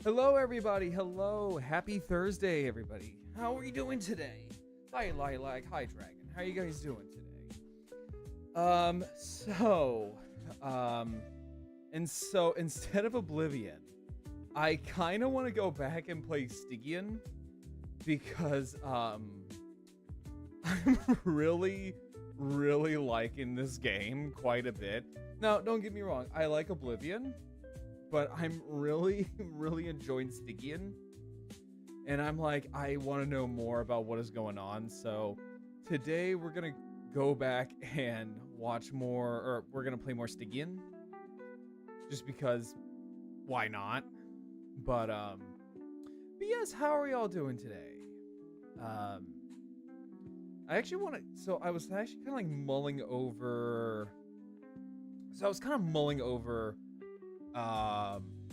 Hello, everybody. Hello. Happy Thursday, everybody. How are you doing today? Hi, Lilac. Hi, Dragon. How are you guys doing today? And so instead of Oblivion, I kind of want to go back and play Stygian because, I'm really liking this game quite a bit. Now, don't get me wrong. I like Oblivion, but I'm really enjoying Stygian. And I'm like, I want to know more about what is going on. So today we're going to go back and watch more, or we're going to play more Stygian. Just because, why not? But yes, how are y'all doing today? I actually want to, I was actually kind of like mulling over,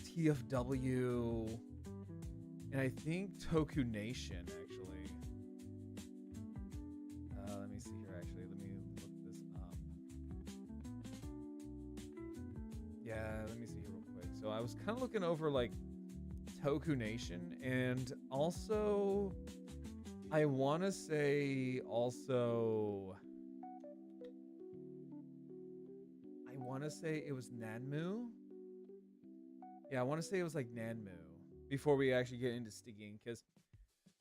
TFW, and I think Toku Nation, actually. Let me see here, actually. Let me look this up. Yeah, let me see here real quick. So I was kind of looking over, like, Toku Nation, and also, I want to say, it was Nanmu. Yeah, I want to say it was like Nanmu before we actually get into Stygian, because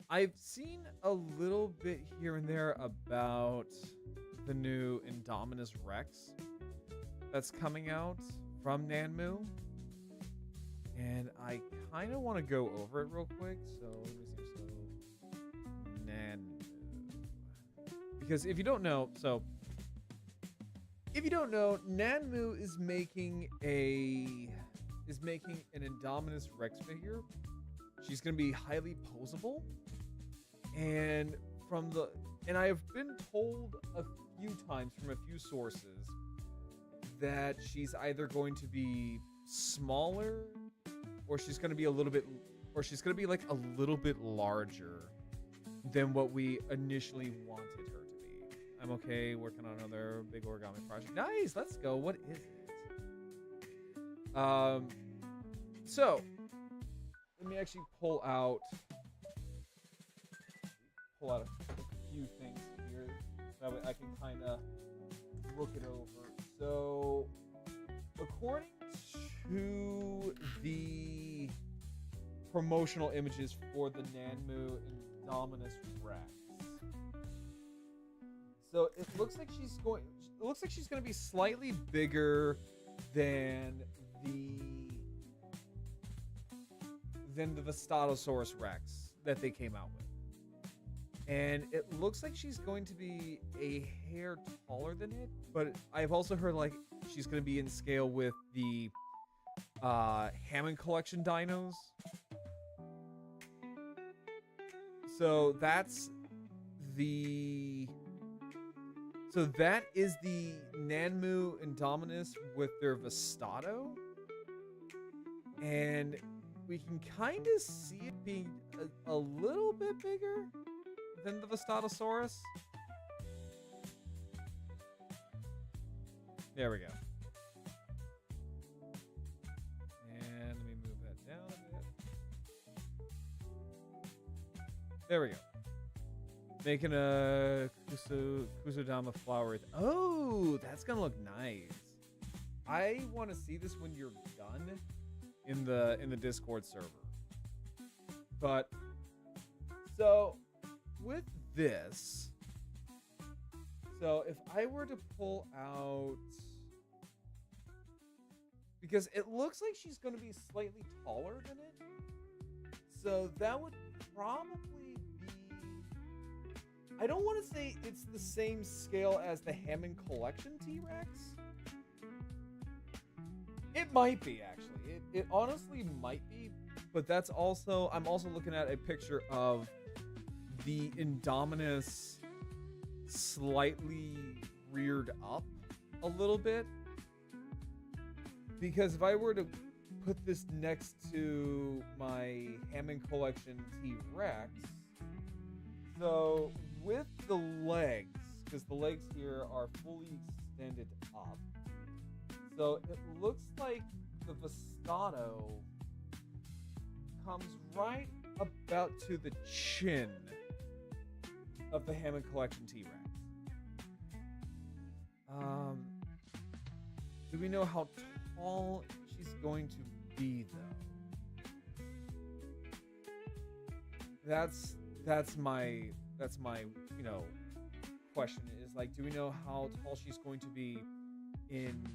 I've seen a little bit here and there about the new Indominus Rex that's coming out from Nanmu, and I kind of want to go over it real quick. So let me see. So Nanmu, because if you don't know, Nanmu is making an Indominus Rex figure. She's going to be highly posable, and I have been told a few times from a few sources that she's either going to be smaller, or she's going to be like a little bit larger than what we initially wanted her to be. I'm okay working on another big origami project. Nice, let's go. What is it? So let me actually pull out a few things here so that way I can kind of look it over. So according to the promotional images for the Nanmu Indominus Rex, so it looks like she's going to be slightly bigger than the Vistatosaurus Rex that they came out with. And it looks like she's going to be a hair taller than it, but I've also heard like she's going to be in scale with the Hammond Collection dinos. So that is the Nanmu Indominus with their Vistato. And we can kind of see it being a little bit bigger than the Vistatosaurus. There we go. And let me move that down a bit. There we go. Making a Kusudama flower. Oh, that's gonna look nice. I want to see this when you're done in the Discord server. But so with this, so if I were to pull out, because it looks like she's going to be slightly taller than it, so that would probably be, I don't want to say it's the same scale as the Hammond Collection T-Rex. It might be, actually. It honestly might be, but I'm also looking at a picture of the Indominus slightly reared up a little bit. Because if I were to put this next to my Hammond Collection T-Rex, so with the legs, because the legs here are fully extended up, so it looks like the Vistato comes right about to the chin of the Hammond Collection T-Rex. Do we know how tall she's going to be, though? That's my question is like, do we know how tall she's going to be in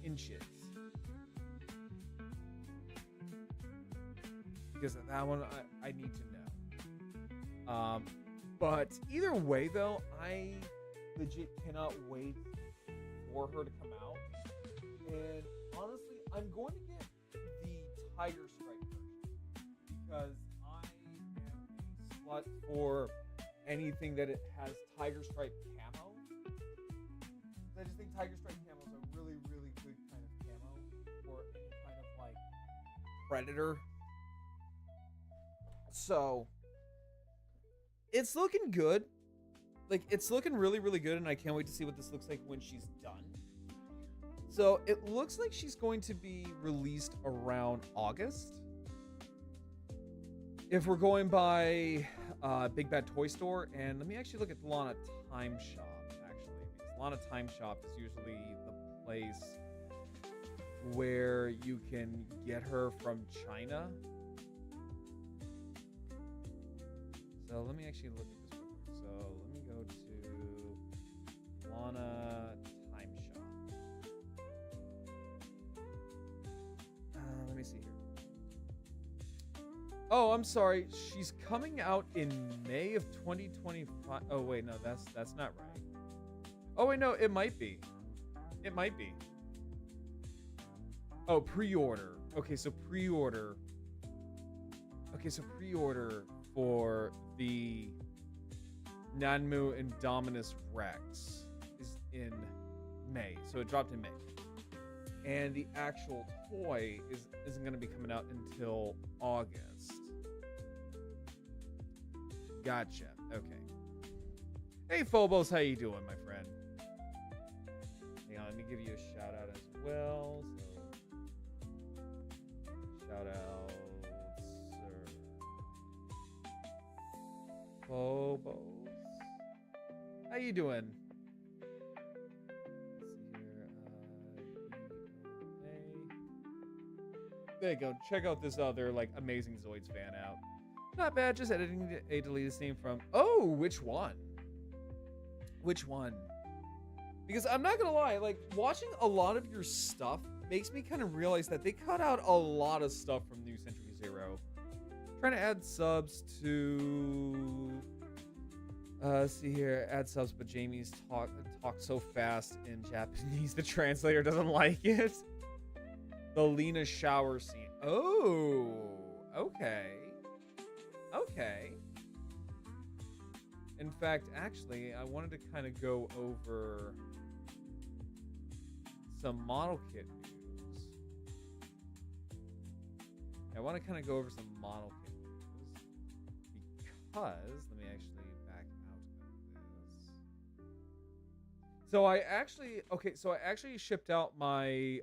inches? Because that one I need to know. But either way, though, I legit cannot wait for her to come out. And honestly, I'm going to get the Tiger Stripe version because I am a slut for anything that it has Tiger Stripe camo. I just think Tiger Stripe camo is a really, really good kind of camo for any kind of like predator. So it's looking good. Like, it's looking really, really good, and I can't wait to see what this looks like when she's done. So it looks like she's going to be released around August. If we're going by Big Bad Toy Store, and let me actually look at Lana Time Shop, actually, because Lana Time Shop is usually the place where you can get her from China. So let me actually look at this real quick. So let me go to Lana Time Shop. Let me see here. Oh, I'm sorry. She's coming out in May of 2025. Oh wait, no, that's not right. Oh wait, no, it might be. It might be. Oh, pre-order. Okay, so pre-order. Okay, so pre-order for the Nanmu Indominus Rex is in May. So it dropped in May. And the actual toy isn't going to be coming out until August. Gotcha. Okay. Hey, Phobos, how you doing, my friend? Hang on, let me give you a shout out as well. So, shout out, sir. Phobos. How you doing? There you go. Check out this other like amazing Zoids fan out. Not bad. Just editing a deleted scene from. Oh, which one? Which one? Because I'm not gonna lie, like watching a lot of your stuff makes me kind of realize that they cut out a lot of stuff from New Century Zero. Trying to add subs to. See here, add subs, but Jamie's talk so fast in Japanese the translator doesn't like it. The Lena shower scene. Oh, okay. Okay. In fact, actually, I wanted to kind of go over some model kit news. I want to kind of go over some model kit news because, let me actually back out of this. So I actually shipped out my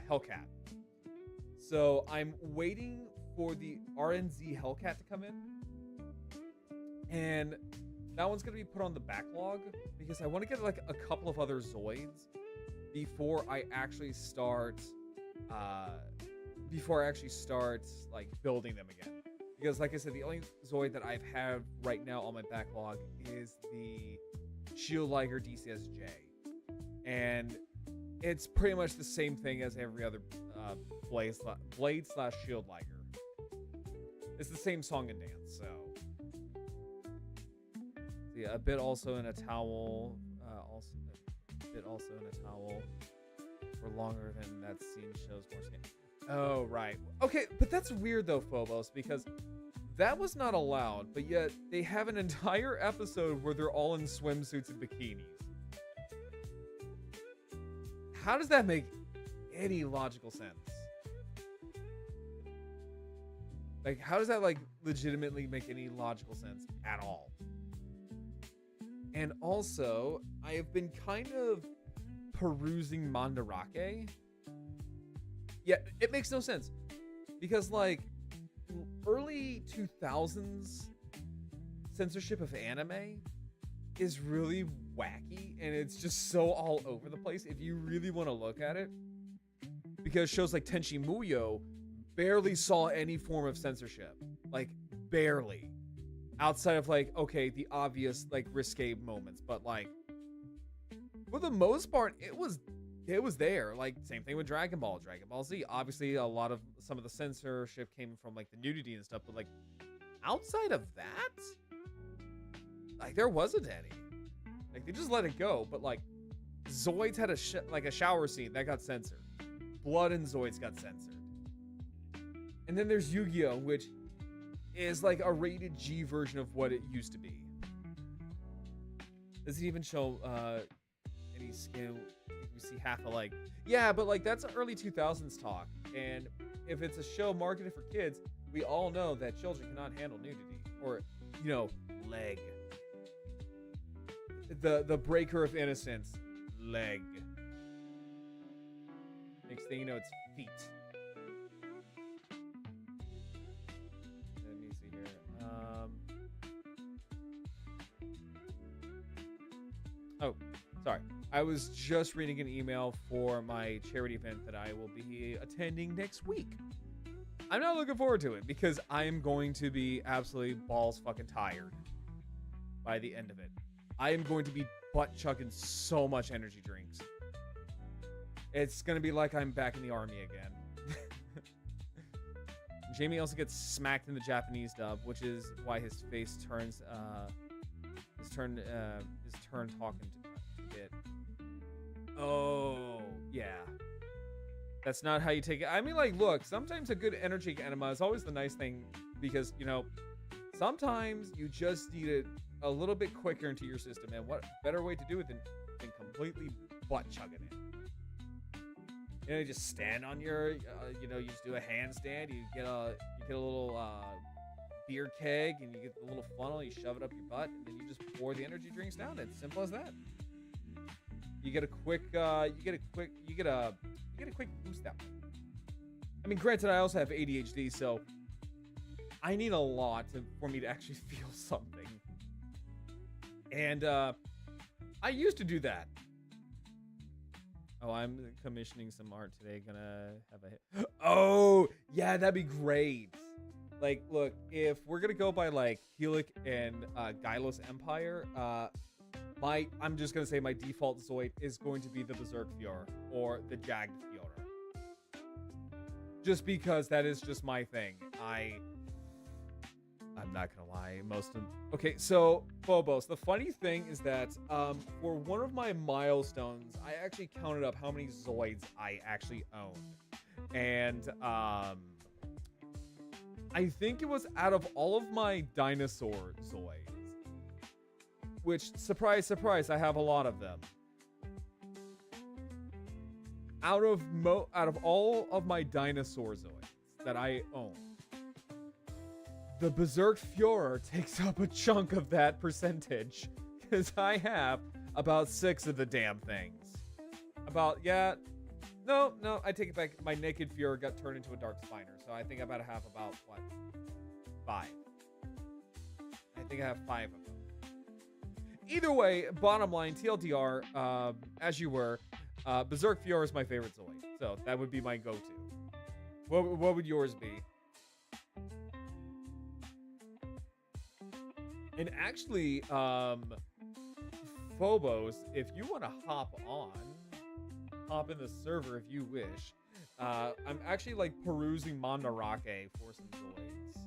Hellcat. So I'm waiting for the RNZ Hellcat to come in. And that one's going to be put on the backlog because I want to get like a couple of other Zoids before I actually start like building them again. Because like I said, the only Zoid that I've had right now on my backlog is the Shield Liger DCSJ. And it's pretty much the same thing as every other Blade / Shield Liger. It's the same song and dance, so. Yeah, a bit also in a towel. A bit also in a towel for longer than that scene shows more skin. Oh, right. Okay, but that's weird though, Phobos, because that was not allowed, but yet they have an entire episode where they're all in swimsuits and bikinis. How does that make any logical sense? Like, how does that, like, legitimately make any logical sense at all? And also, I have been kind of perusing Mandarake. Yeah, it makes no sense. because like early 2000s censorship of anime is really wacky, and it's just so all over the place if you really want to look at it, because shows like Tenchi Muyo barely saw any form of censorship, like barely, outside of like, okay, the obvious like risque moments, but like for the most part it was there. Like same thing with Dragon Ball Z. Obviously some of the censorship came from like the nudity and stuff, but like outside of that, like there wasn't any. Like they just let it go. But like Zoids had a shower scene that got censored. Blood in Zoids got censored. And then there's Yu-Gi-Oh, which is like a rated G version of what it used to be. Does it even show any skin? You see half a like. Yeah, but like that's early 2000s talk. And if it's a show marketed for kids, we all know that children cannot handle nudity or, leg. The breaker of innocence, leg. Next thing you know, it's feet. Let me see here. Oh, sorry. I was just reading an email for my charity event that I will be attending next week. I'm not looking forward to it because I am going to be absolutely balls fucking tired by the end of it. I am going to be butt chugging so much energy drinks. It's going to be like I'm back in the army again. Jamie also gets smacked in the Japanese dub, which is why his face turns his turn talking a bit. Oh, yeah. That's not how you take it. I mean, like, look, sometimes a good energy enema is always the nice thing because, sometimes you just need it a little bit quicker into your system. And what better way to do it than completely butt chugging it? You just stand on your, you just do a handstand. You get a little beer keg, and you get the little funnel. You shove it up your butt, and then you just pour the energy drinks down. It's simple as that. You get a quick boost out. I mean, granted, I also have ADHD, so I need a lot for me to actually feel something. And I used to do that. Oh, I'm commissioning some art today. Gonna have a hit. Oh, yeah, that'd be great. Like, look, if we're gonna go by like Helic and Gylos Empire, I'm just gonna say my default Zoid is going to be the Berserk Fiora or the Jagged Fiora. Just because that is just my thing. I'm not gonna lie, most of them. Okay, so Phobos. The funny thing is that for one of my milestones, I actually counted up how many Zoids I actually owned, and I think it was out of all of my dinosaur Zoids, which surprise, surprise, I have a lot of them. Out of all of my dinosaur Zoids that I own, the Berserk Fiora takes up a chunk of that percentage, because I have about 6 of the damn things. No, I take it back. My Naked Fiora got turned into a Dark Spiner, so I think I about have about, 5. I think I have 5 of them. Either way, bottom line, TLDR, as you were, Berserk Fiora is my favorite Zoid, so that would be my go-to. What would yours be? And actually, Phobos, if you want to hop in the server if you wish. I'm actually like perusing Mandarake for some Zoids.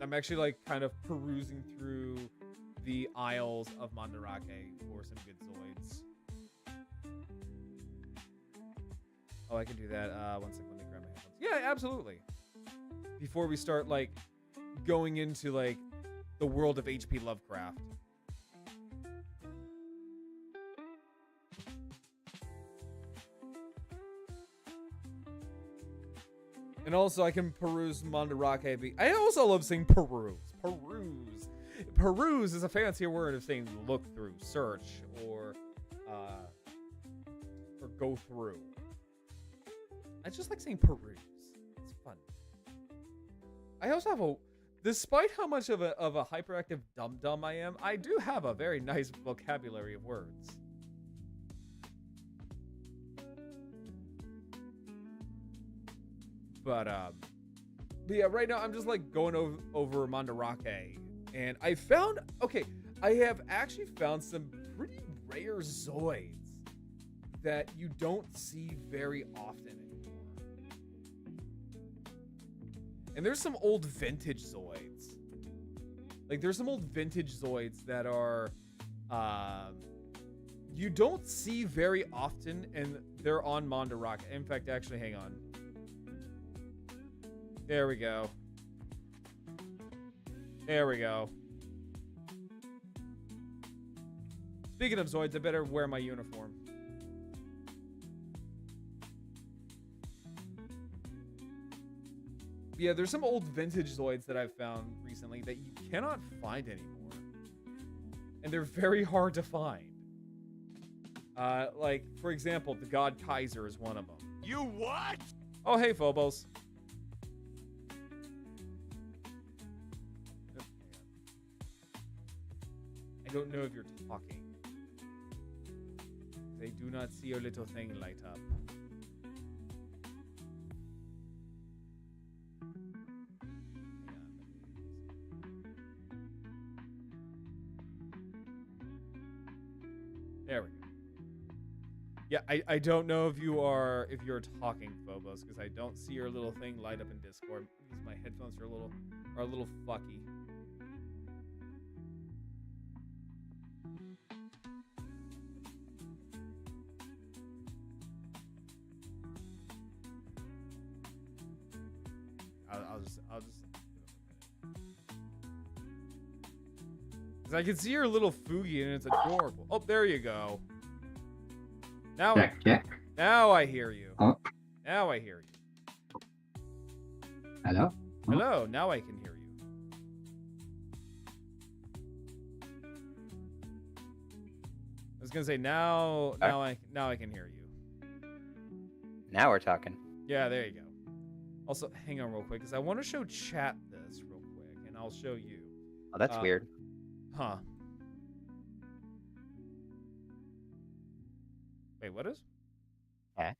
I'm actually like kind of perusing through the aisles of Mandarake for some good Zoids. Oh, I can do that. One second, let me grab my headphones. Yeah, absolutely. Before we start like going into like the world of H.P. Lovecraft. And also I can peruse Mandarake. I also love saying peruse. Peruse is a fancier word of saying look through, search, or go through. I just like saying peruse. It's fun. I also have a, despite how much of a hyperactive dum-dum I am, I do have a very nice vocabulary of words. But yeah, right now I'm just like going over Mandarake, and I found, okay, I have actually found some pretty rare Zoids that you don't see very often anymore. And there's some old vintage Zoids. Like there's some old vintage Zoids that are you don't see very often, and they're on Mandarake. In fact, actually, hang on. There we go. There we go. Speaking of Zoids, I better wear my uniform. Yeah, there's some old vintage Zoids that I've found recently that you cannot find anymore. And they're very hard to find. Like, for example, the God Kaiser is one of them. You what? Oh, hey, Phobos. I don't know if you're talking. They do not see your little thing light up. There we go. Yeah, I don't know if you're talking, Phobos, because I don't see your little thing light up in Discord because my headphones are a little fucky. I'll just. Because I can see your little Fugi and it's adorable. Oh, there you go. Now, now I hear you. Oh. Now I hear you. Hello? Hello. Now I can hear you. I was gonna say now I can hear you. Now we're talking. Yeah, there you go. Also, hang on real quick, because I want to show chat this real quick, and I'll show you. Oh, that's weird. Huh. Wait, what is? Eh?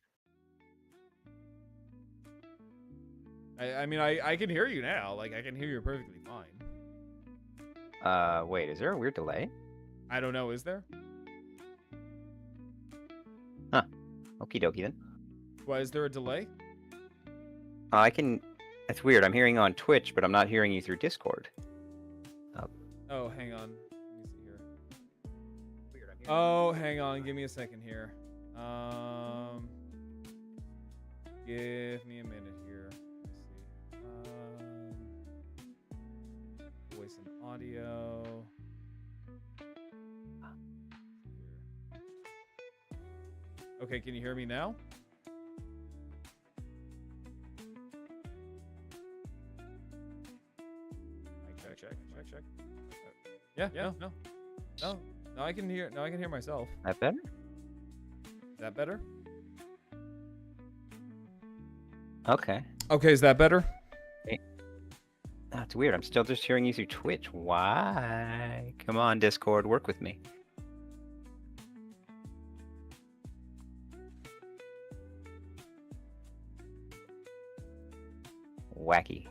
I mean, I can hear you now. Like, I can hear you perfectly fine. Wait, is there a weird delay? I don't know, is there? Huh. Okie dokie then. Why, is there a delay? I can... That's weird. I'm hearing on Twitch, but I'm not hearing you through Discord. Oh, hang on. Let me see here. Weird. I'm hearing oh, hang on. Give me a second here. Give me a minute here. Let's see. Voice and audio. Okay, can you hear me now? Check. Yeah. No, I can hear. No, I can hear myself. That better? Is that better? Okay. Okay, is that better? That's weird. I'm still just hearing you through Twitch. Why? Come on, Discord, work with me. Wacky.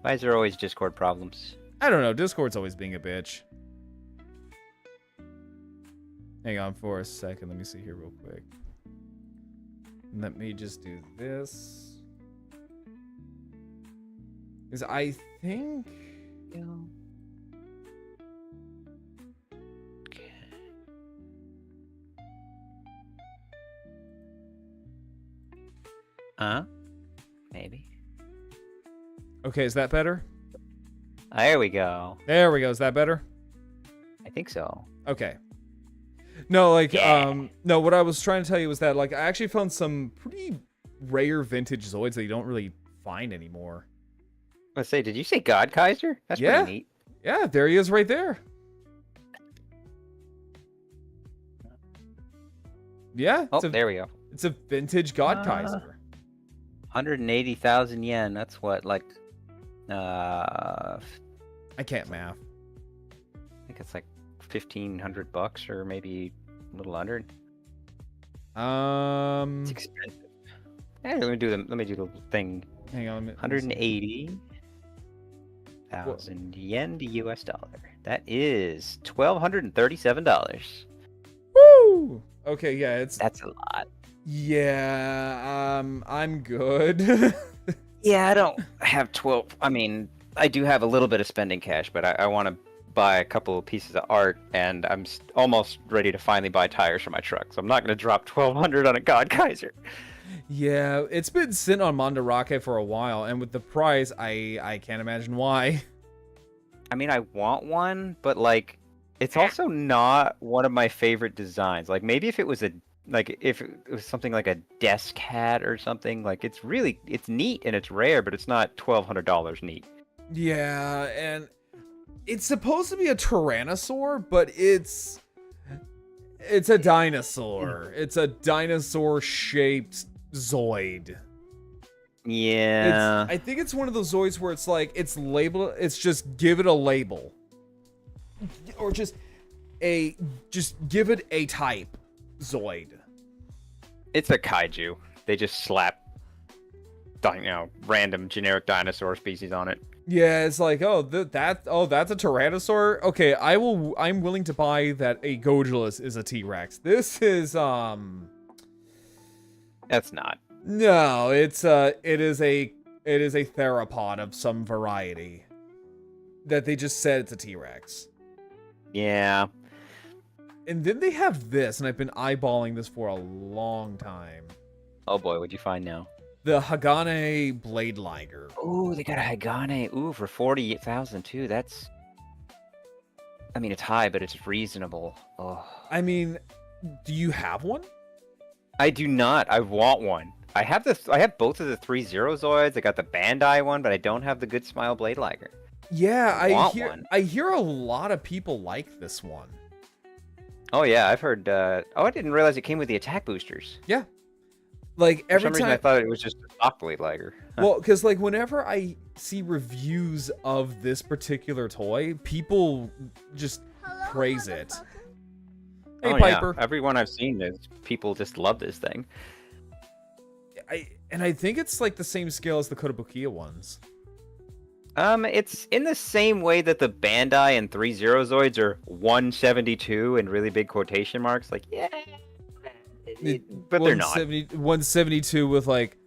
Why is there always Discord problems? I don't know. Discord's always being a bitch. Hang on for a second. Let me see here real quick. Let me just do this. Because I think... Maybe. Okay, is that better? There we go. There we go. Is that better? I think so. Okay. No, like, Yeah. no, what I was trying to tell you was that, like, I actually found some pretty rare vintage Zoids that you don't really find anymore. Let's say, did you say God Kaiser? That's Yeah. pretty neat. Yeah, there he is right there. Yeah. Oh, there we go. It's a vintage God Kaiser. 180,000 yen. That's what, like, I can't math. I think it's like $1,500 or maybe a little under. It's expensive. Let me do the thing. Hang on. 180,000 yen to US dollar. That is $1,237. Woo! Okay, yeah, That's a lot. Yeah, I'm good. Yeah, I don't have 12. I mean, I do have a little bit of spending cash, but I want to buy a couple of pieces of art, and I'm almost ready to finally buy tires for my truck. So I'm not going to drop 1,200 on a God Kaiser. Yeah, it's been sitting on Mandarake for a while, and with the price, I can't imagine why. I mean, I want one, but like, it's also not one of my favorite designs. Like, maybe if it was if it was something like a desk hat or something, like it's neat and it's rare, but it's not $1,200 neat. Yeah, and it's supposed to be a Tyrannosaur, but it's a dinosaur. It's a dinosaur-shaped Zoid. Yeah. I think it's one of those Zoids where it's like, it's labeled, it's just give it a label. Or just give it a type Zoid. It's a kaiju. They just slap, random generic dinosaur species on it. Yeah, it's like, that's a Tyrannosaur. Okay, I'm willing to buy that a Gojulus is a T-Rex. This is That's not. No, it is a theropod of some variety that they just said it's a T-Rex. Yeah. And then they have this, and I've been eyeballing this for a long time. Oh boy, what'd you find now? The Hagane Blade Liger. Ooh, they got a Hagane. Ooh, for 48,000 too. That's. I mean, it's high, but it's reasonable. Oh. I mean, do you have one? I do not. I want one. I have both of the 3 Zerozoids. I got the Bandai one, but I don't have the Good Smile Blade Liger. Yeah, I hear a lot of people like this one. Oh yeah, I've heard. I didn't realize it came with the attack boosters. Yeah, like every For some reason, I thought it was just a stock Blade Liger. Well, because like whenever I see reviews of this particular toy, people just praise it. Hey, Piper. Yeah. Everyone I've seen is people just love this thing. I think it's like the same scale as the Kotobukiya ones. It's in the same way that the Bandai and 3 Zerozoids are 172 in really big quotation marks. Like, yeah, but they're not. 172 with like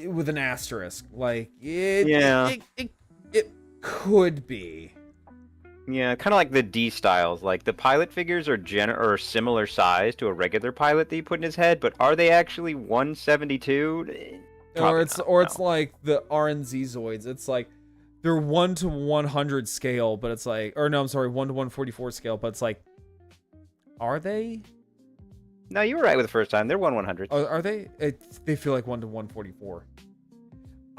with an asterisk. Like, it could be. Yeah, kind of like the D styles. Like the pilot figures are similar size to a regular pilot that you put in his head, but are they actually 172? It's like the RNZ Zoids. It's like they're 1 to 100 scale, but it's like, or no, I'm sorry, 1 to 144 scale, but it's like, are they? No, you were right with the first time. They're 1/100. Are they? They feel like 1 to 144.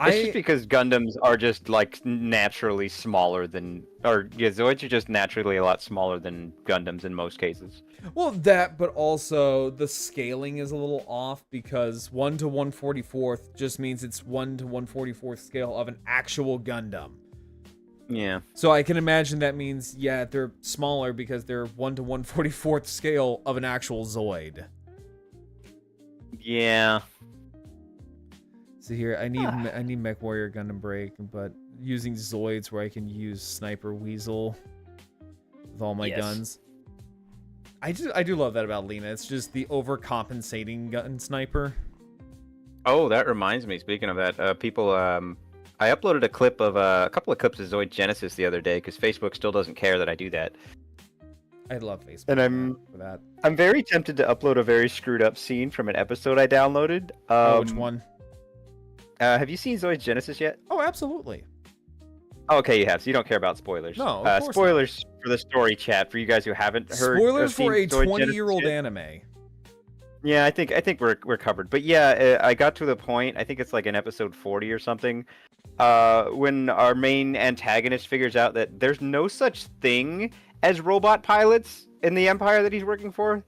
It's just because Gundams are just like naturally smaller than, Zoids are just naturally a lot smaller than Gundams in most cases. Well, that, but also the scaling is a little off because 1 to 144th just means it's 1 to 144th scale of an actual Gundam. Yeah. So I can imagine that means, yeah, they're smaller because they're 1 to 144th scale of an actual Zoid. Yeah. So here, I need Mech Warrior Gundam Break, but using Zoids where I can use Sniper Weasel with all my guns. I do love that about Lena. It's just the overcompensating gun sniper. Oh, that reminds me. Speaking of that, people, I uploaded a clip of a couple of clips of Zoid Genesis the other day because Facebook still doesn't care that I do that. I love Facebook. And for that. I'm very tempted to upload a very screwed up scene from an episode I downloaded. Which one? Have you seen Zoid Genesis yet? Oh, absolutely. Oh, okay, you have. So you don't care about spoilers. No, of course spoilers for the story chat for you guys who haven't heard. Spoilers for a 20-year-old anime. Yeah, I think we're covered. But yeah, I got to the point. I think it's like in episode 40 or something, when our main antagonist figures out that there's no such thing as robot pilots in the Empire that he's working for.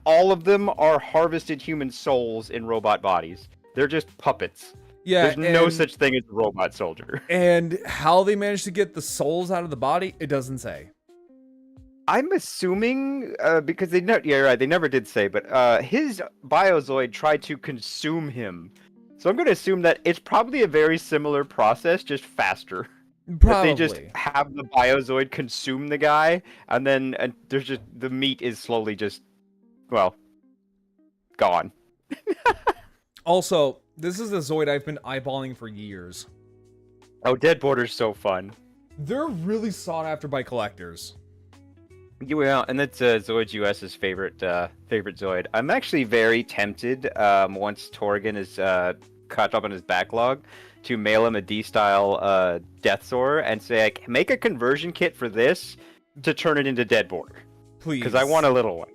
All of them are harvested human souls in robot bodies. They're just puppets. Yeah, There's no such thing as a robot soldier. And how they managed to get the souls out of the body, it doesn't say. I'm assuming because they never, yeah, right, they never did say, but his Biozoid tried to consume him. So I'm going to assume that it's probably a very similar process, just faster. Probably. That they just have the Biozoid consume the guy, and then there's just the meat is slowly just, well, gone. Also, this is the Zoid I've been eyeballing for years. Oh, Dead Border's so fun. They're really sought after by collectors. Yeah, and that's Zoid US's favorite Zoid. I'm actually very tempted once Torrigan is caught up on his backlog to mail him a D-style Deathsaur and say, like, make a conversion kit for this to turn it into Dead Border. Please. Because I want a little one.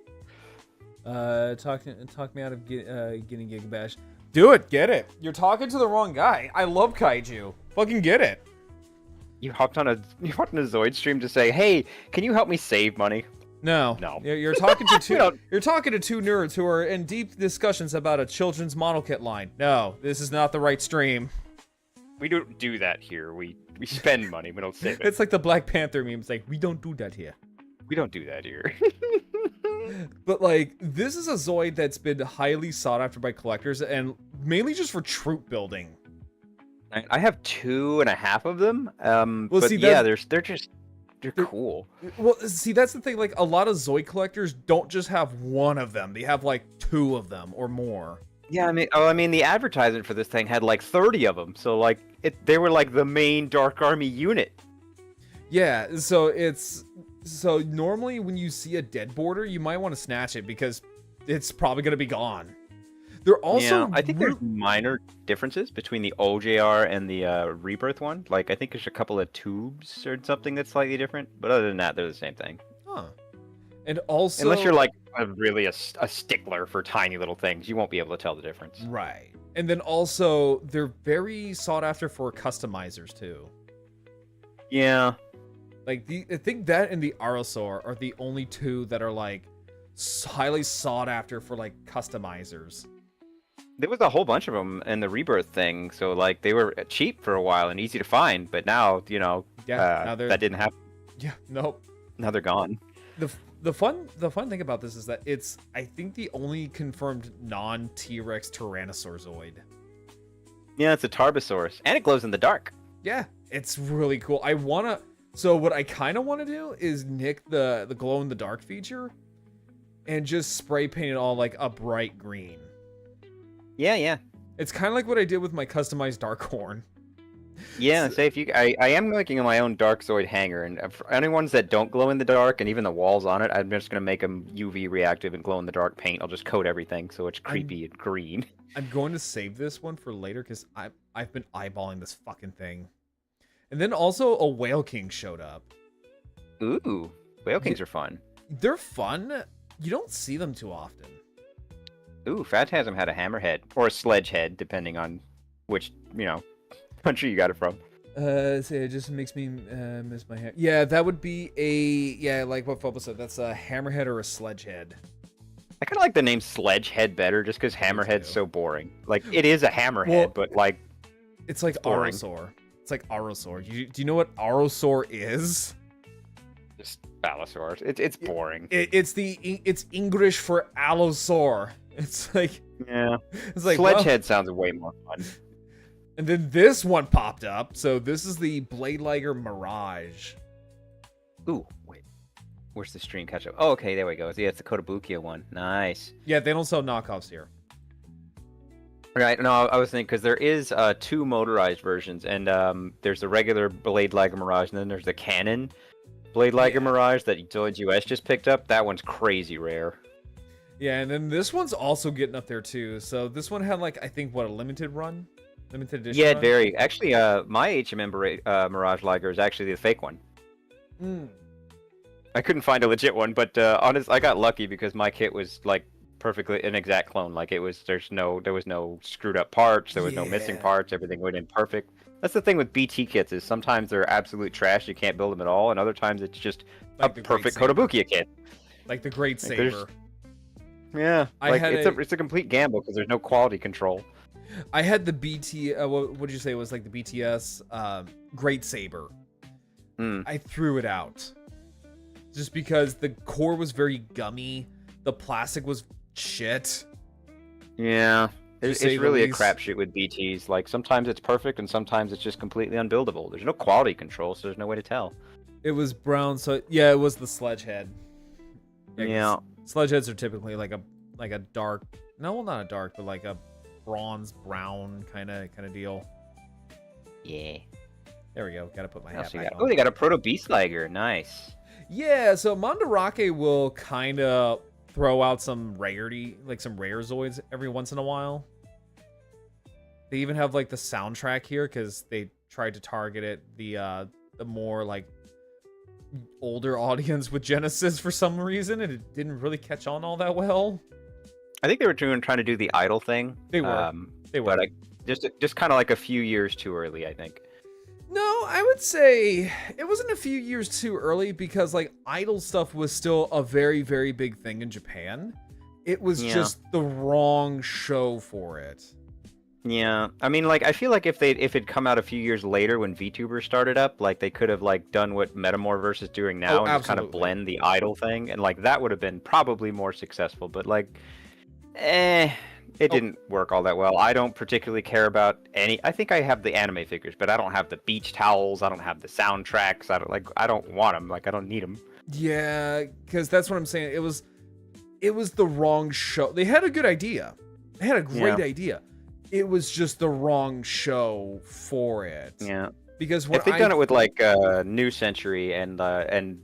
Talk me out of getting Giga Bash. Do it, get it. You're talking to the wrong guy. I love Kaiju. Fucking get it. You hopped on a Zoid stream to say, hey, can you help me save money? No. No. You're talking to two. You're talking to two nerds who are in deep discussions about a children's model kit line. No, this is not the right stream. We don't do that here. We spend money. We don't save it. It's like the Black Panther meme. It's like, we don't do that here. We don't do that here. But like, this is a Zoid that's been highly sought after by collectors, and mainly just for troop building. I have 2.5 of them. Well, but see, yeah, they're cool. Well, see, that's the thing. Like, a lot of Zoid collectors don't just have one of them; they have like 2 of them or more. Yeah, I mean, the advertisement for this thing had like 30 of them. So like, they were like the main Dark Army unit. Yeah, so normally when you see a Dead Border, you might want to snatch it because it's probably gonna be gone. They're also, yeah, I think there's minor differences between the OJR and the Rebirth one. Like, I think there's a couple of tubes or something that's slightly different, but other than that, they're the same thing. Huh. And also, unless you're like really a stickler for tiny little things, you won't be able to tell the difference. Right. And then also, they're very sought after for customizers too. Yeah. Like, I think that and the Arosaur are the only 2 that are like highly sought after for like customizers. There was a whole bunch of them in the Rebirth thing, so like they were cheap for a while and easy to find, but now, you know, now that didn't happen. Yeah, nope. Now they're gone. The fun thing about this is that it's, I think, the only confirmed non-T-Rex Tyrannosaur Zoid. Yeah, it's a Tarbosaurus, and it glows in the dark. Yeah, it's really cool. So what I kind of want to do is nick the glow in the dark feature and just spray paint it all like a bright green. Yeah. It's kind of like what I did with my customized Darkhorn. Yeah, say if you, I am making my own Dark Zoid hanger, and for any ones that don't glow in the dark, and even the walls on it, I'm just gonna make them UV reactive and glow in the dark paint. I'll just coat everything so it's creepy and green. I'm going to save this one for later because I've been eyeballing this fucking thing. And then also a Whale King showed up. Ooh, Whale Kings are fun. They're fun. You don't see them too often. Ooh, Phantasm had a hammerhead or a sledge head, depending on which, country you got it from. It just makes me miss my hair. Yeah, that would be like what Phobos said. That's a hammerhead or a sledge head. I kind of like the name sledge head better, just because hammerhead's so boring. Like, it is a hammerhead, but like, it's like boring. Arosaur. It's like Arosaur. Do you know what Arosaur is? Just Allosaurus. It's boring. It's English for Allosaur. It's like, yeah. It's like, Sledgehead sounds way more fun. And then this one popped up. So this is the Blade Liger Mirage. Ooh, wait. Where's the stream catch up? Oh, okay, there we go. Yeah, it's the Kotobukiya one. Nice. Yeah, they don't sell knockoffs here. Right. No, I was thinking because there is 2 motorized versions, and there's the regular Blade Liger Mirage, and then there's the Canon Blade Liger Mirage that Zoids US just picked up. That one's crazy rare. Yeah, and then this one's also getting up there too. So this one had like, I think, what, a limited edition. Yeah, run? very. Actually, my HMM Mirage Liger is actually the fake one. I couldn't find a legit one, but I got lucky because my kit was like perfectly an exact clone. Like there was no screwed up parts, there was no missing parts, everything went in perfect. That's the thing with BT kits is sometimes they're absolute trash, you can't build them at all, and other times it's just like a perfect Kotobukiya kit. Like the Great Saber. Yeah, it's a complete gamble because there's no quality control. I had the BT. What would you say was like the BTS Great Saber? I threw it out just because the core was very gummy. The plastic was shit. Yeah. It's really a least. crapshoot with BTs. Like, sometimes it's perfect, and sometimes it's just completely unbuildable. There's no quality control, so there's no way to tell. It was brown, so yeah, it was the sledge head. Yeah. Sledge heads are typically like a dark, no, well, not a dark, but like a bronze brown kind of deal. Yeah. There we go. Got to put my What hat else we back got? on. Oh, they got a Proto Beast Liger. Nice. Yeah, so Mandarake will kind of throw out some rarity, like some rare Zoids every once in a while. They even have like the soundtrack here because they tried to target it the more like older audience with Genesis for some reason, and it didn't really catch on all that well. I think they were trying to do the idol thing. They were. But just kind of like a few years too early, I think. No, I would say it wasn't a few years too early because like idol stuff was still a very, very big thing in Japan. It was just the wrong show for it. Yeah, I mean, like, I feel like if it'd come out a few years later when VTubers started up, like, they could have like done what Metamorverse is doing now and just kind of blend the idol thing, and like that would have been probably more successful. But like, it didn't work all that well. I don't particularly care about any. I think I have the anime figures, but I don't have the beach towels. I don't have the soundtracks. I don't want them. Like, I don't need them. Yeah, because that's what I'm saying. It was the wrong show. They had a good idea. They had a great idea. It was just the wrong show for it. Yeah. Because if they'd done it with like New Century and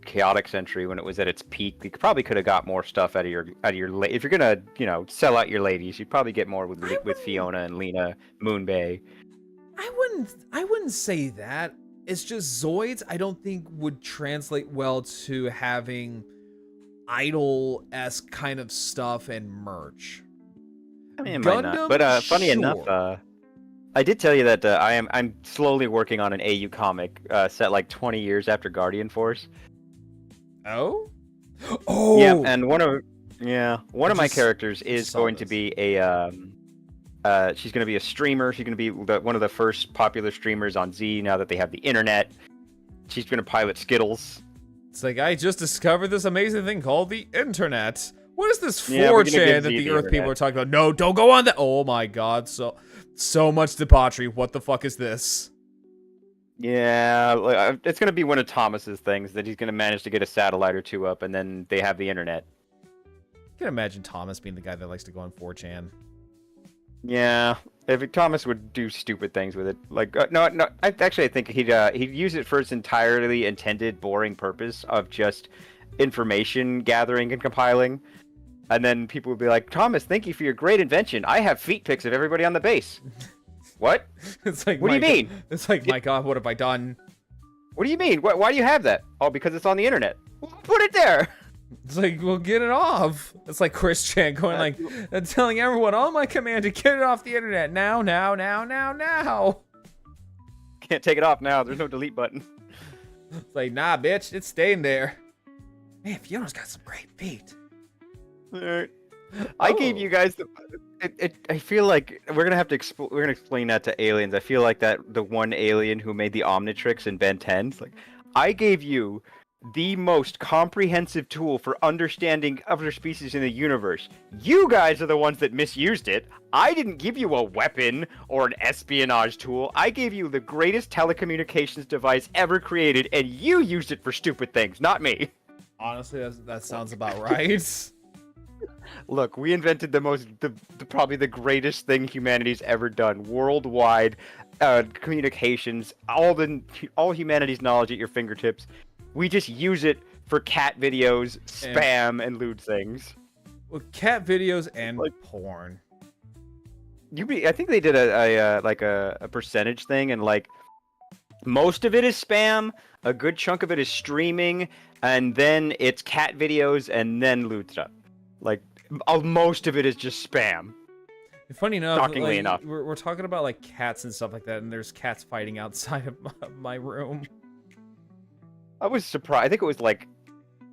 Chaotic Century when it was at its peak, you probably could have got more stuff out of your if you're gonna sell out your ladies, you'd probably get more with Fiona and Lena Moonbay. I wouldn't say that. It's just Zoids I don't think would translate well to having idol-esque kind of stuff and merch. I mean, it might not. But funny enough, I did tell you that I'm slowly working on an AU comic set like 20 years after Guardian Force. Oh? Yeah, and one of my characters is going to be she's going to be a streamer. She's going to be one of the first popular streamers on Z now that they have the internet. She's going to pilot Skittles. It's like, I just discovered this amazing thing called the internet. What is this 4chan that the Earth people are talking about? No, don't go on that. Oh my god, so much debauchery. What the fuck is this? Yeah, it's going to be one of Thomas's things that he's going to manage to get a satellite or two up, and then they have the internet. I can imagine Thomas being the guy that likes to go on 4chan. Yeah, if Thomas would do stupid things with it, like no, I think he'd use it for its entirely intended boring purpose of just information gathering and compiling. And then people would be like, Thomas, thank you for your great invention. I have feet pics of everybody on the base. What? It's like, what do you mean? It's like, my god, what have I done? What do you mean? Why do you have that? Oh, because it's on the internet. Put it there. It's like, well, get it off. It's like Chris Chan going like, and telling everyone on my command to get it off the internet now. Can't take it off now. There's no delete button. It's like, nah, bitch, it's staying there. Man, Fiona's got some great feet. I gave you guys I feel like we're gonna have to we're gonna explain that to aliens. I feel like that the one alien who made the Omnitrix in Ben 10, like, I gave you the most comprehensive tool for understanding other species in the universe. You guys are the ones that misused it. I didn't give you a weapon or an espionage tool. I gave you the greatest telecommunications device ever created, and you used it for stupid things, not me. Honestly, that sounds about right. Look, we invented probably the greatest thing humanity's ever done. Worldwide communications, all humanity's knowledge at your fingertips. We just use it for cat videos, spam, and lewd things. Well, cat videos and porn. I think they did a percentage thing, and like most of it is spam, a good chunk of it is streaming, and then it's cat videos and then lewd stuff. Like most of it is just spam. Funny enough, shockingly enough, we're talking about like cats and stuff like that, and there's cats fighting outside of my room. I was surprised. I think it was like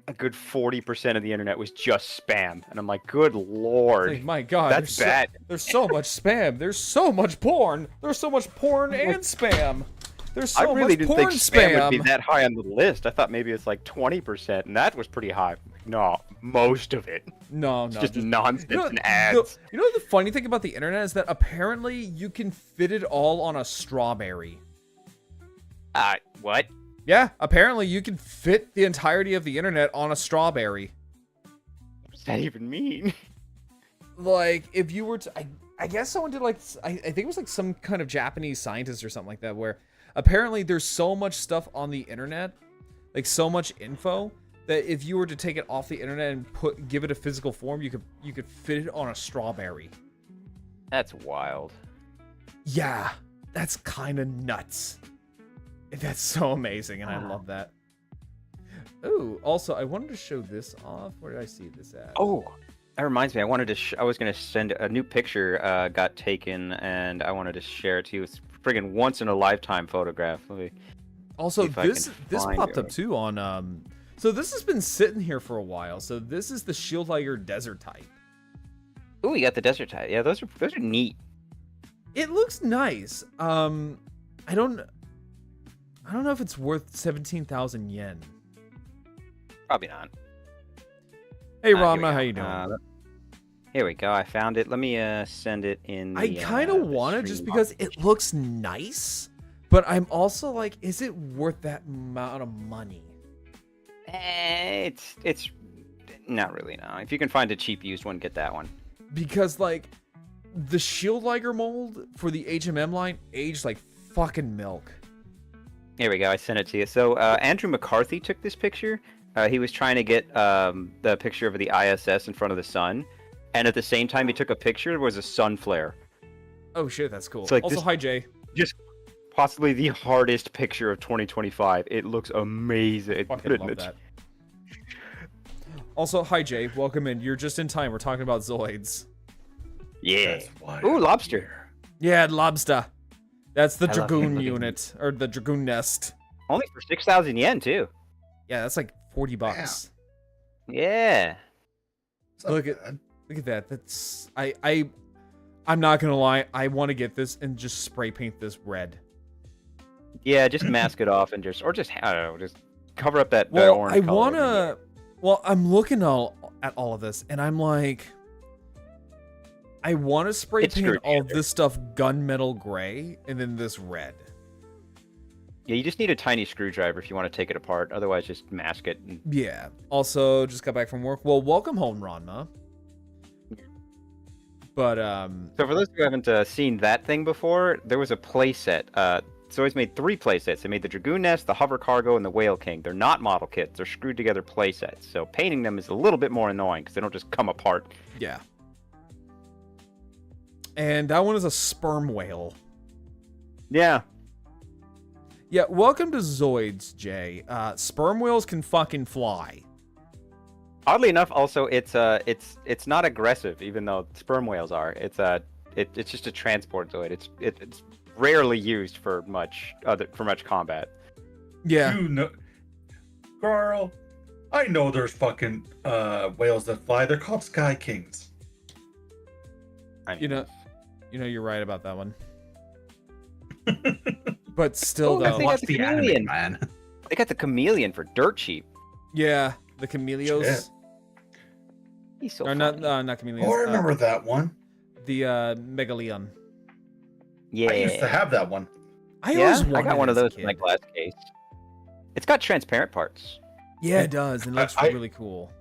a good 40% of the internet was just spam, and I'm like, good lord, Like, my God, that's bad. There's so much spam. There's so much porn. There's so much porn and spam. There's so I really much didn't porn think spam would be spam. that high on the list. I thought maybe it's like 20%, and that was pretty high. No, most of it. No, It's no, just nonsense and the, ads. you know the funny thing about the internet is that apparently you can fit it all on a strawberry. What? Yeah, apparently you can fit the entirety of the internet on a strawberry. What does that even mean? Like, if you were to, I guess someone did like, I think it was like some kind of Japanese scientist or something like that, where apparently there's so much stuff on the internet, like so much info, that if you were to take it off the internet and give it a physical form, you could fit it on a strawberry. That's wild. Yeah, that's kind of nuts. That's so amazing, and I love that. Ooh, also, I wanted to show this off. Where did I see this at? Oh, that reminds me. I wanted to. I was gonna send a new picture. Got taken, and I wanted to share it to you. It's friggin' once in a lifetime photograph. Let me Also, see if I this can find popped it. up too on So this has been sitting here for a while. So this is the Shield Tiger Desert type. Oh, you got the desert type. Yeah, those are neat. It looks nice. I don't know if it's worth 17,000 yen. Probably not. Hey, Here we Rama, go. how you doing? Here we go. I found it. Let me send it in. I kind of want it just because it looks nice, but I'm also like, is it worth that amount of money? It's not really, no. If you can find a cheap used one, get that one. Because like the Shield Liger mold for the HMM line aged like fucking milk. Here we go. I sent it to you. So Andrew McCarthy took this picture. He was trying to get the picture of the ISS in front of the sun, and at the same time he took a picture. There was a sun flare. Oh shit, that's cool. It's like Also, this- hi Jay. Just possibly the hardest picture of 2025. It looks amazing. Fucking love that. Also, hi Jay, welcome in. You're just in time. We're talking about Zoids. Yeah. That's why Ooh, I'm lobster. here. Yeah, lobster. That's the I love Dragoon it. unit, or the Dragoon nest. Only for 6,000 yen too. Yeah, that's like $40. Yeah. It's not Look at- bad. Look at that. That's I'm not gonna lie. I want to get this and just spray paint this red. Yeah, just mask it off and just I don't know, just cover up that Well, orange I color. wanna. Well, I'm looking at all of this, and I'm like, I want to spray It's paint screwed all of together. this stuff gunmetal gray, and then this red. Yeah, you just need a tiny screwdriver if you want to take it apart. Otherwise, just mask it. And... Yeah. Also, just got back from work. Well, welcome home, Ranma. But So for those who haven't seen that thing before, there was a playset. Zoids made 3 playsets. They made the Dragoon Nest, the Hover Cargo, and the Whale King. They're not model kits. They're screwed together playsets. So painting them is a little bit more annoying because they don't just come apart. yeah. And that one is a sperm whale. Yeah. Yeah, welcome to Zoids, Jay. Sperm whales can fucking fly. Oddly enough, also it's not aggressive, even though sperm whales are. It's just a transport Zoid. It's rarely used for much combat. Yeah. You know, Carl, I know there's fucking whales that fly. They're called Sky Kings. I mean, You know you're right about that one. But still, Oh, I though. think Watch that's a the anime, chameleon. man. they got the chameleon for dirt cheap. Yeah, the chameleos. Shit. He's so Or funny. not chameleons. Oh, I remember that one. The megalion. Yeah. I used to have that one. I Yeah, always I wanted got one of as a those in my kid. glass case. It's got transparent parts. Yeah, it does. It looks I- really cool.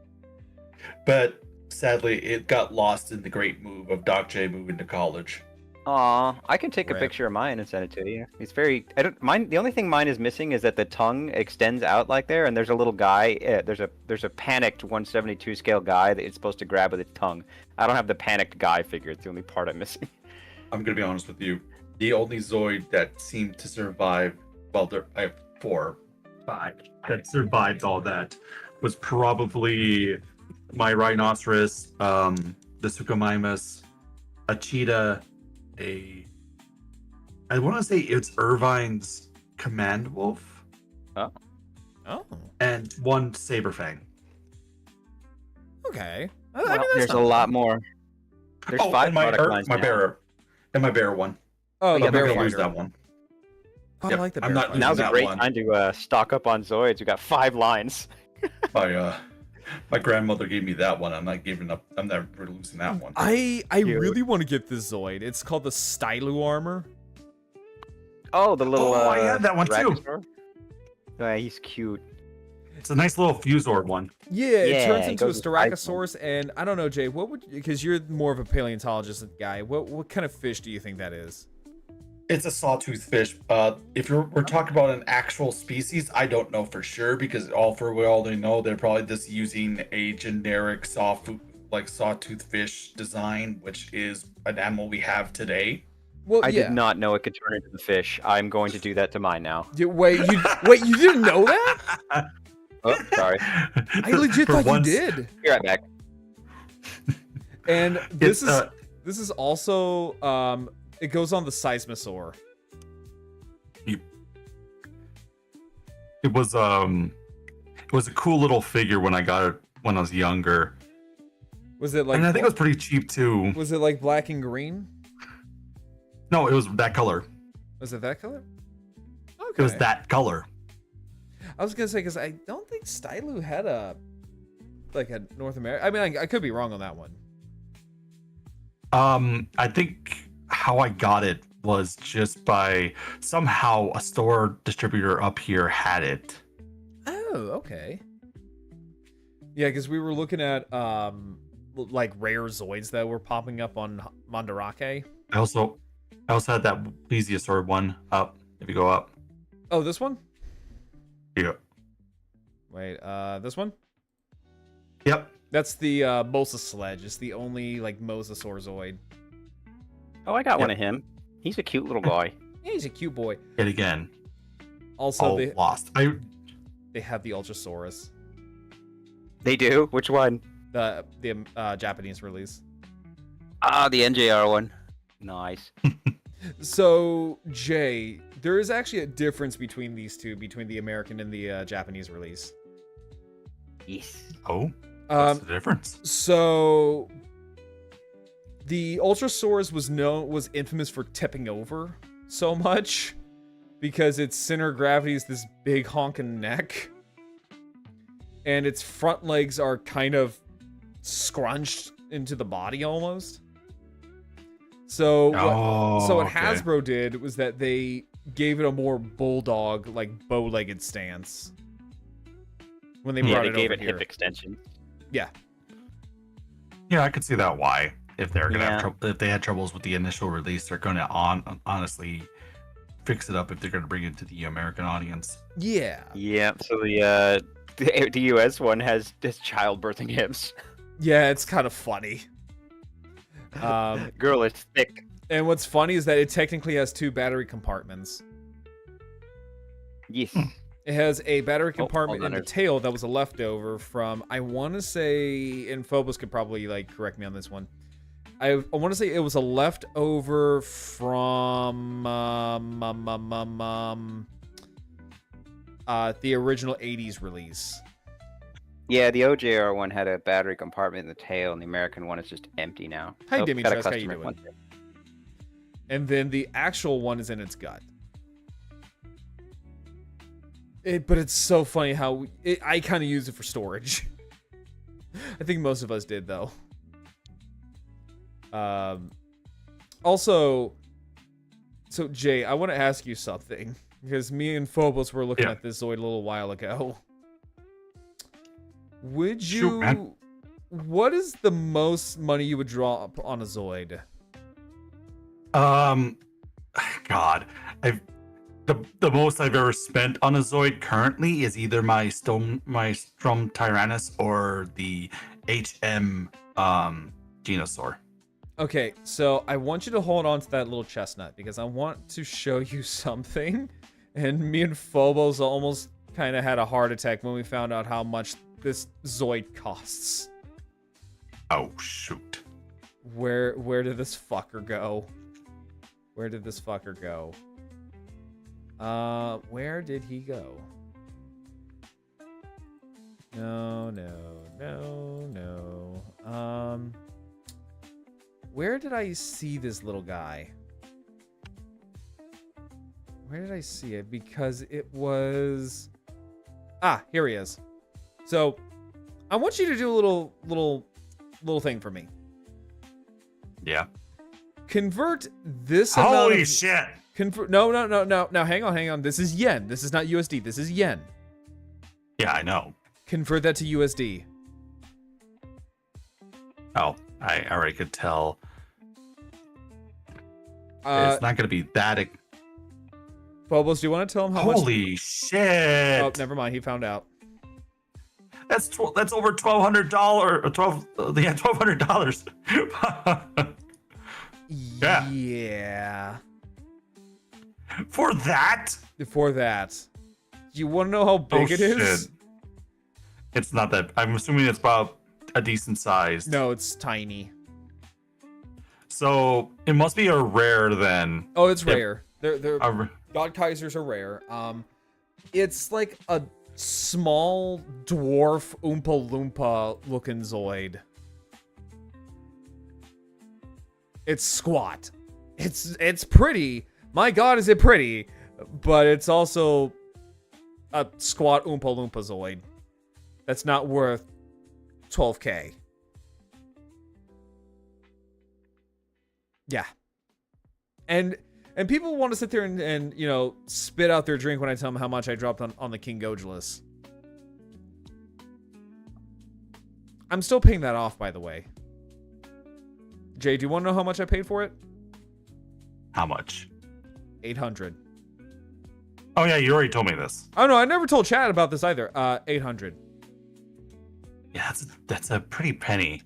But sadly, it got lost in the great move of Doc J moving to college. Aw, I can take a Rip. picture of mine and send it to you. It's very. I don't mine. The only thing mine is missing is that the tongue extends out like there, and there's a little guy. There's a panicked 172 scale guy that it's supposed to grab with its tongue. I don't have the panicked guy figure. It's the only part I'm missing. I'm gonna be honest with you. The only Zoid that seemed to survive, well, I have 4, 5 that survived all that, was probably my rhinoceros, the Suchomimus, a cheetah, I want to say it's Irvine's command wolf, Oh. and 1 Saberfang. Okay. I Well, mean, that's there's not a lot bad. more. There's Oh, 5 and my product lines now. bearer, and my bear one. Oh, yeah, the I'm bear not gonna use fighter. that one. Oh, I Yep, like the I'm bear not fighter. using Now's a that great one. time to stock up on Zoids. We got 5 lines. My grandmother gave me that one. I'm not giving up. I'm never losing that one. I Cute. really want to get this Zoid. It's called the Stylu armor. Oh, the little. Oh, I had that one too. Tyrannosaur? Yeah, he's cute. It's a nice little Fusor one. Yeah, it turns it into a goes with Iceland. Styracosaurus, and I don't know, Jay. What would, because you're more of a paleontologist guy. What kind of fish do you think that is? It's a sawtooth fish. If we're talking about an actual species, I don't know for sure because for all they know, they're probably just using a generic sawtooth fish design, which is an animal we have today. Well, I yeah. did not know it could turn into the fish. I'm going to do that to mine now. Wait, you didn't know that? Oh, sorry. I legit For thought once- you did. Be right back. And this It's, this is also it goes on the Seismosaur. It was a cool little figure when I got it when I was younger, Was it like? and I think it was pretty cheap too. Was it like black and green? No, it was that color. Was it that color? Okay. It was that color. I was gonna say because I don't think Stylu had a North America. I mean, I could be wrong on that one. I think how I got it was just by somehow a store distributor up here had it. Oh, okay. Yeah, because we were looking at like rare Zoids that were popping up on Mandarake. I also had that plesiosaur one up. If you go up, Oh, this one? yeah. Wait, this one? Yep. That's the Mosa Sledge. It's the only like Mosasaur Zoid. Oh, I got one Yep. of him. He's a cute little guy. Yeah, he's a cute boy. Yet again, Also, all they lost. they have the Ultrasaurus, They do? Which one? the Japanese release. Ah, the NJR one. Nice. So, Jay, there is actually a difference between these two, between the American and the Japanese release. Yes. Oh, what's the difference? So, the Ultrasaurus was infamous for tipping over so much because its center of gravity is this big honking neck, and its front legs are kind of scrunched into the body almost. So what okay. Hasbro did was that they gave it a more bulldog, like bow-legged stance when they Yeah, brought they it gave over it here. hip extension. Yeah, Yeah, I could see that why. If they're gonna Yeah. have if they had troubles with the initial release, they're gonna honestly fix it up if they're gonna bring it to the American audience. yeah, Yeah. So the US one has childbirthing hips. yeah. It's kind of funny. Girl is thick. And what's funny is that it technically has 2 battery compartments. Yes. It has a battery Oh, compartment hold in on, the tail that was a leftover from, I want to say, and Phobos could probably like correct me on this one. I want to say it was a leftover from the original 80s release. Yeah, the OJR one had a battery compartment in the tail, and the American one is just empty now. Hi, Oh, Demi got a Trust, how you customer doing? one. And then the actual one is in its gut. But it's so funny how I kind of use it for storage. I think most of us did, though. Also, so Jay, I want to ask you something because me and Phobos were looking at this Zoid a little while ago. Would you? Shoot, man. What is the most money you would drop on a Zoid? God, the most I've ever spent on a Zoid currently is either my Strum Tyrannus or the HM Genosaur. Okay, so I want you to hold on to that little chestnut because I want to show you something. And me and Phobos almost kind of had a heart attack when we found out how much this Zoid costs. Oh shoot! Where did this fucker go? Where did this fucker go? Where did he go? No. Where did I see this little guy? Where did I see it? Because it was... Ah, here he is. So, I want you to do a little thing for me. Yeah. Convert this amount Holy of... shit! No. Now, hang on. This is yen. This is not USD. This is yen. Yeah, I know. Convert that to USD. Oh, I already could tell. It's not going to be that. Bubbles, do you want to tell him how much? Holy shit! Oh, never mind. He found out. That's over $1,200 or $1,200. Yeah. Yeah. For that? For that. Do you want to know how big it is? Shit. It's not that. I'm assuming it's about a decent size. No, it's tiny. So it must be a rare then. Oh, it's rare. They're A- God Kaisers are rare. It's like a small dwarf Oompa Loompa looking Zoid. It's squat. It's pretty. My God, is it pretty? But it's also a squat Oompa Loompa Zoid. That's not worth $12K. Yeah. And people want to sit there and you know, spit out their drink when I tell them how much I dropped on the King Gojulus. I'm still paying that off, by the way. Jay, do you want to know how much I paid for it? How much? 800. Oh yeah, you already told me this. Oh no, I never told Chad about this either. 800. Yeah, that's a pretty penny.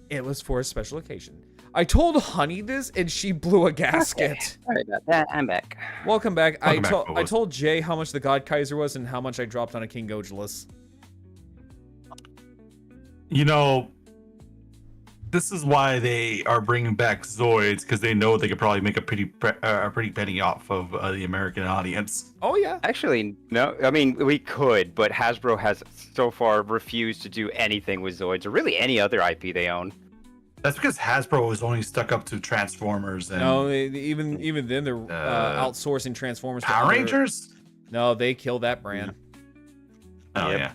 It was for a special occasion. I told Honey this, and she blew a gasket. Okay. Sorry about that. I'm back. Welcome back. Welcome back, I Bubbles. told Jay how much the God Kaiser was and how much I dropped on a King Gojulus. You know, this is why they are bringing back Zoids, because they know they could probably make a pretty penny off of the American audience. Oh yeah. Actually, no. I mean, we could, but Hasbro has so far refused to do anything with Zoids or really any other IP they own. That's because Hasbro is only stuck up to Transformers and No, even then they're outsourcing Transformers. to Power other- Rangers. No, they killed that brand. Oh Yep. yeah.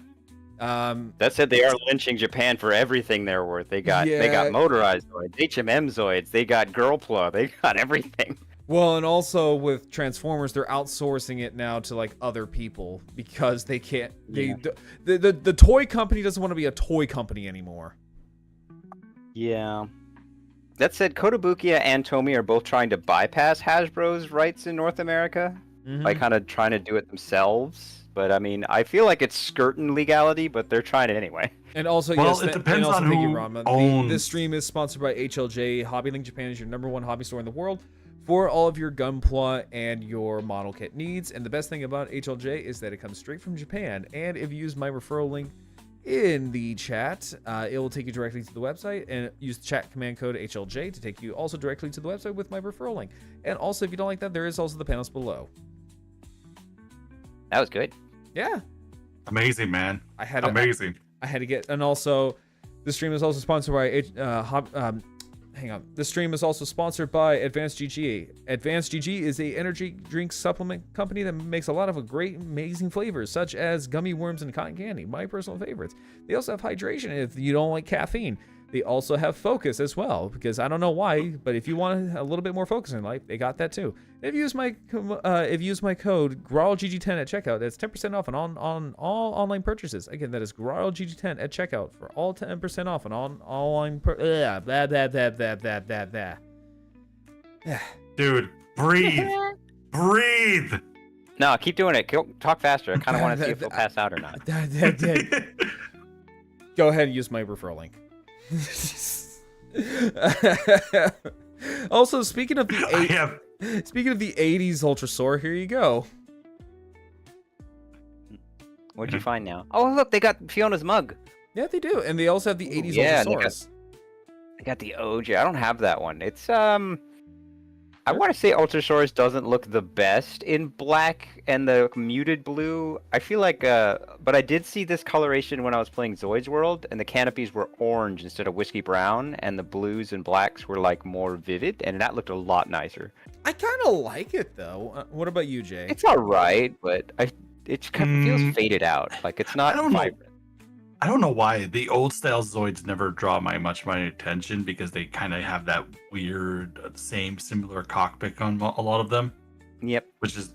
That said, they are lynching Japan for everything they're worth. They got Yeah. motorized Zoids, HMM Zoids, they got Girlpla, they got everything. Well, and also with Transformers, they're outsourcing it now to like other people because they can't. The toy company doesn't want to be a toy company anymore. Yeah. That said, Kotobukiya and Tomy are both trying to bypass Hasbro's rights in North America by kind of trying to do it themselves. But I mean, I feel like it's skirting legality, but they're trying it anyway. And also, Well, yes, it depends on thank you, who Rama. owns- This stream is sponsored by HLJ. HobbyLink Japan is your #1 hobby store in the world for all of your Gunpla and your model kit needs. And the best thing about HLJ is that it comes straight from Japan. And if you use my referral link in the chat, it will take you directly to the website, and use the chat command code HLJ to take you also directly to the website with my referral link. And also, if you don't like that, there is also the panels below. That was good. Yeah, Amazing, man. I had Amazing. I had to get, and also, the stream is also sponsored by hang on. The stream is also sponsored by Advanced GG. Advanced GG is a energy drink supplement company that makes a lot of great, amazing flavors, such as gummy worms and cotton candy, my personal favorites. They also have hydration if you don't like caffeine. They also have focus as well, because I don't know why, but if you want a little bit more focus in life, they got that too. If you use my code GRAWLGG10 at checkout, that's 10% off on all online purchases. Again, that is GRAWLGG10 at checkout for all 10% off on all online Dude, breathe. Breathe. No, keep doing it. Talk faster. I kind of want to see if you'll pass out or not. Go ahead and use my referral link. Also, speaking of the speaking of the 80s Ultrasaur, here you go. What'd you find now? Oh, look, they got Fiona's mug. Yeah, they do, and they also have the 80s yeah, Ultrasaurus. They got the OJ. I don't have that one. It's I want to say Ultrasaurus doesn't look the best in black and the muted blue. I feel like, but I did see this coloration when I was playing Zoid's World, and the canopies were orange instead of whiskey brown, and the blues and blacks were like more vivid, and that looked a lot nicer. I kind of like it though. What about you, Jay? It's all right, but it kind of feels faded out. Like it's not I don't know. vibrant. I don't know why the old style Zoids never draw much my attention because they kind of have that weird, similar cockpit on a lot of them. Yep. Which is,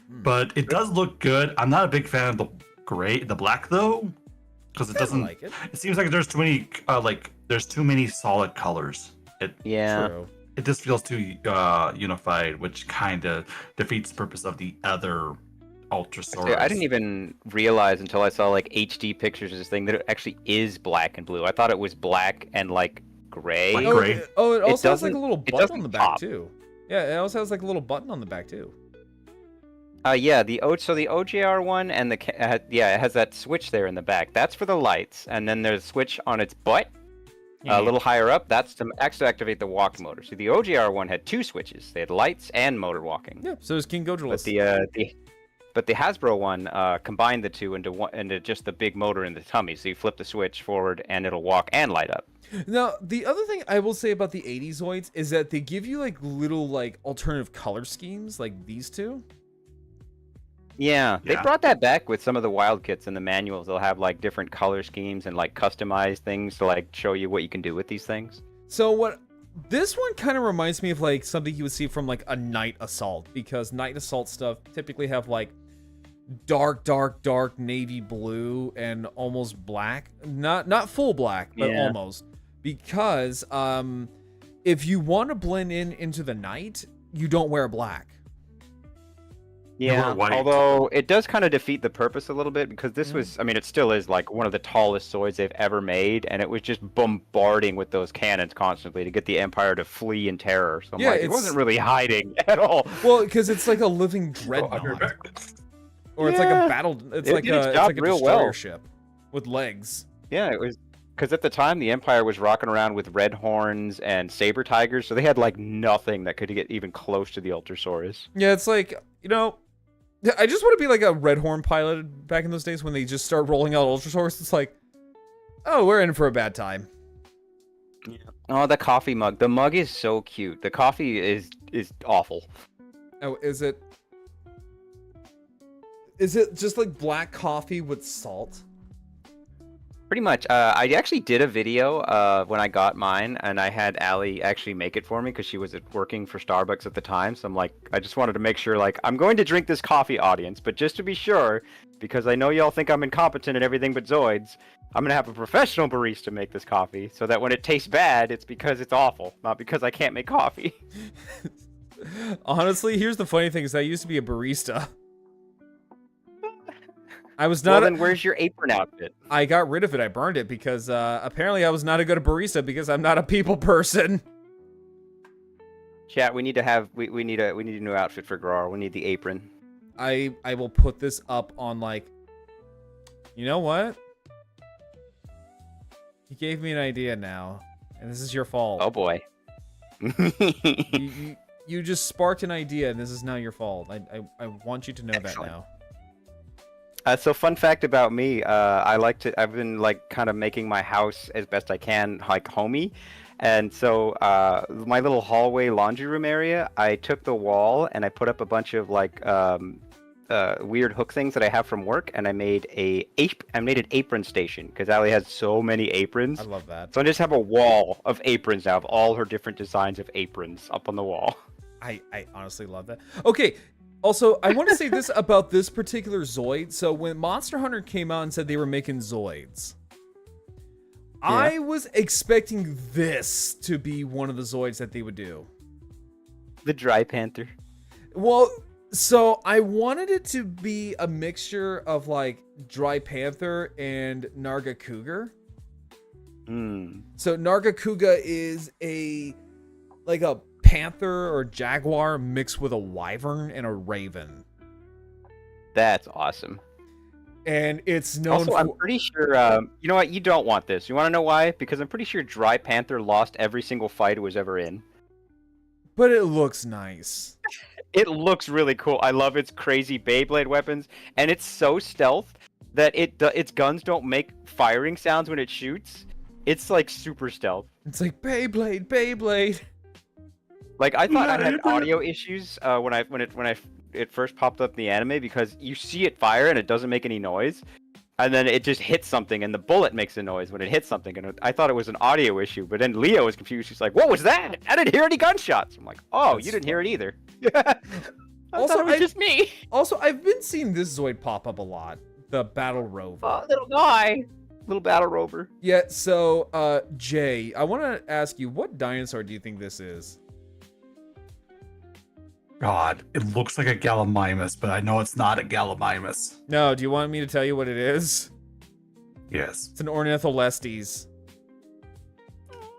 but it does look good. I'm not a big fan of the black though, because it doesn't. Like it. It seems like there's too many, there's too many solid colors. Yeah. True. It just feels too unified, which kind of defeats the purpose of the other Ultrasaurus. I didn't even realize until I saw like HD pictures of this thing that it actually is black and blue. I thought it was black and like gray. Like Oh, gray. it also has like a little button doesn't on the back pop. too. Yeah, it also has like a little button on the back too. Yeah, the OJR one and it has that switch there in the back. That's for the lights, and then there's a switch on its butt. A little higher up, that's to actually activate the walk motor. So the OJR one had two switches. They had lights and motor walking. Yeah, so is King Godulus. But the Hasbro one combined the two into just the big motor in the tummy. So you flip the switch forward and it'll walk and light up. Now, the other thing I will say about the 80s Zoids is that they give you like little like alternative color schemes like these two. Yeah, they Yeah. brought that back with some of the wild kits in the manuals. They'll have like different color schemes and like customized things to like show you what you can do with these things. So this one kind of reminds me of like something you would see from like a Night Assault, because Night Assault stuff typically have like dark navy blue and almost black. Not full black, but Yeah. almost. Because if you want to blend into the night, you don't wear black. Yeah, white. although it does kind of defeat the purpose a little bit because this was, I mean, it still is like one of the tallest Zoids they've ever made, and it was just bombarding with those cannons constantly to get the Empire to flee in terror. So I'm Yeah, like, it wasn't really hiding at all. Well, because it's like a living Oh, dreadnought. Or it's like Yeah. a battle. It's It like did its a job destroyer real well. ship with legs. Yeah, it was because at the time the Empire was rocking around with red horns and saber tigers, so they had like nothing that could get even close to the Ultrasaurus. Yeah, it's like, I just want to be like a Red Horn pilot back in those days when they just start rolling out Ultrasaurus. It's like, oh, we're in for a bad time. Oh, the coffee mug. The mug is so cute. The coffee is awful. Oh, is it just like black coffee with salt? Pretty much. I actually did a video when I got mine, and I had Allie actually make it for me because she was working for Starbucks at the time. So I'm like, I just wanted to make sure, like, I'm going to drink this coffee, audience, but just to be sure, because I know y'all think I'm incompetent at everything but Zoids, I'm going to have a professional barista make this coffee so that when it tastes bad, it's because it's awful, not because I can't make coffee. Honestly, here's the funny thing: is I used to be a barista. I was Well, not. then where's your apron outfit? I got rid of it. I burned it because apparently I was not a good barista because I'm not a people person. Chat, we need a new outfit for Grar. We need the apron. I will put this up on like. You know what? You gave me an idea now, and this is your fault. Oh boy. You just sparked an idea, and this is now your fault. I want you to know Excellent. that now. So fun fact about me, I've been like kind of making my house as best I can, like homey. And so my little hallway laundry room area, I took the wall and I put up a bunch of like weird hook things that I have from work, and I made an apron station because Allie has so many aprons. I love that. So I just have a wall of aprons now of all her different designs of aprons up on the wall. I honestly love that. Okay, also, I want to say this about this particular Zoid. So when Monster Hunter came out and said they were making Zoids, I was expecting this to be one of the Zoids that they would do. The Dry Panther. Well, so I wanted it to be a mixture of like Dry Panther and Narga Cougar. So Narga Cougar is a panther or jaguar mixed with a wyvern and a raven. That's awesome. And it's known Also, for... I'm pretty sure, you know what, you don't want this. You want to know why? Because I'm pretty sure Dry Panther lost every single fight it was ever in. But it looks nice. It looks really cool. I love its crazy Beyblade weapons, and it's so stealth that its guns don't make firing sounds when it shoots. It's like super stealth. It's like Beyblade, Beyblade. Like I thought I had audio issues when it first popped up in the anime because you see it fire and it doesn't make any noise, and then it just hits something and the bullet makes a noise when it hits something, and I thought it was an audio issue. But then Leo was confused. She's like, "What was that? I didn't hear any gunshots." I'm like, "Oh, That's you didn't hear it either." I Also, thought it was just me. Also, I've been seeing this Zoid pop up a lot. The Battle Rover. Oh, little guy, little battle rover. Yeah, so, Jay, I want to ask you, what dinosaur do you think this is? God, it looks like a Gallimimus, but I know it's not a Gallimimus. No, do you want me to tell you what it is? Yes. It's an Ornitholestes.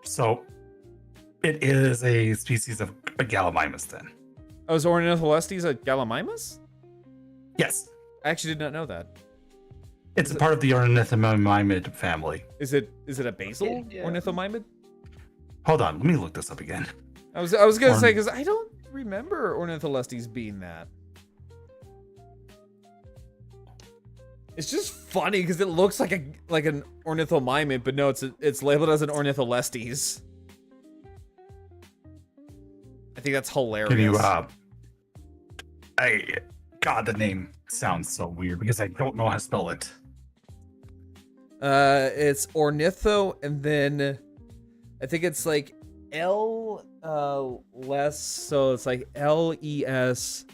So, it is a species of a Gallimimus then. Oh, is Ornitholestes a Gallimimus? Yes. I actually did not know that. It's part of the Ornithomimid family. Is it a basal Yeah. ornithomimid? Hold on, let me look this up again. I was gonna say, because I don't remember Ornitholestes being that. It's just funny because it looks like an ornithomimid, but no, it's labeled as an Ornitholestes. I think that's hilarious. Can you God, the name sounds so weird because I don't know how to spell it. It's ornitho, and then I think it's like less, so it's like LESTIES,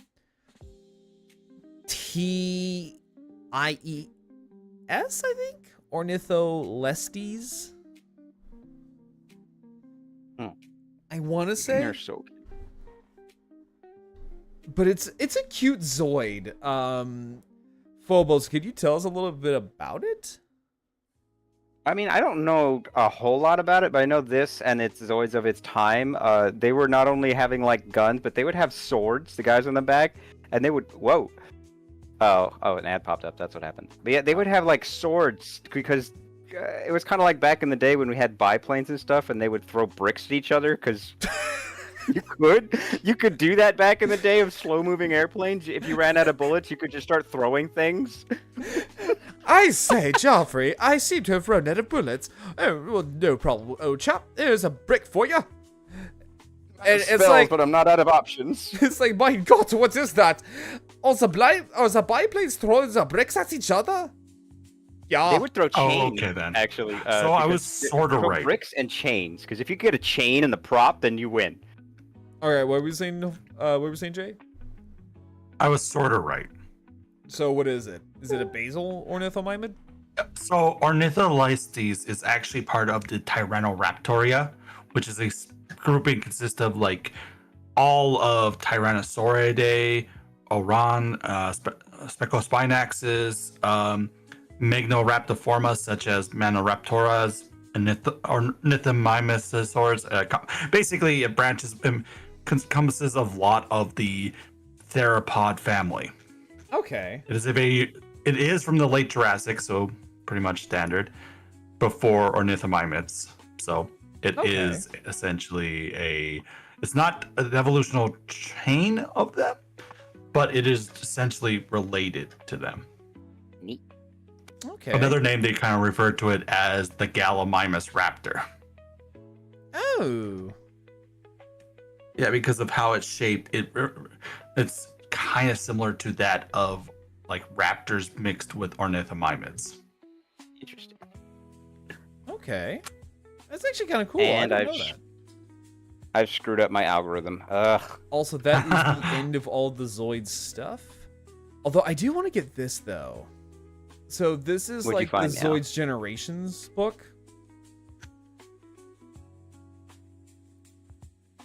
I think? Ornitholestes. I want to say. They're so. But it's a cute Zoid. Phobos, could you tell us a little bit about it? I mean, I don't know a whole lot about it, but I know this and its Zoids of its time. They were not only having like guns, but they would have swords. The guys on the back, and they would an ad popped up. That's what happened. But yeah, they would have like swords because it was kind of like back in the day when we had biplanes and stuff, and they would throw bricks at each other because. You could do that back in the day of slow-moving airplanes. If you ran out of bullets, you could just start throwing things. I say, Joffrey, I seem to have run out of bullets. Oh, well, no problem, old chap. There's a brick for you. And it's like, but I'm not out of options. It's like, my God, what is that? Are the biplanes throwing the bricks at each other? Yeah. They would throw chains. Oh, okay then. Actually, so I was sort of right. Bricks and chains, because if you get a chain in the prop, then you win. All right, what were we saying? What were we saying, Jay? I was sort of right. So what is it? Is it a basal ornithomimid? So Ornitholestes is actually part of the Tyrannoraptoria, which is a grouping consists of like all of Tyrannosauridae, Oran, Specospinaxes, Magnoraptiforma, such as Manoraptoras, Ornithomimosaurs. Basically, it encompasses a lot of the theropod family. Okay. It is from the late Jurassic, so pretty much standard, before ornithomimids. So it is essentially it's not an evolutional chain of them, but it is essentially related to them. Neat. Okay. Another name they kind of refer to it as the Gallimimus raptor. Oh. Yeah, because of how it's shaped, it's kind of similar to that of like raptors mixed with ornithomimids. Interesting. Okay. That's actually kind of cool. And I didn't know that. I've screwed up my algorithm. Ugh. Also, that is the end of all the Zoid stuff. Although I do want to get this though. So this is What'd you like the find now? Zoid's Generations book.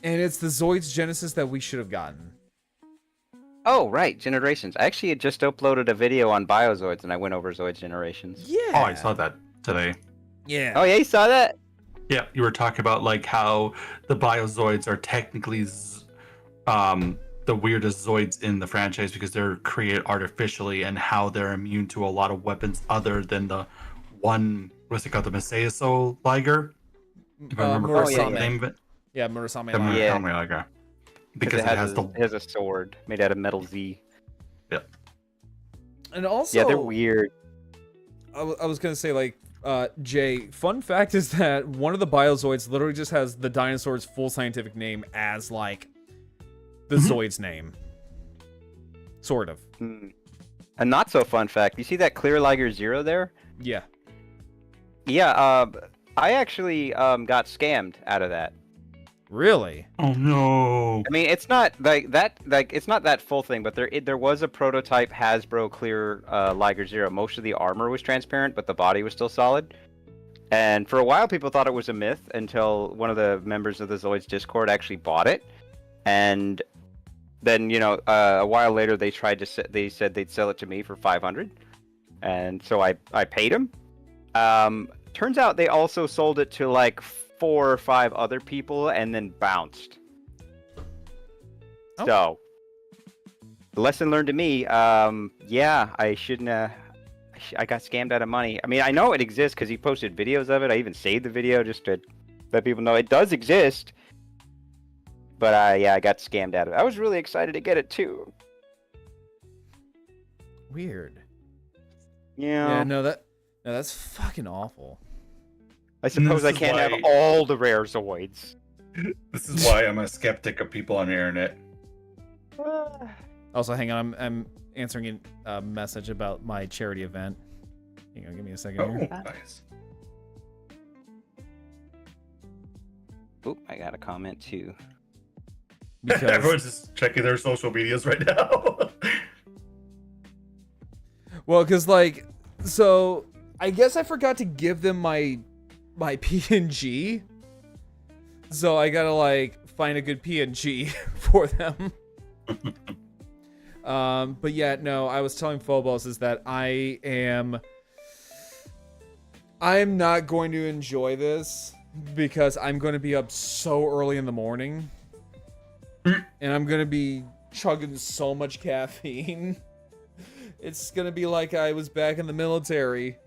And it's the Zoid's Genesis that we should have gotten. Oh, right, Generations. I actually had just uploaded a video on Biozoids, and I went over Zoids Generations. Yeah. Oh, I saw that today. Yeah. Oh, yeah, you saw that? Yeah, you were talking about like how the Biozoids are technically the weirdest Zoids in the franchise because they're created artificially and how they're immune to a lot of weapons other than the one, what's it called, the Maseiso Liger? If I remember correctly, the name of it. Yeah, Murasame. The Liger. Yeah. Murakami Liger. because it has the. it has a sword made out of metal Z. And also, Yeah, they're weird. I was gonna say, like, Jay, fun fact is that one of the Biozoids literally just has the dinosaur's full scientific name as, like, the Zoid's name. Sort of. A not so fun fact, you see that clear Liger Zero there? Yeah. Yeah, I actually got scammed out of that. Really? Oh no! I mean, it's not like that. Like, it's not that full thing, but there was a prototype Hasbro clear Liger Zero. Most of the armor was transparent, but the body was still solid. And for a while, people thought it was a myth until one of the members of the Zoids Discord actually bought it. And then, a while later, they they said they'd sell it to me for 500, and so I paid them. Turns out they also sold it to like 4 or 5 other people and then bounced. Oh. So, the lesson learned to me, yeah, I shouldn't I got scammed out of money. I mean, I know it exists because he posted videos of it. I even saved the video just to let people know it does exist. But yeah, I got scammed out of it. I was really excited to get it too. Weird. Yeah. Yeah, no, that's fucking awful. I suppose I can't have all the rare Zoids. This is why I'm a skeptic of people on the internet. Also, hang on, I'm answering a message about my charity event. Hang on, give me a second Oh, here. nice. Oop, I got a comment too. Because Everyone's just checking their social medias right now. well, because like, so I guess I forgot to give them my PNG, so I gotta like find a good PNG for them. But yeah, no, I was telling Phobos is that I'm not going to enjoy this because I'm going to be up so early in the morning. And I'm going to be chugging so much caffeine. It's going to be like I was back in the military.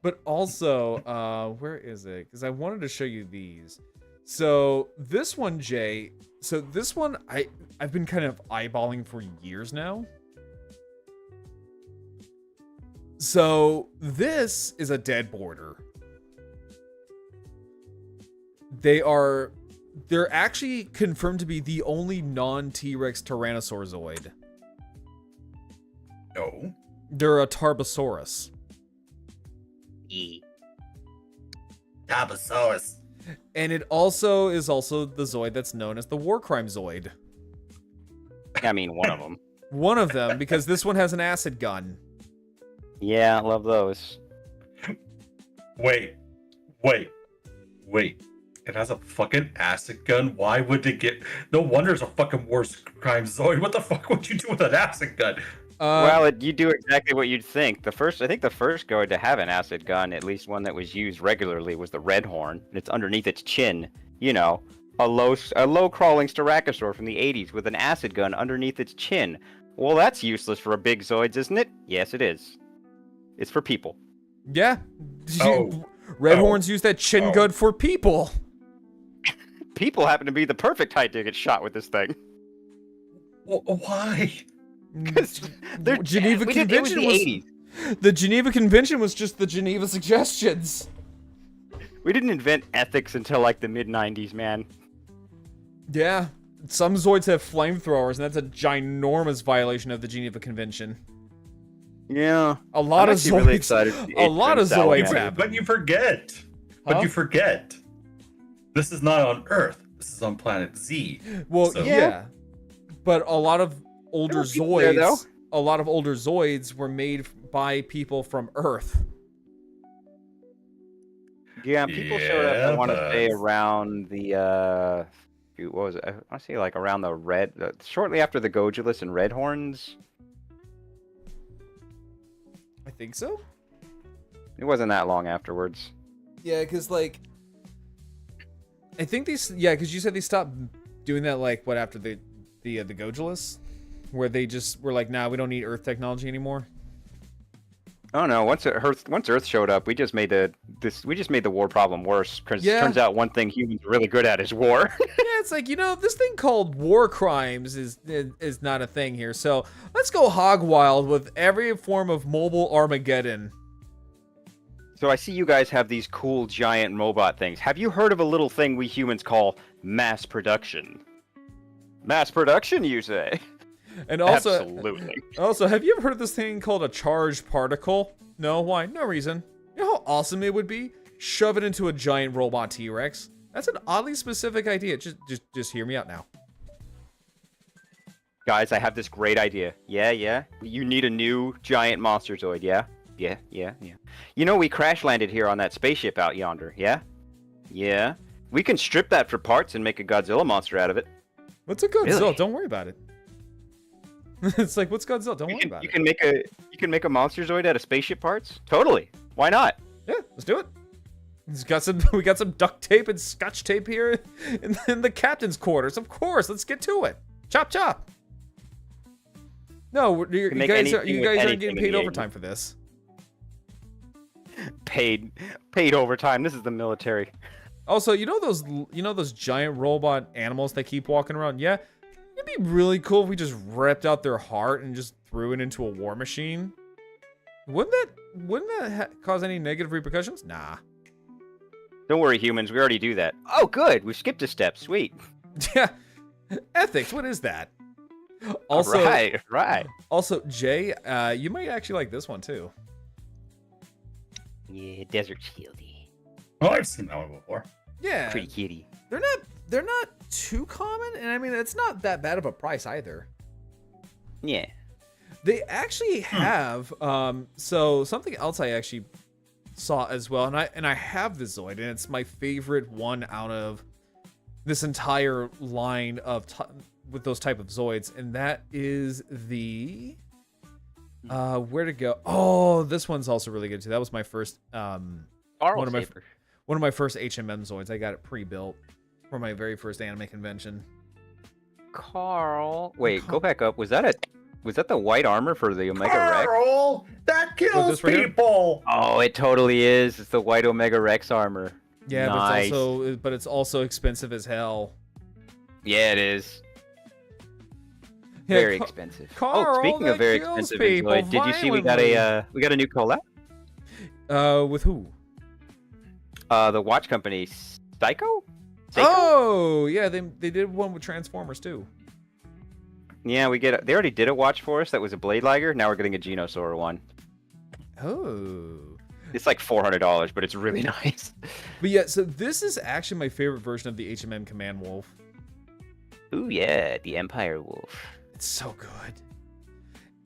But also, where is it? Because I wanted to show you these. So this one, Jay. So this one, I've been kind of eyeballing for years now. So this is a dead border. They're actually confirmed to be the only non-T-Rex Tyrannosaur Zoid. No. They're a Tarbosaurus. Tarbosaurus. And it also is the Zoid that's known as the War Crime Zoid. I mean, one of them. One of them, because this one has an acid gun. Yeah, I love those. Wait. It has a fucking acid gun? Why would it get... No wonder it's a fucking war crime Zoid. What the fuck would you do with an acid gun? Well, you do exactly what you'd think. I think the first Zoid to have an acid gun, at least one that was used regularly, was the Red Horn. And it's underneath its chin. You know, a low crawling Styracosaur from the 80s with an acid gun underneath its chin. Well, that's useless for a big Zoids, isn't it? Yes, it is. It's for people. Yeah. Red Horns use that chin gun for people. people happen to be the perfect height to get shot with this thing. Why? Because The Geneva Convention was the Geneva Convention was just the Geneva Suggestions. We didn't invent ethics until like the mid-90s, man. Yeah, some Zoids have flamethrowers, and that's a ginormous violation of the Geneva Convention. Yeah, a lot I'm of Zoids. Really excited a lot of Zoids have. But you forget. Huh? But you forget. This is not on Earth. This is on Planet Z. Well, So- yeah, but a lot of older There were people there, Zoids. A lot of older Zoids were made by people from Earth. Yeah, people showed up. I Yeah, want to but- say around the shoot, what was it? I want to say like around the shortly after the Gojulus and Redhorns. I think so. It wasn't that long afterwards. Yeah, because like, I think these. Yeah, because you said they stopped doing that like what after the Gojulus, where they just were like, nah, we don't need Earth technology anymore. Oh no! Once Earth showed up, we just made the war problem worse. Because Yeah. turns out one thing humans are really good at is war. Yeah, it's like, this thing called war crimes is not a thing here. So let's go hog wild with every form of mobile Armageddon. So I see you guys have these cool giant robot things. Have you heard of a little thing we humans call mass production? Mass production, you say? And also, Absolutely. Also, have you ever heard of this thing called a charged particle? No, why? No reason. You know how awesome it would be? Shove it into a giant robot T-Rex. That's an oddly specific idea. Just hear me out now. Guys, I have this great idea. Yeah. You need a new giant monster zoid, yeah? Yeah. You know we crash landed here on that spaceship out yonder, yeah? Yeah. We can strip that for parts and make a Godzilla monster out of it. What's a Godzilla? Really? Don't worry about it. It's like, what's Godzilla? Don't worry about You it. can make a monster zoid out of spaceship parts? Totally. Why not? Yeah, let's do it. We got some duct tape and scotch tape here in the captain's quarters. Of course, let's get to it. Chop chop. No, you make guys are anything with getting anything in paid the overtime for this. Paid overtime. This is the military. Also, those giant robot animals that keep walking around? Yeah, it'd be really cool if we just ripped out their heart and just threw it into a war machine. Wouldn't that cause any negative repercussions? Nah. Don't worry, humans. We already do that. Oh, good. We skipped a step. Sweet. Yeah. Ethics, what is that? Also, Right. Also, Jay, you might actually like this one too. Yeah, desert shieldy. Oh, I've seen that one before. Yeah. Pretty kitty. They're not too common, and I mean it's not that bad of a price either. Yeah. They actually have so something else I actually saw as well, and I have the Zoid, and it's my favorite one out of this entire line of with those type of Zoids, and that is the where to go. Oh, this one's also really good too. That was my first one of my first HMM Zoids. I got it pre-built for my very first anime convention. Carl. Wait, go back up. Was that the white armor for the Omega Rex? Carl, that kills this right here? people. Oh, it totally is. It's the white Omega Rex armor. Yeah, Nice. but it's also expensive as hell. Yeah, it is. Yeah, Very expensive. Carl, speaking that of very kills expensive, people Zoid, did you see we got a new collab? With who? The watch company Seiko? Oh, yeah, they did one with Transformers too. Yeah, they already did a watch for us that was a Blade Liger. Now we're getting a Genosaur one. Oh. It's like $400, but it's really nice. But yeah, so this is actually my favorite version of the HMM Command Wolf. Ooh yeah, the Empire Wolf. It's so good.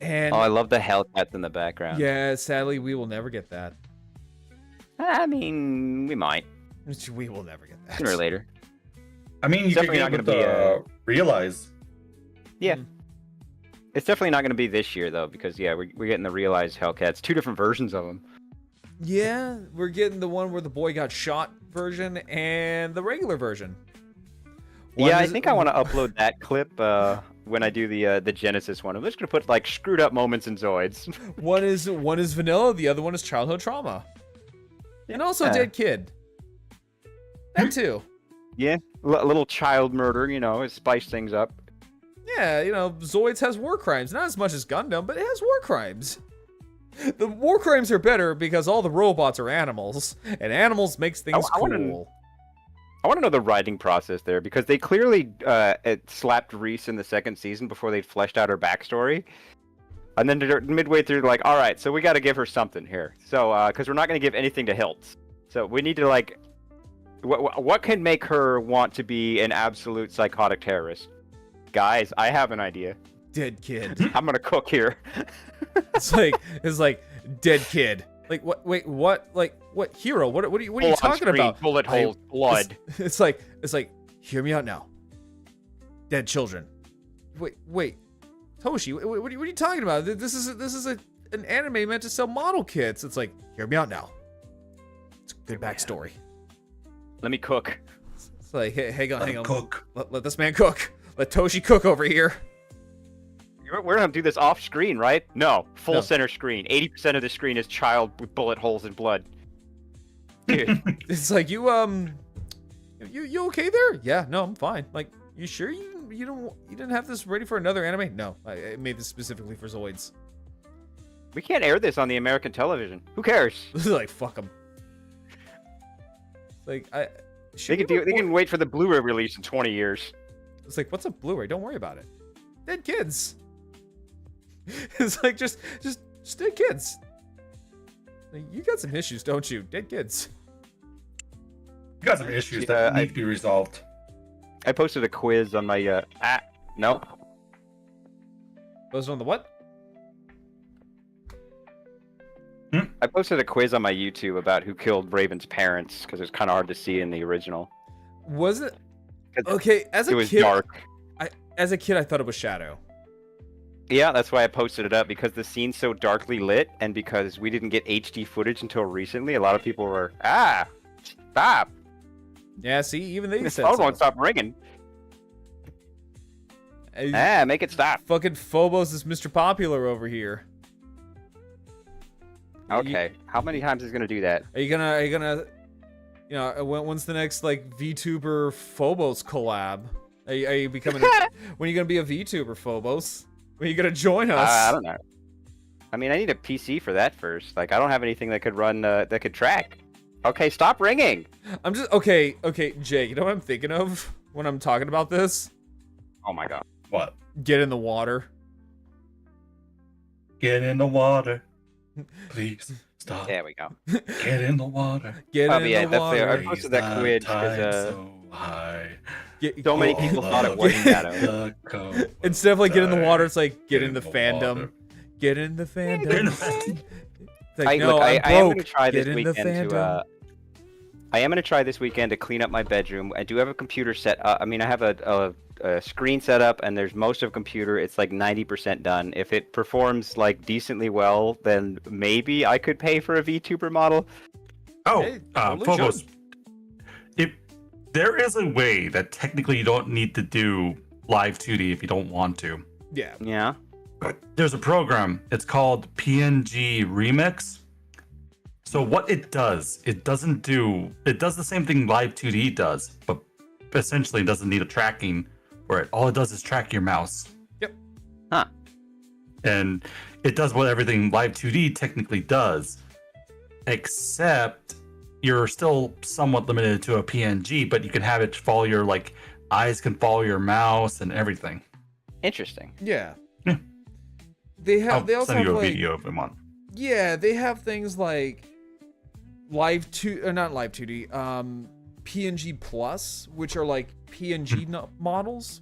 And Oh, I love the Hellcats in the background. yeah, sadly, we will never get that. I mean, we might We will never get that. sooner or later. I mean, you could Definitely get not with gonna the Realize. Yeah. Mm. It's definitely not going to be this year though, because yeah, we're getting the realized Hellcats, two different versions of them. Yeah, we're getting the one where the boy got shot version and the regular version. One Yeah, I is- think I want to upload that clip when I do the Genesis one. I'm just going to put like screwed up moments in Zoids. One is vanilla, the other one is childhood trauma. And also Yeah. dead kid. That too. Yeah, a little child murder, it spice things up. Yeah, Zoids has war crimes. Not as much as Gundam, but it has war crimes. The war crimes are better because all the robots are animals, and animals makes things I cool. want to know the writing process there, because they clearly slapped Reese in the second season before they'd fleshed out her backstory. And then midway through, like, all right, so we got to give her something here. So, because we're not going to give anything to Hilt. So we need to, like, what can make her want to be an absolute psychotic terrorist? Guys, I have an idea. Dead kid. I'm going to cook here. It's like dead kid. Like what? Wait, what? Like what? Hero? What are you Full on talking screen, about? Bullet holes, blood. It's like hear me out now. Dead children. Wait, Toshi, what are you talking about? This is an anime meant to sell model kits. It's like hear me out now. It's a good backstory. Let me cook. It's like hang on. Cook. Let this man cook. Let Toshi cook over here. We're gonna do this off screen, right? No, full No. center screen. 80% of the screen is child with bullet holes and blood. Dude, It's like you okay there? Yeah, no, I'm fine. Like, you sure you didn't have this ready for another anime? No, I made this specifically for Zoids. we can't air this on the American television. Who cares? This is like fuck them. Like They can wait for the Blu-ray release in 20 years. It's like, what's a Blu-ray? Don't worry about it. Dead kids. It's like just dead kids. Like, you got some issues, don't you? Dead kids. You got some issues that need to be resolved. I posted a quiz on my no. Those on the what? I posted a quiz on my YouTube about who killed Raven's parents because it was kind of hard to see in the original. Was it? 'Cause Okay, as a It was kid, dark. as a kid, I thought it was Shadow. Yeah, that's why I posted it up, because the scene's so darkly lit, and because we didn't get HD footage until recently. A lot of people were, stop! Yeah, see, even they This said phone so. won't stop ringing. Make it stop. Fucking Phobos is Mr. Popular over here. Okay, how many times is he gonna do that? Are you gonna, you know, when's the next like VTuber Phobos collab? Are you becoming? When are you gonna be a VTuber Phobos? When are you gonna join us? I don't know. I mean, I need a PC for that first. Like, I don't have anything that could run, that could track. Okay, stop ringing. I'm just okay, Jake. You know what I'm thinking of when I'm talking about this? Oh my god. What? Get in the water. Get in the water. Please stop. There we go. Get in the water. Get Oh, in yeah, the that's water. fair. I posted that quiz because so high. so many people thought it was Shadow. Instead of like get in the water, it's like get in the water. fandom. Get in the Get in fandom. the fandom. It's like, no, Look, I'm I am broke. gonna try Get this in the weekend to. fandom. I am gonna try this weekend to clean up my bedroom. I do have a computer set. I mean, I have a screen set up, and there's most of computer. It's like 90% done. If it performs like decently well, then maybe I could pay for a VTuber model. Oh, Hey, totally Phobos. should. If there is a way that technically you don't need to do live 2D if you don't want to. Yeah. Yeah. But there's a program. It's called PNG Remix. So what it does the same thing live 2D does, but essentially doesn't need a tracking where all it does is track your mouse. Yep. Huh. And it does what everything live 2D technically does, except you're still somewhat limited to a PNG, but you can have it follow your eyes can follow your mouse and everything. Interesting. Yeah. Yeah. They I'll also send have you a like, video if you want. yeah, they have things like not live 2D, PNG Plus, which are like PNG models.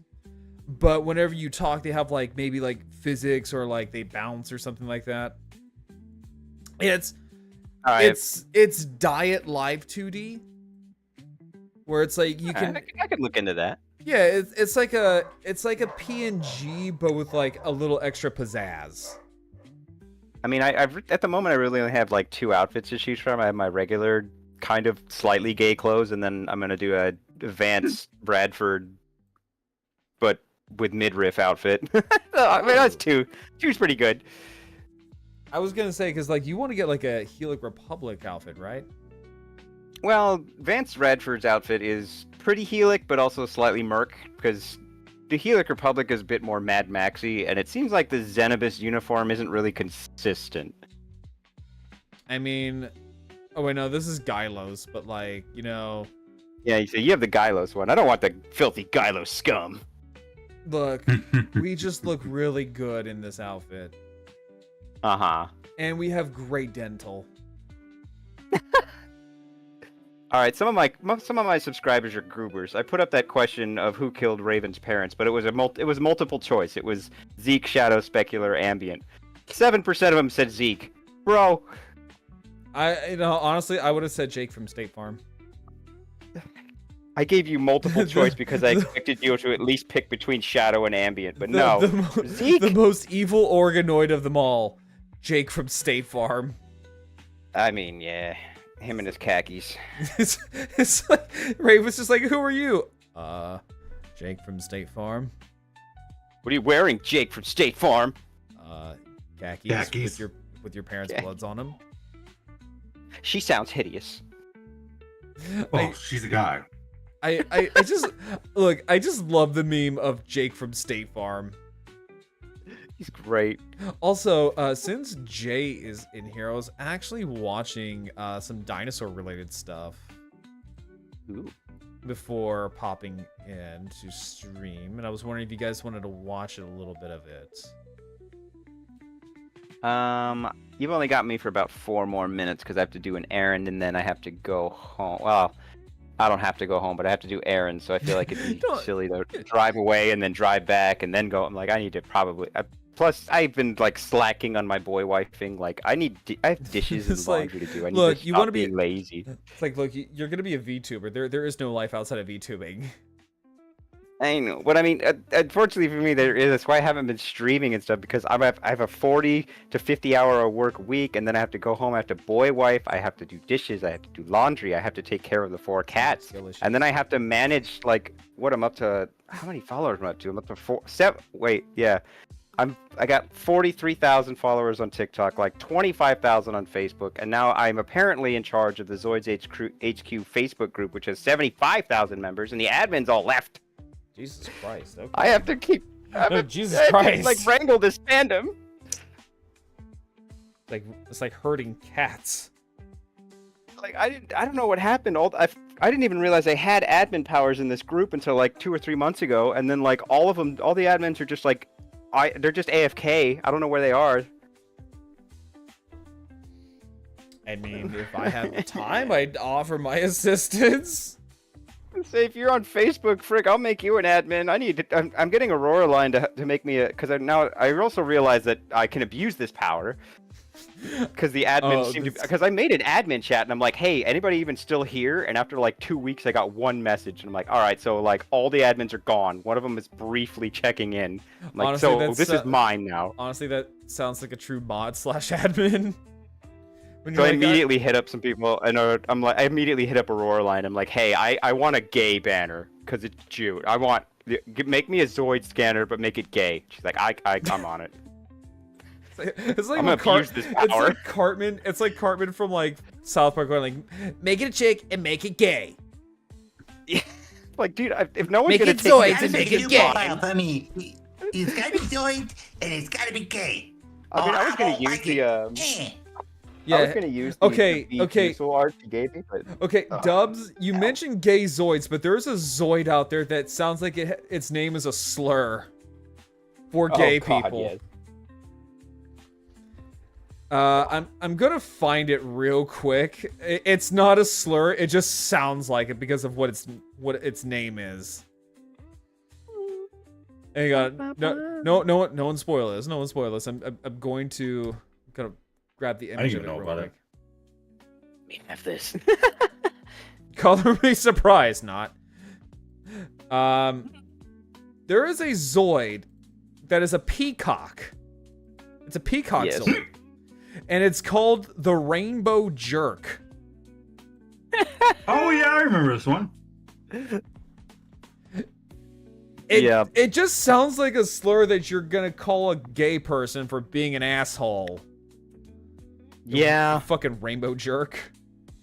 But whenever you talk, they have like maybe like physics or like they bounce or something like that. It's All right. it's Diet Live 2D, where it's like you can I could look into that. yeah, it's like a PNG but with like a little extra pizzazz. I mean, I've at the moment I really only have like 2 outfits to choose from. I have my regular kind of slightly gay clothes, and then I'm gonna do a Vance Bradford, but with midriff outfit. I mean, that's 2. 2's pretty good. I was gonna say because like you want to get like a Helic Republic outfit, right? Well, Vance Bradford's outfit is pretty Helic, but also slightly Merc, because the Helic Republic is a bit more Mad Maxy, and it seems like the Xenobus uniform isn't really consistent. I mean, oh wait, no, this is Gylos, but like you know, Yeah, you have the Gylos one. I don't want the filthy Gylos scum. look, we just look really good in this outfit, Uh-huh. and we have great dental. All right, some of my subscribers are goobers. I put up that question of who killed Raven's parents, but it was multiple choice. It was Zeke, Shadow, Specular, Ambient. 7% of them said Zeke. Bro, Honestly, I would have said Jake from State Farm. I gave you multiple choice because I expected you to at least pick between Shadow and Ambient, but no. Zeke? The most evil organoid of them all, Jake from State Farm. I mean, yeah, him and his khakis. It's like Ray was just like, "Who are you?" Jake from State Farm. What are you wearing, Jake from State Farm? Khakis. Khakis. With your parents' Okay. bloods on them. She sounds hideous. Oh, she's a guy. I just look. I just love the meme of Jake from State Farm. He's great. Also, since Jay is in here, I was actually watching some dinosaur-related stuff Ooh. before popping in to stream, and I was wondering if you guys wanted to watch a little bit of it. You've only got me for about 4 more minutes because I have to do an errand and then I have to go home. Well, I don't have to go home, but I have to do errands, so I feel like it'd be Don't- silly to drive away and then drive back and then go. I'm like, I need to probably. Plus, I've been like slacking on my boy wifing. Like, I have dishes and It's like, laundry to do. I need look, to you stop wanna be- being lazy. It's like, look, you're gonna be a VTuber. There is no life outside of VTubing. I know, but I mean, unfortunately for me, there is. That's why I haven't been streaming and stuff because I have a 40 to 50 hour a work week, and then I have to go home. I have to boy wife. I have to do dishes. I have to do laundry. I have to take care of the 4 cats, Skill issues. and then I have to manage like what I'm up to. How many followers am I up to? I'm up to 7. Wait, yeah, I got 43,000 followers on TikTok, like 25,000 on Facebook, and now I'm apparently in charge of the Zoids HQ Facebook group, which has 75,000 members, and the admins all left. Jesus Christ. Okay. I have to keep. Jesus I have to, Christ. like wrangle this fandom. Like it's like herding cats. Like I don't know what happened. I didn't even realize I had admin powers in this group until like 2 or 3 months ago, and then like all the admins are just like, they're just AFK. I don't know where they are. I mean, if I had the time, I'd offer my assistance. Say if you're on Facebook, frick, I'll make you an admin. I'm getting Aurora Line to make me a, because I also realize that I can abuse this power. Because the admins because I made an admin chat and I'm like, hey, anybody even still here? And after like 2 weeks, I got 1 message and I'm like, all right, so like all the admins are gone. One of them is briefly checking in. I'm like, Honestly, so this is mine now. Honestly, that sounds like a true mod / admin. When So you're I like, immediately hit up some people, and I immediately hit up Aurora Line. I'm like, hey, I want a gay banner because it's June. I want make me a Zoid scanner, but make it gay. She's like, I'm on it. It's like I'm when gonna abuse this It's power. like Cartman. It's like Cartman from like South Park, going like, make it a chick and make it gay. Like, dude, if no one's Make gonna it take Zoids me- and make it new gay. profile for me. It's gotta be Zoid and it's gotta be gay. I mean, I was gonna don't use like the it. I was gonna use the Okay, the okay. visual art you gave me, but Okay, Dubs, you mentioned gay Zoids, but there's a Zoid out there that sounds like its name is a slur for gay God, people. yes. I'm gonna find it real quick. It's not a slur. It just sounds like it because of what its name is. Hang on. No one spoil this. No one spoil this. I'm gonna grab the image of even it know real about quick. Me have this. Color me surprised, not. There is a Zoid that is a peacock. It's a peacock Yes. Zoid. And it's called the Rainbow Jerk. Oh yeah, I remember this one. Yeah. It just sounds like a slur that you're gonna call a gay person for being an asshole. Yeah. Fucking Rainbow Jerk.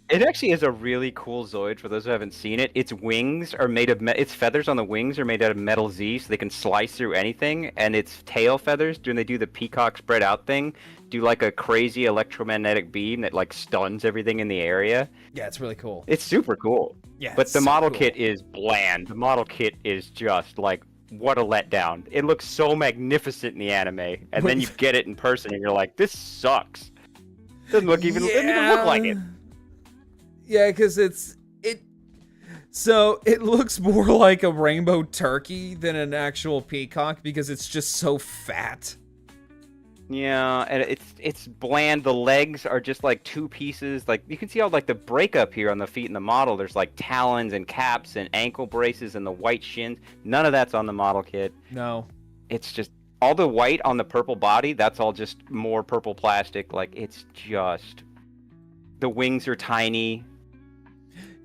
It actually is a really cool Zoid for those who haven't seen it. Its wings are made of its feathers on the wings are made out of metal Z, so they can slice through anything. And its tail feathers, when they do the peacock spread out thing, do like a crazy electromagnetic beam that like stuns everything in the area. Yeah, it's really cool. It's super cool. Yeah, But it's the so model cool. kit is bland. The model kit is just like, what a letdown. It looks so magnificent in the anime, and then you get it in person and you're like, this sucks. Doesn't even look like it. Yeah, because so it looks more like a rainbow turkey than an actual peacock because it's just so fat. Yeah, and it's bland. The legs are just like 2 pieces. Like you can see all like the breakup here on the feet in the model. There's like talons and caps and ankle braces and the white shins. None of that's on the model kit. No. It's just all the white on the purple body. That's all just more purple plastic. Like it's just the wings are tiny.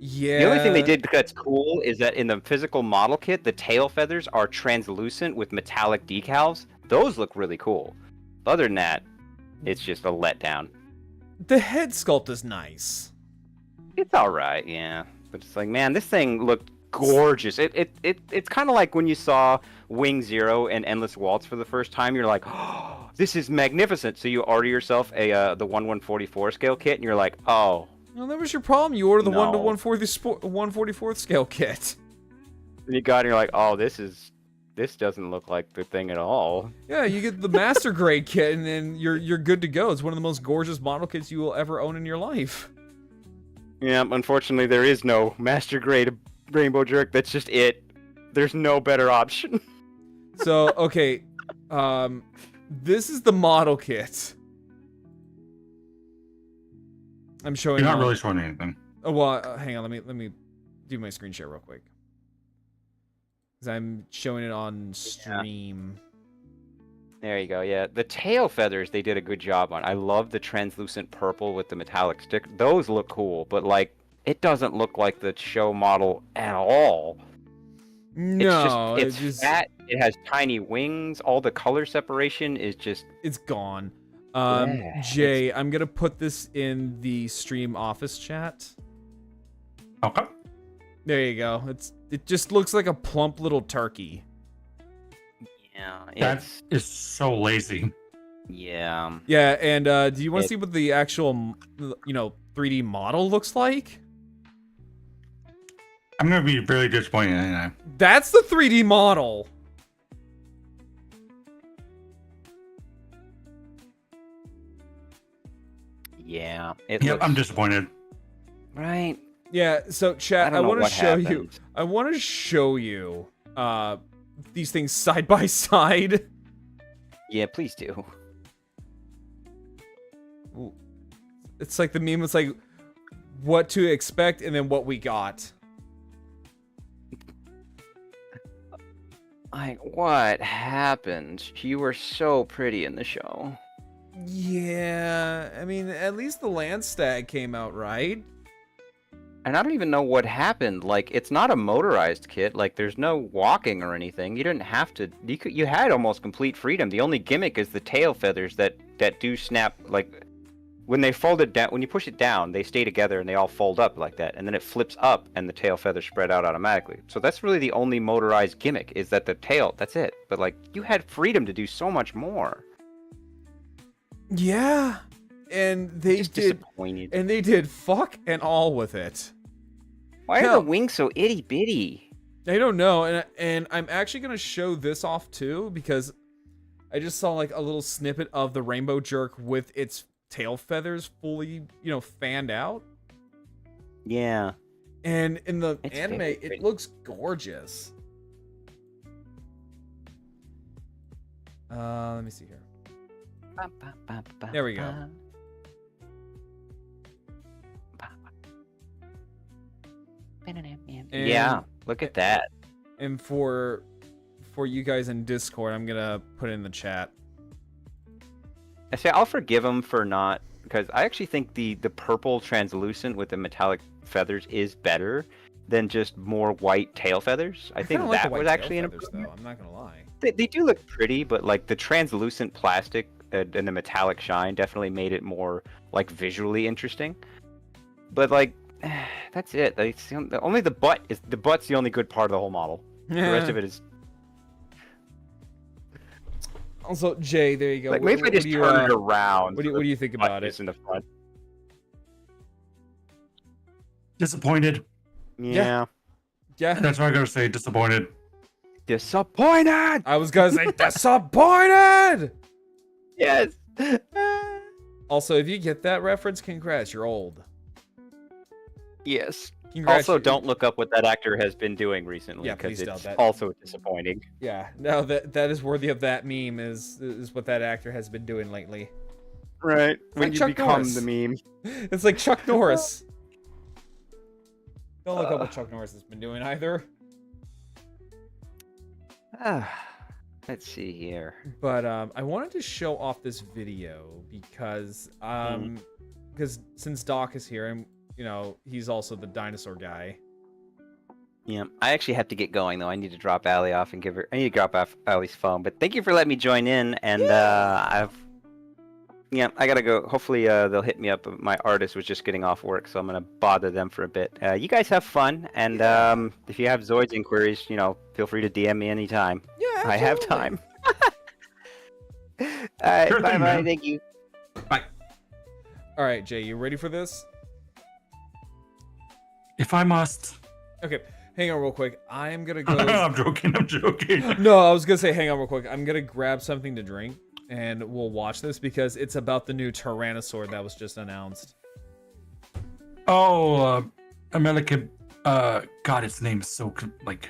Yeah. The only thing they did that's cool is that in the physical model kit, the tail feathers are translucent with metallic decals. Those look really cool. Other than that, it's just a letdown. The head sculpt is nice. It's all right, yeah. But it's like, man, this thing looked gorgeous. It's kind of like when you saw Wing Zero and Endless Waltz for the first time. You're like, oh, this is magnificent. So you order yourself the 1/144 scale kit, and you're like, oh. Well, that was your problem. You ordered the 1 to No. 1/44th scale kit. And you got it, and you're like, oh, this doesn't look like the thing at all. Yeah, you get the master grade kit, and then you're good to go. It's one of the most gorgeous model kits you will ever own in your life. Yeah, unfortunately, there is no master grade Rainbow Jerk. That's just it. There's no better option. So, okay, this is the model kit. I'm showing. You're not on- really showing anything. Oh well, hang on. Let me do my screen share real quick. Because I'm showing it on stream. There you go. Yeah, the tail feathers they did a good job on. I love the translucent purple with the metallic stick. Those look cool, but like it doesn't look like the show model at all. No, it's fat. It has tiny wings. All the color separation is just it's gone. Yeah, Jay, I'm gonna put this in the stream office chat. Okay. There you go. It just looks like a plump little turkey. yeah. That It's is so lazy. yeah. Yeah, and do you want to It- see what the actual 3D model looks like? I'm gonna be really disappointed. Ain't I? That's the 3D model. Yeah. It Yep, looks I'm disappointed. right. Yeah, so I chat, I don't know want to what show you. happened. I want to show you these things side by side. Yeah, please do. It's like the meme. It's like what to expect and then what we got. Like, what happened? You were so pretty in the show. Yeah, I mean, at least the land stag came out right. And I don't even know what happened. Like, it's not a motorized kit. Like, there's no walking or anything. You didn't have to. You had almost complete freedom. The only gimmick is the tail feathers that do snap. Like, when they fold it down, when you push it down, they stay together and they all fold up like that. And then it flips up and the tail feathers spread out automatically. So that's really the only motorized gimmick is that the tail. That's it. But like, you had freedom to do so much more. Yeah, and they Just did, disappointed. and they did fuck and all with it. Why are Hell. the wings so itty bitty? I don't know, and I'm actually gonna show this off too because I just saw like a little snippet of the rainbow jerk with its tail feathers fully, fanned out. Yeah. And in the It's anime, very it pretty. looks gorgeous. Let me see here. There we go. Yeah, look at that. And for you guys in Discord, I'm gonna put it in the chat. I say I'll forgive him for not, because I actually think the purple translucent with the metallic feathers is better than just more white tail feathers. I think kinda like the that white was tail actually an feathers, improvement. though. I'm not gonna lie. They do look pretty, but like the translucent plastic and the metallic shine definitely made it more like visually interesting. But like, that's it. Only the butt's the only good part of the whole model. The rest of it is Also, Jay, there you go. like, maybe if I just turn it around. What do you think about it? In the front. Disappointed. Yeah. Yeah, That's what I gotta say. Disappointed. Disappointed. I was gonna say disappointed. Yes. Also, if you get that reference, congrats, you're old. Yes. Congrats. Also, don't look up what that actor has been doing recently Yeah, because please don't. it's That- also disappointing. Yeah, no, that is worthy of that meme. Is what that actor has been doing lately. Right. When like you Chuck become Norris. the meme. It's like Chuck Norris. Don't look up what Chuck Norris has been doing either. Let's see here. But I wanted to show off this video because since Doc is here, and he's also the dinosaur guy. Yeah, I actually have to get going though. I need to drop Allie off and I need to drop off Allie's phone. But thank you for letting me join in. And I gotta go. Hopefully, they'll hit me up. My artist was just getting off work, so I'm gonna bother them for a bit. You guys have fun, and if you have Zoids inquiries, feel free to DM me anytime. Yeah, absolutely. I have time. All right, Sure bye thing, bye. man. Thank you. Bye. All right, Jay, you ready for this? If I must. Okay, hang on real quick. I'm gonna go. I'm joking. No, I was gonna say, hang on real quick. I'm gonna grab something to drink, and we'll watch this because it's about the new Tyrannosaur that was just announced. Oh, America. God, its name is so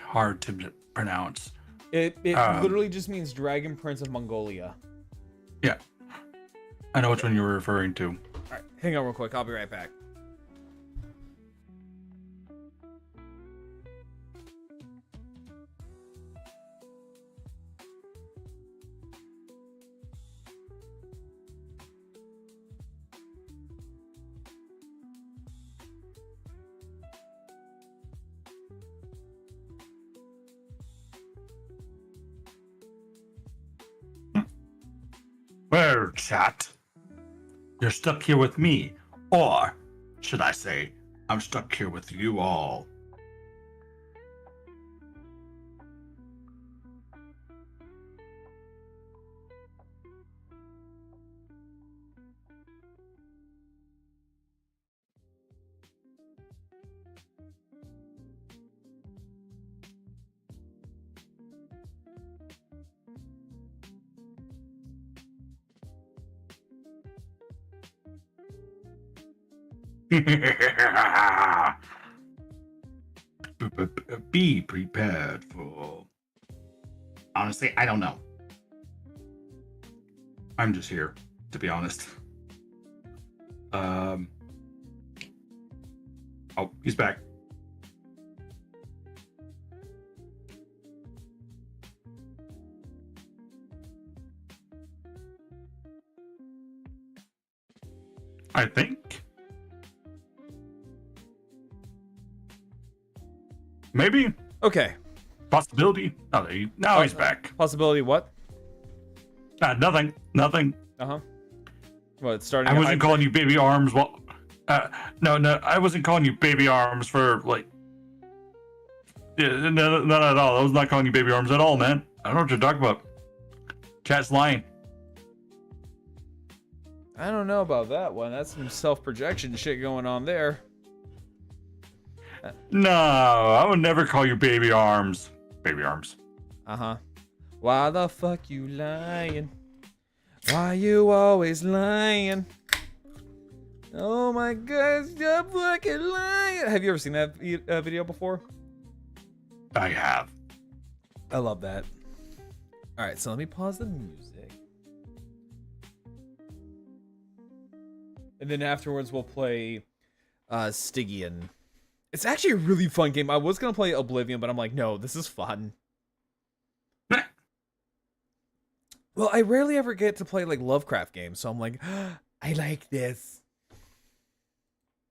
hard to pronounce. It literally just means Dragon Prince of Mongolia. Yeah, I know which one you were referring to. All right, hang on real quick. I'll be right back. Well, chat, you're stuck here with me, or should I say, I'm stuck here with you all. Be prepared for. Honestly, I don't know. I'm just here, to be honest. Oh, he's back. I think. Maybe. Okay. Possibility. Oh, now he's back. Possibility what? Nothing. Uh-huh. What, it's starting I a wasn't hype calling train? you baby arms. Well, no, I wasn't calling you baby arms for Yeah, no, not at all. I was not calling you baby arms at all, man. I don't know what you're talking about. Chat's lying. I don't know about that one. That's some self-projection shit going on there. No, I would never call you baby arms. Baby arms. Uh-huh. Why the fuck you lying? Why you always lying? Oh my god, stop fucking lying. Have you ever seen that video before? I have. I love that. All right, so let me pause the music. And then afterwards we'll play Stygian. It's actually a really fun game. I was going to play Oblivion, but I'm like, no, this is fun. Well, I rarely ever get to play like Lovecraft games, so I'm like, I like this.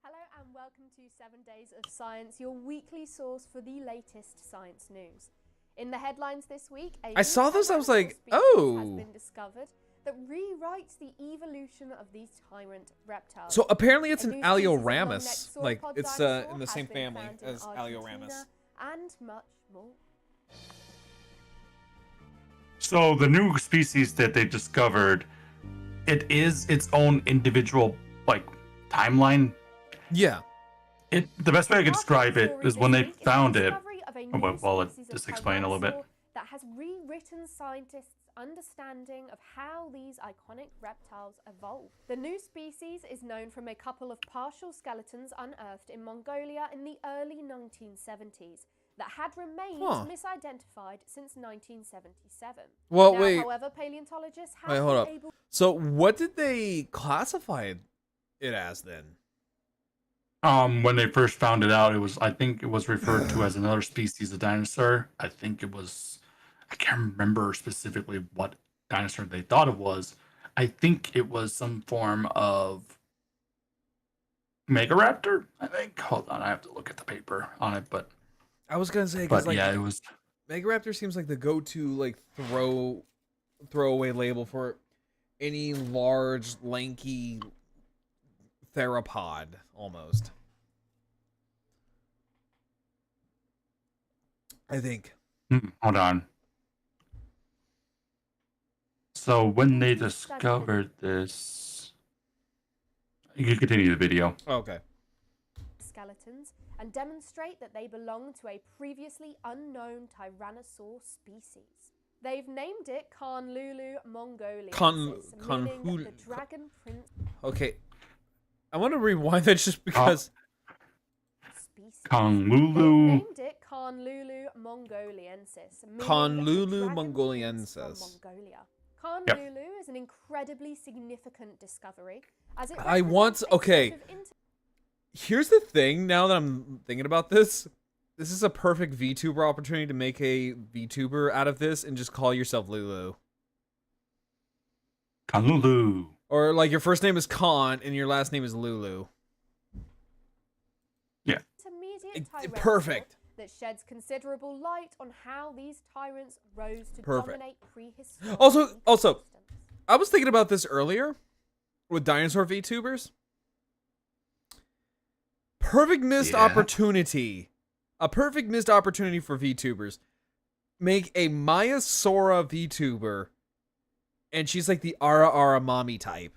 Hello and welcome to 7 Days of Science, your weekly source for the latest science news. In the headlines this week, I saw this, I was like, has oh. been discovered that rewrites the evolution of these tyrant reptiles. So apparently it's A an new species of Alioramus. long-necked Like sauropod it's dinosaur in the has same been family found in as Argentina, Alioramus. and much more. So the new species that they discovered, it is its own individual timeline. Yeah. The best way I can describe it is when they found it. Well, I'll species of just explain a little bit. tyrannosaur that has rewritten scientists' understanding of how these iconic reptiles evolved. The new species is known from a couple of partial skeletons unearthed in Mongolia in the early 1970s that had remained misidentified since 1977. Well, now, wait. however, paleontologists have Wait, hold up. been able. So what did they classify it as then? When they first found it out, I think it was referred to as another species of dinosaur. I can't remember specifically what dinosaur they thought it was. I think it was some form of Megaraptor, I think. Hold on, I have to look at the paper on it, but I was gonna say because like yeah, it was. Megaraptor seems like the go-to like throwaway label for any large, lanky theropod, almost. I think. Hold on. So when they discovered this, you can continue the video. Okay. Skeletons and demonstrate that they belong to a previously unknown tyrannosaur species. They've named it Carnlulu mongoliensis, meaning the dragon prince. Okay. I want to rewind that just because. Conlulu. They named it Carnlulu mongoliensis. Carnlulu mongoliensis. Carnlulu is an incredibly significant discovery, as it okay. Here's the thing, now that I'm thinking about this. This is a perfect VTuber opportunity to make a VTuber out of this and just call yourself Lulu. Conlulu. Or like your first name is Con and your last name is Lulu. Yeah. Perfect. That sheds considerable light on how these tyrants rose to dominate prehistoric Also, I was thinking about this earlier with dinosaur VTubers. Perfect missed opportunity. A perfect missed opportunity for VTubers. Make a Maiasaura VTuber, and she's like the Ara Ara mommy type.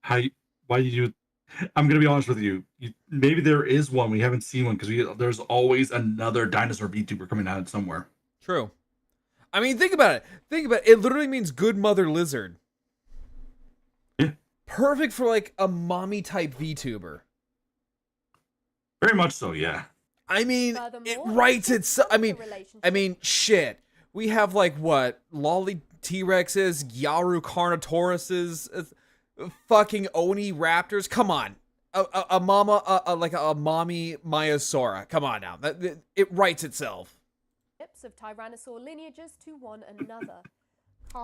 Why did you? I'm gonna be honest with you. Maybe there is one. We haven't seen one because there's always another dinosaur VTuber coming out somewhere. True. I mean, think about it. It literally means good mother lizard. Yeah. Perfect for like a mommy type VTuber. Very much so, yeah. I mean, it writes itself. I mean, shit. We have like what? Lolly T-Rexes, Gyaru Carnotauruses, fucking Oni Raptors. Come on. A mommy Maiasaura. Come on now. It writes itself. Of tyrannosaur lineages to one another.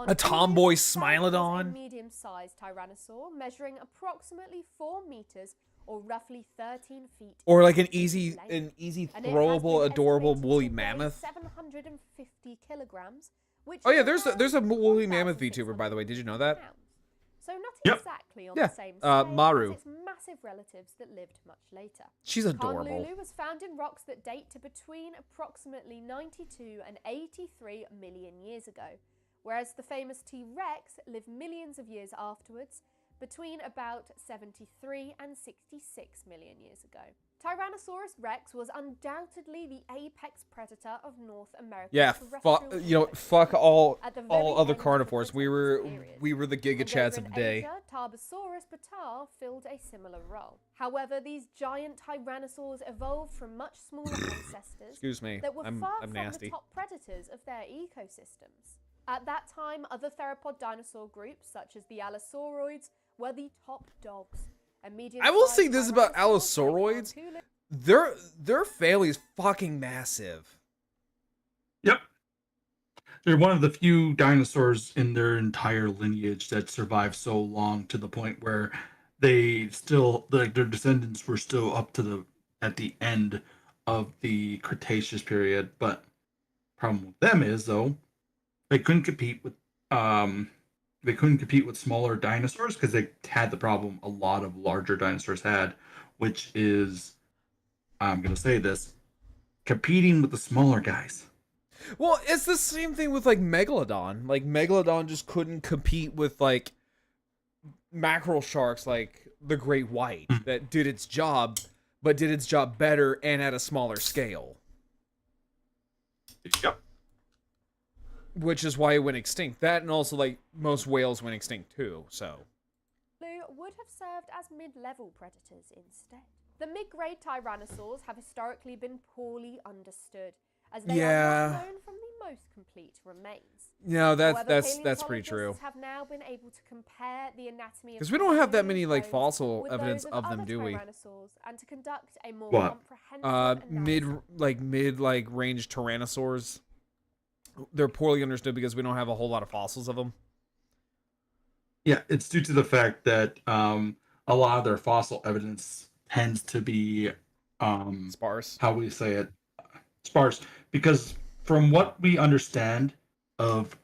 A tomboy Smilodon. A medium-sized tyrannosaur measuring approximately 4 meters or roughly 13 feet. Or like an easy throwable, adorable woolly mammoth. 750 kilograms. Which oh yeah, there's a woolly mammoth VTuber, by the way. Did you know that? So not exactly on the same scale Maru. as its massive relatives that lived much later. She's adorable. Carnlulu was found in rocks that date to between approximately 92 and 83 million years ago, whereas the famous T-Rex lived millions of years afterwards, between about 73 and 66 million years ago. Tyrannosaurus rex was undoubtedly the apex predator of North America. Yeah, fuck all other carnivores. We were the Giga Chads of the day. Asia, Tarbosaurus bataar filled a similar role. However, these giant tyrannosaurs evolved from much smaller ancestors Excuse me, that were far I'm from nasty. the top predators of their ecosystems. At that time, other theropod dinosaur groups, such as the Allosauroids, were the top dogs. I will say this about Allosauroids. Their family is fucking massive. Yep. They're one of the few dinosaurs in their entire lineage that survived so long to the point where they still, like, their descendants were still up to at the end of the Cretaceous period. But problem with them is, though, they couldn't compete with smaller dinosaurs because they had the problem a lot of larger dinosaurs had, which is, I'm going to say this, competing with the smaller guys. Well, it's the same thing with like Megalodon. Like Megalodon just couldn't compete with like mackerel sharks like the great white that did its job, but did its job better and at a smaller scale. Yep. Which is why it went extinct. That and also like most whales went extinct too, so. Would have served as mid-level predators instead. The mid-grade tyrannosaurs have historically been poorly understood, as they are not known from the most complete remains. No, that's However, pretty true. Have now been able to compare the anatomy because we don't have that many like fossil evidence of them, do we? And to conduct a more comprehensive mid range tyrannosaurs. They're poorly understood because we don't have a whole lot of fossils of them. Yeah, it's due to the fact that a a lot of their fossil evidence tends to be Sparse. how we say it, sparse, because from what we understand of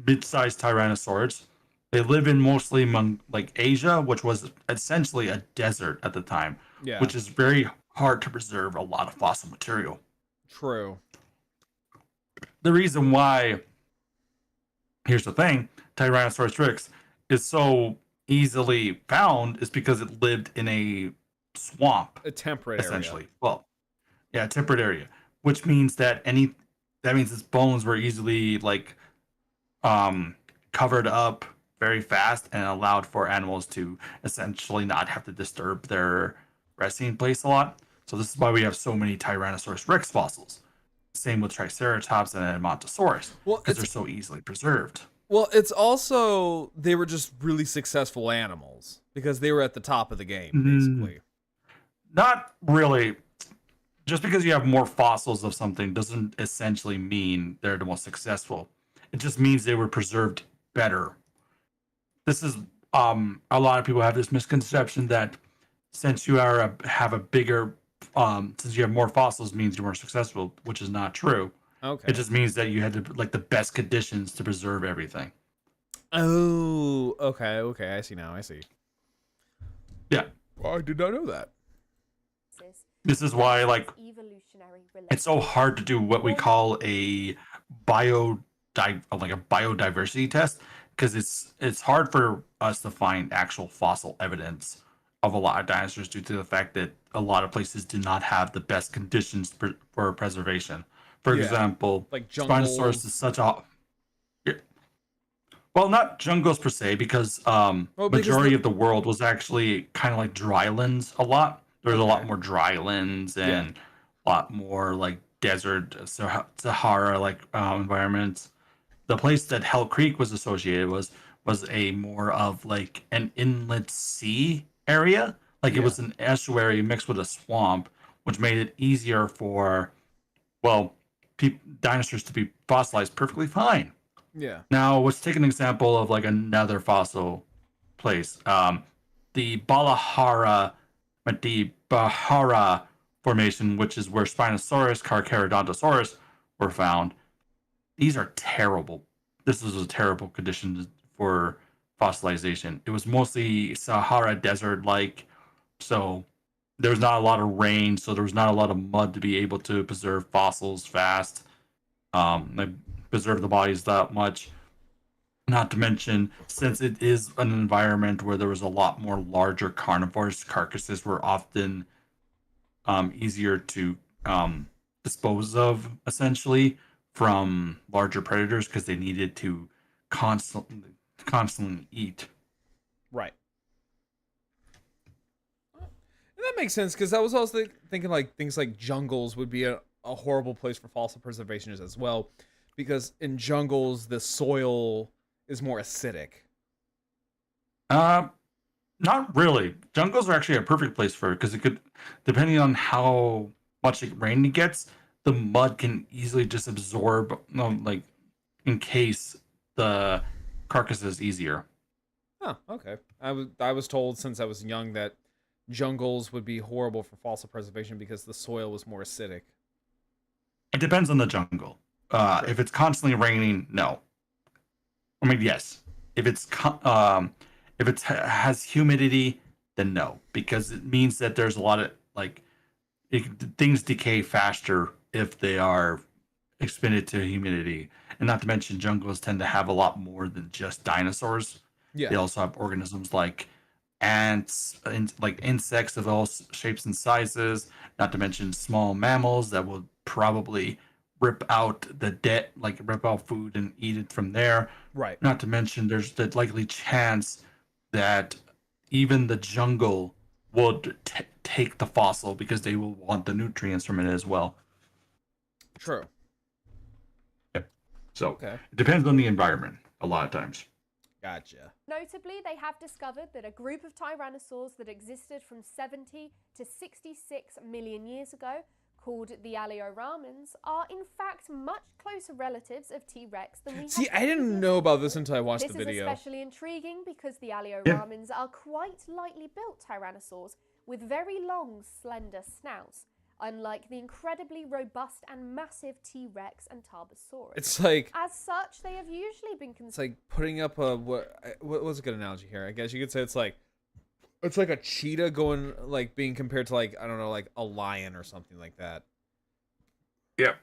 mid-sized tyrannosaurs, they live in mostly among like Asia, which was essentially a desert at the time, Yeah. which is very hard to preserve a lot of fossil material. True. The reason why, here's the thing, Tyrannosaurus rex is so easily found is because it lived in a swamp, A temperate essentially. area. Well, yeah, temperate area, which means that its bones were easily like covered up very fast and allowed for animals to essentially not have to disturb their resting place a lot. So this is why we have so many Tyrannosaurus rex fossils. Same with Triceratops and Edmontosaurus, Well, because they're so easily preserved. Well, it's also they were just really successful animals because they were at the top of the game, basically. Not really. Just because you have more fossils of something doesn't essentially mean they're the most successful. It just means they were preserved better. This is a lot of people have this misconception that since you have a bigger since you have more fossils means you're more successful, which is not true. Okay. It just means that you had the best conditions to preserve everything. Oh, okay. I see now. I see. Yeah. Well, I did not know that. This is why it's so hard to do what we call a biodiversity test, because it's hard for us to find actual fossil evidence of a lot of dinosaurs due to the fact that a lot of places do not have the best conditions for preservation. For example, like jungles. Spinosaurus is such a well, not jungles per se, because majority of the world was actually kind of like drylands a lot. There's a lot more drylands and a lot more like desert Sahara like environments. The place that Hell Creek was associated was a more of like an inlet sea area. Like it was an estuary mixed with a swamp, which made it easier for dinosaurs to be fossilized perfectly fine. Yeah. Now, let's take an example of like another fossil place. The Bahara Formation, which is where Spinosaurus, Carcharodontosaurus were found. These are terrible. This is a terrible condition for fossilization. It was mostly Sahara desert-like, so there was not a lot of rain, so there was not a lot of mud to be able to preserve fossils fast. They preserve the bodies that much. Not to mention, since it is an environment where there was a lot more larger carnivores, carcasses were often easier to dispose of, essentially, from larger predators because they needed to constantly eat. Right. And that makes sense, because I was also thinking like things like jungles would be a horrible place for fossil preservation as well, because in jungles the soil is more acidic. Not really. Jungles are actually a perfect place for it, because it could, depending on how much rain it gets, the mud can easily just absorb, like, encase the carcasses easier. Oh, okay. I was told since I was young that jungles would be horrible for fossil preservation because the soil was more acidic. It depends on the jungle. If it's constantly raining, no. I mean, yes. If it has humidity, then no, because it means that there's a lot of things decay faster if they are exposed to humidity. And not to mention, jungles tend to have a lot more than just dinosaurs. Yeah. They also have organisms like ants, and like insects of all shapes and sizes. Not to mention small mammals that will probably rip out food and eat it from there. Right. Not to mention, there's the likely chance that even the jungle would take the fossil because they will want the nutrients from it as well. True. Yep. So Okay. it depends on the environment a lot of times. Gotcha. Notably, they have discovered that a group of tyrannosaurs that existed from 70 to 66 million years ago called the Alioramans, are in fact much closer relatives of T-Rex than we See, had I didn't know about this until I watched This the is video. especially intriguing because the Alioramans are quite lightly built tyrannosaurs with very long, slender snouts, unlike the incredibly robust and massive T-Rex and Tarbosaurus. It's like As such, they have usually been it's like putting up a what was a good analogy here? I guess you could say it's like a cheetah going like being compared to like I don't know like a lion or something like that. Yeah. Or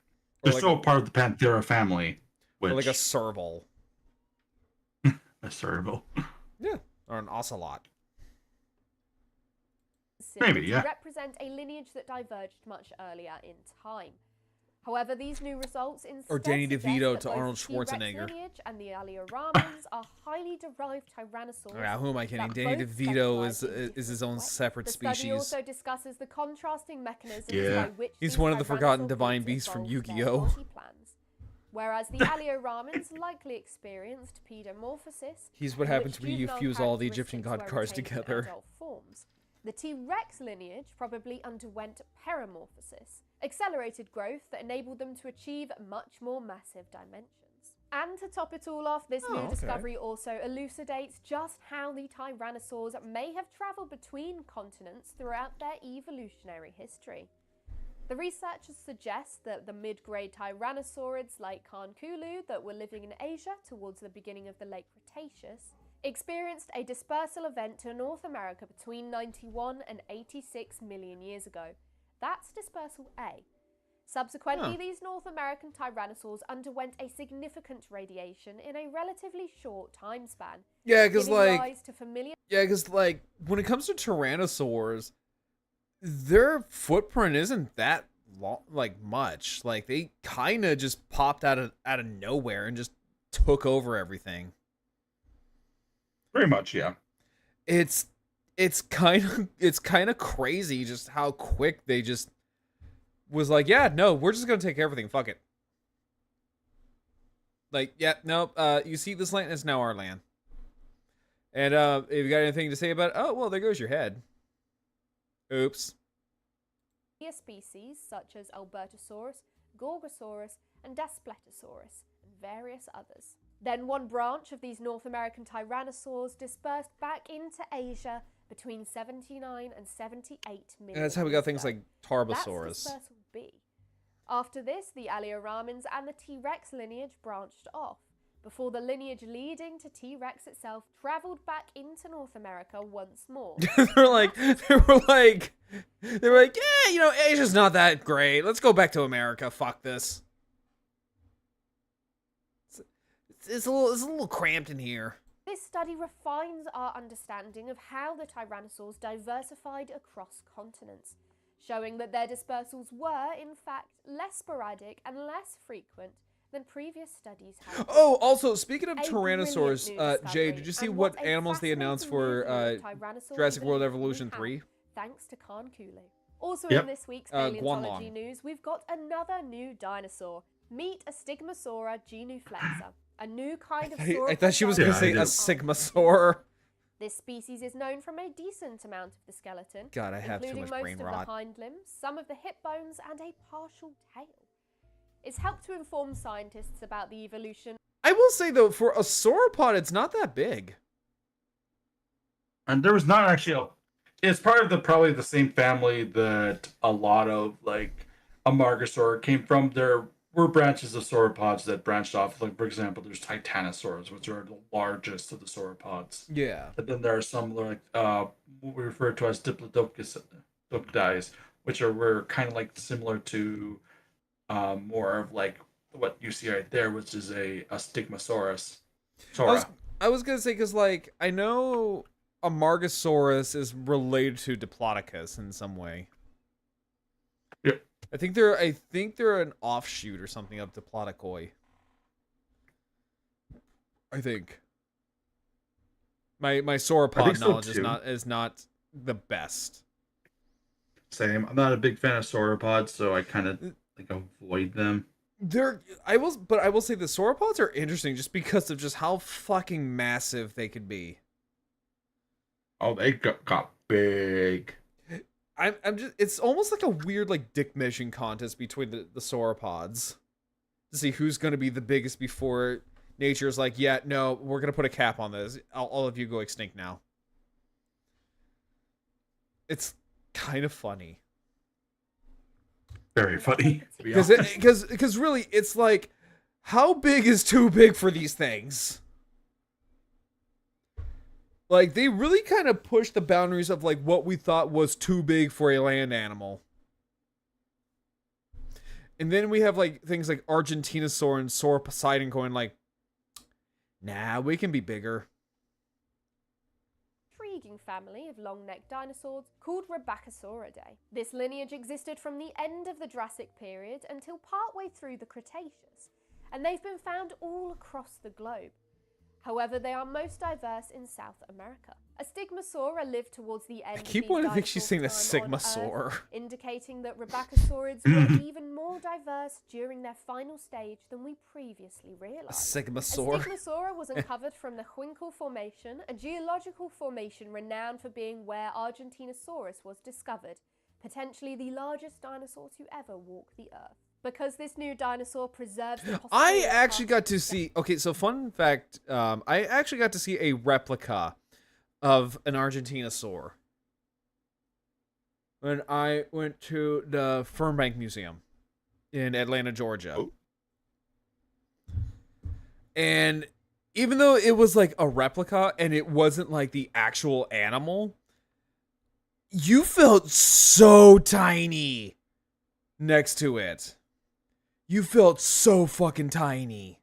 They're like still part of the Panthera family. Which, or like a serval. a serval. Yeah, or an ocelot. Maybe, yeah. represent a lineage that diverged much earlier in time. However, these new results instead Or Danny suggest DeVito that to both Arnold the T-Rex Schwarzenegger. lineage and the Alioramans are highly derived tyrannosaurs. Yeah, who am I kidding? that Danny both DeVito specialize in is his different own ways. separate The study species. also discusses the contrasting mechanisms Yeah. by which He's these one of the forgotten tyrannosaur divine breeds beasts from evolved their Yu-Gi-Oh! body plans. Whereas the Alioramans likely experienced pedomorphosis, He's what in happens which when you juvenile fuse all the Egyptian god characteristics cards were retained in together. adult forms. The T-Rex lineage probably underwent paramorphosis, accelerated growth that enabled them to achieve much more massive dimensions. And to top it all off, this new okay. discovery also elucidates just how the tyrannosaurs may have travelled between continents throughout their evolutionary history. The researchers suggest that the mid-grade tyrannosaurids like Carnkulu that were living in Asia towards the beginning of the late Cretaceous experienced a dispersal event to North America between 91 and 86 million years ago. That's dispersal A. Subsequently, these North American tyrannosaurs underwent a significant radiation in a relatively short time span. Yeah, because giving like rise to familiar when it comes to tyrannosaurs, their footprint isn't that long, like much. Like they kind of just popped out of nowhere and just took over everything. Pretty much, yeah. It's kind of crazy just how quick they just was like, yeah, no, we're just gonna take everything. Fuck it. Like, yeah, no, you see this land is now our land. And if you got anything to say about it, oh well, there goes your head. Oops. species such as Albertosaurus, Gorgosaurus, and Daspletosaurus, and various others. Then one branch of these North American tyrannosaurs dispersed back into Asia between 79 and 78 million. And that's how we got years things ago. like Tarbosaurus. That's dispersal B. After this, the Alioramans and the T-Rex lineage branched off, before the lineage leading to T-Rex itself travelled back into North America once more. they were like, yeah, you know, Asia's not that great. Let's go back to America. Fuck this. It's a little cramped in here. This study refines our understanding of how the tyrannosaurs diversified across continents, showing that their dispersals were, in fact, less sporadic and less frequent than previous studies had. Oh, also, speaking of A Tyrannosaurs, brilliant new Jay, did you see discovery, what and a animals they announced fascinating for new view of Tyrannosaur Jurassic World evolution Evolution we have, 3? Thanks to Carnkulu. Also Yep. in this week's Guanlong. paleontology news, we've got another new dinosaur. Meet a Stigmasaura genuflexa, a new kind of I thought she was going to Yeah, say I a do. Sigmasaur. This species is known from a decent amount of the skeleton, God, I have too including much most brain of rot. the hind limbs, some of the hip bones, and a partial tail. It's helped to inform scientists about the evolution. I will say, though, for a sauropod, it's not that big. And there was not actually a. It's part of probably the same family that a lot of like a Margosaur came from. There were branches of sauropods that branched off. Like for example, there's Titanosaurs, which are the largest of the sauropods. Yeah. But then there are some like what we refer to as Diplodocus, which were kind of like similar to more of like what you see right there, which is a Stigmasaurus. I was going to say, because, like, I know a Margosaurus is related to Diplodocus in some way. Yeah. I think they're an offshoot or something of Diplodocoi. I think. My sauropod so, knowledge too. is not the best. Same. I'm not a big fan of sauropods, so I kind of like avoid them. I will say the sauropods are interesting just because of just how fucking massive they could be. Oh, they got big. I'm just, it's almost like a weird like dick measuring contest between the sauropods to see who's going to be the biggest before nature's like, yeah, no, we're going to put a cap on this. All of you go extinct now. It's kind of funny. very funny. Because really, it's like, how big is too big for these things? Like, they really kind of push the boundaries of, like, what we thought was too big for a land animal. And then we have, like, things like Argentinosaur and Sauroposeidon going, like, nah, we can be bigger. Intriguing family of long-necked dinosaurs called Rebbachisauridae. This lineage existed from the end of the Jurassic period until partway through the Cretaceous, and they've been found all across the globe. However, they are most diverse in South America. A Stigmasaura lived towards the end I keep of wanting the to think she's saying a dinosaur time on Sigmasaur. Earth, indicating that Rebbachisaurids were even more diverse during their final stage than we previously A realized. A Sigmasaur. Stigmasaura was uncovered from the Huincal Formation, a geological formation renowned for being where Argentinosaurus was discovered, potentially the largest dinosaur to ever walk the Earth. Because this new dinosaur preserves the I possibility of actually got to partial see, okay, so fun fact, I actually got to see a replica of an Argentinosaur when I went to the Fernbank Museum in Atlanta, Georgia. Oh. And even though it was like a replica and it wasn't like the actual animal, you felt so tiny next to it. You felt so fucking tiny.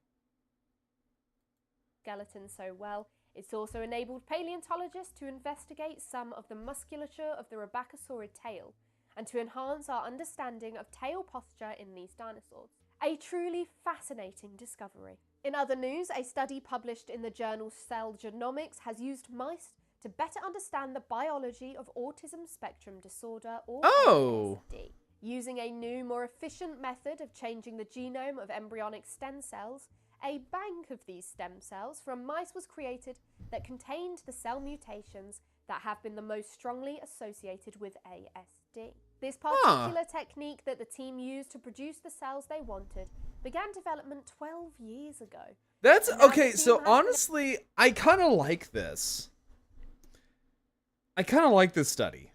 skeleton so well, it's also enabled paleontologists to investigate some of the musculature of the Rebbachisauride tail and to enhance our understanding of tail posture in these dinosaurs. A truly fascinating discovery. In other news, a study published in the journal Cell Genomics has used mice to better understand the biology of autism spectrum disorder, or ASD. Using a new, more efficient method of changing the genome of embryonic stem cells, a bank of these stem cells from mice was created that contained the cell mutations that have been the most strongly associated with ASD. This particular technique that the team used to produce the cells they wanted began development 12 years ago. That's And now okay. the So team has honestly, I kind of like this. I kind of like this study.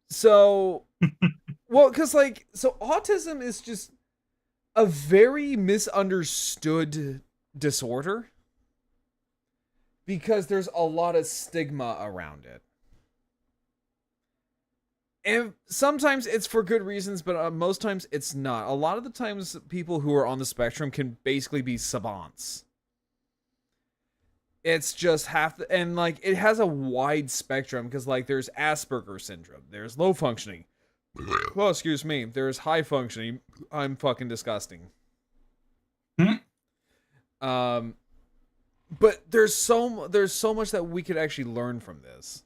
So, well, because like, so autism is just a very misunderstood disorder because there's a lot of stigma around it. And sometimes it's for good reasons, but most times it's not. A lot of the times people who are on the spectrum can basically be savants. It's just and like it has a wide spectrum because like there's Asperger's syndrome, there's low functioning. Well, excuse me, there's high functioning. I'm fucking disgusting. But there's so much that we could actually learn from this.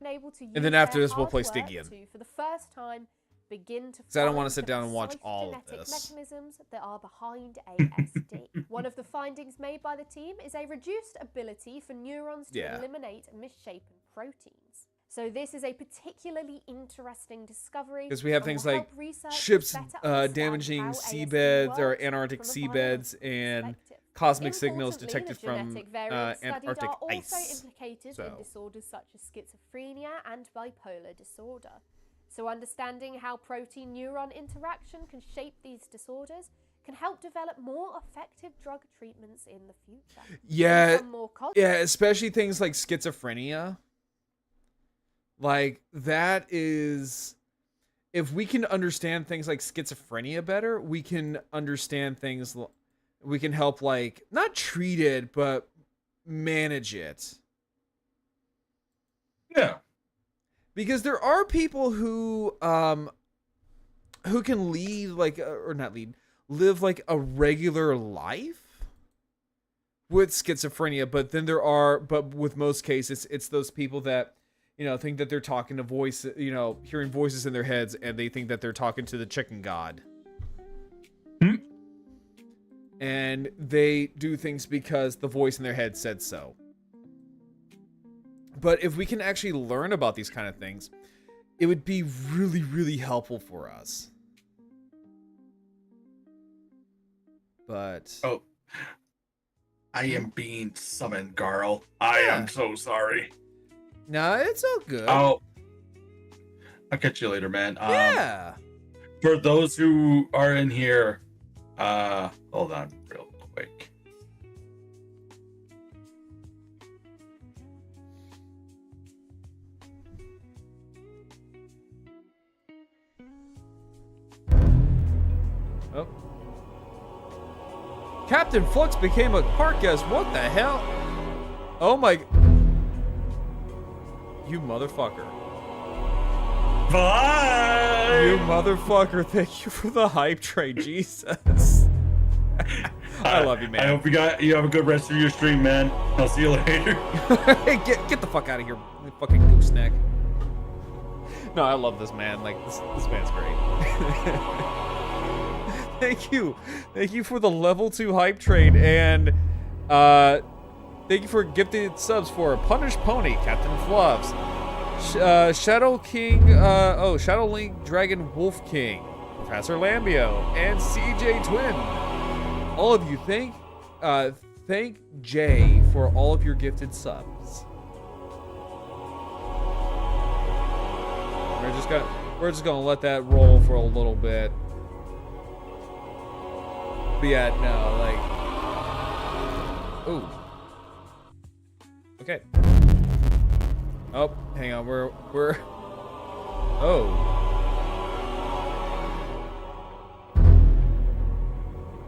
Able to use And then after their this, we'll hard play work Stygian. to, for the first time, begin to 'Cause I don't wanna find sit the down and watch precise all of genetic this. mechanisms that are behind ASD. One of the findings made by the team is a reduced ability for neurons to eliminate misshapen proteins. So this is a particularly interesting discovery Because we have and things will like help researchers ships better understand damaging how ASD seabeds or works Antarctic from a seabeds biological and perspective. cosmic signals Importantly, detected the from genetic variants studied Antarctic are also ice. implicated So. in disorders such as schizophrenia and bipolar disorder. So understanding how protein-neuron interaction can shape these disorders can help develop more effective drug treatments in the future. Yeah, Some more yeah, especially things like schizophrenia. Like that is, if we can understand things like schizophrenia better, we can understand things. We can help like not treat it, but manage it. Yeah. Because there are people who can lead like or not lead, live like a regular life with schizophrenia, but then but with most cases it's those people that, you know, think that they're talking to hearing voices in their heads, and they think that they're talking to the chicken god. And they do things because the voice in their head said so. But if we can actually learn about these kind of things, it would be really, really helpful for us. But Oh, I am being summoned, Garl. I Yeah. am so sorry. no, it's all good. I'll catch you later, man. Yeah. For those who are in here, hold on real quick. Oh. Captain Flux became a park guest. What the hell? Oh my. You motherfucker. Bye. You motherfucker. Thank you for the hype train. Jesus. I love you, man. I hope you have a good rest of your stream, man. I'll see you later. Hey, get the fuck out of here, you fucking gooseneck. No, I love this man. Like, this man's great. Thank you for the level 2 hype train, and thank you for gifted subs for Punish Pony, Captain Fluffs, Shadow King, Shadow Link, Dragon Wolf King, Professor Lambio, and CJ Twin. All of you, thank Jay for all of your gifted subs. We're just gonna let that roll for a little bit. But yeah, no, like, ooh. Okay. Oh, hang on, we're. Oh.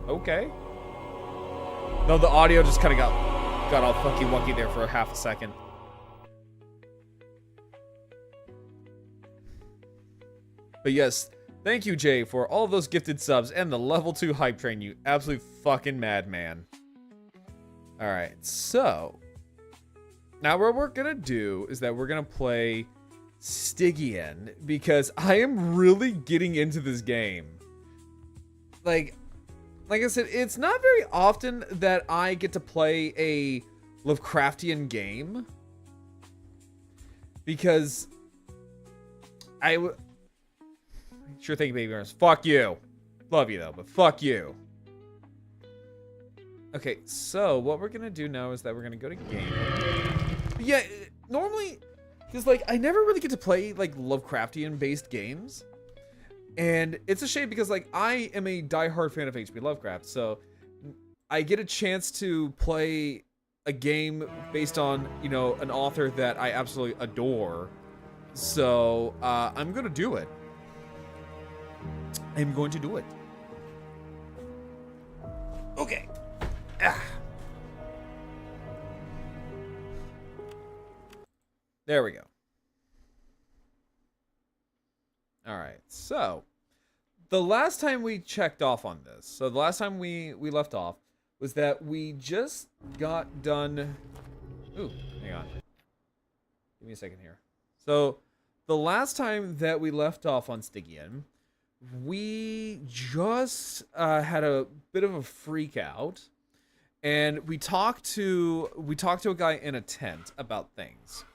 Okay. No, the audio just kind of got all funky wonky there for a half a second. But yes, thank you, Jay, for all of those gifted subs and the level 2 hype train, you absolute fucking madman. Alright, so now what we're gonna do is that we're gonna play Stygian, because I am really getting into this game. Like I said, it's not very often that I get to play a Lovecraftian game, because sure thing, baby girls. Fuck you. Love you though, but fuck you. Okay, so what we're gonna do now is that we're gonna go to game. Yeah, normally, because like I never really get to play like Lovecraftian based games, and it's a shame because like I am a diehard fan of H.P. Lovecraft, so I get a chance to play a game based on, you know, an author that I absolutely adore. So I'm gonna do it. I'm going to do it. Okay. There we go. All right. So, the last time we checked off on this, so the last time we left off was that we just got done. Ooh, hang on. Give me a second here. So, the last time that we left off on Stygian, we just had a bit of a freak out, and we talked to a guy in a tent about things,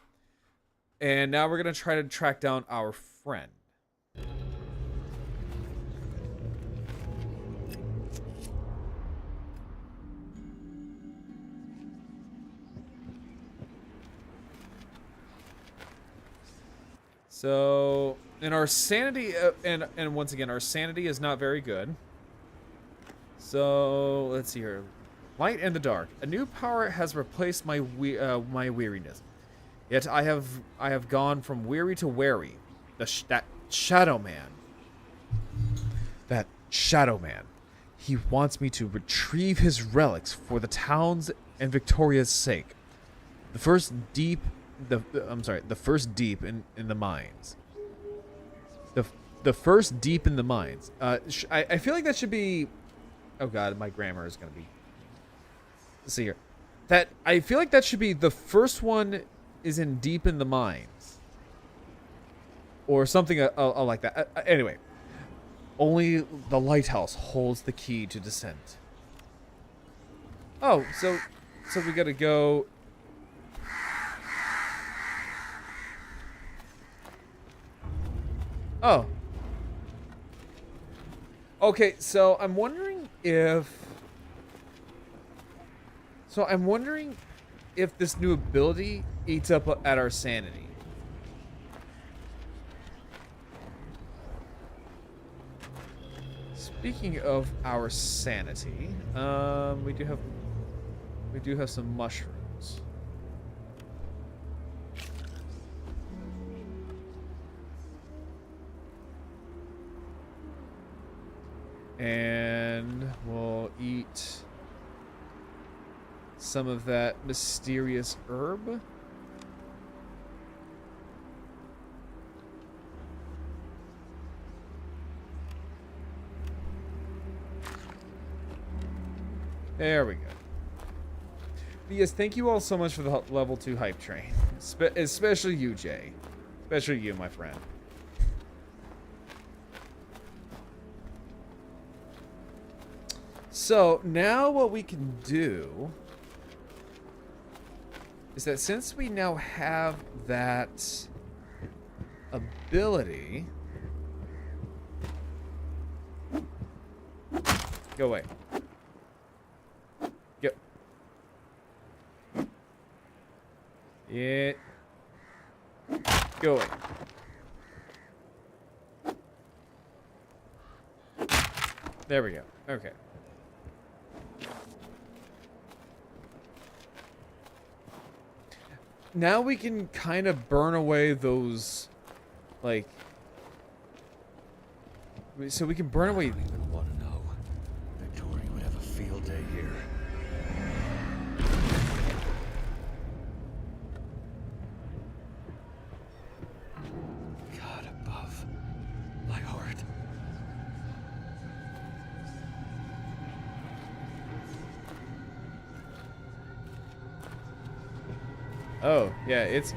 and now we're gonna try to track down our friend. So, and our sanity, and once again, our sanity is not very good. So, let's see here. Light and the dark. A new power has replaced my weariness. Yet I have gone from weary to wary. That Shadow Man. That Shadow Man. He wants me to retrieve his relics for the town's and Victoria's sake. The first deep in the mines. The first deep in the mines. I feel like that should be. Oh God, my grammar is gonna be. Let's see here. I feel like that should be the first one is in deep in the mines, or something like that. Anyway, only the lighthouse holds the key to descent. Oh, so we gotta go. Oh. Okay, so I'm wondering if... So I'm wondering if this new ability eats up at our sanity. Speaking of our sanity, we do have some mushrooms. And we'll eat some of that mysterious herb. There we go. But yes, thank you all so much for the level 2 hype train. Especially you, Jay. Especially you, my friend. So, now what we can do is that since we now have that ability... Go away. Go. Yeah. Go away. There we go. Okay. Now we can kind of burn away those, like... So we can burn away... I don't even want to know. Victoria would have a field day here. God above. My heart. Oh, yeah, it's...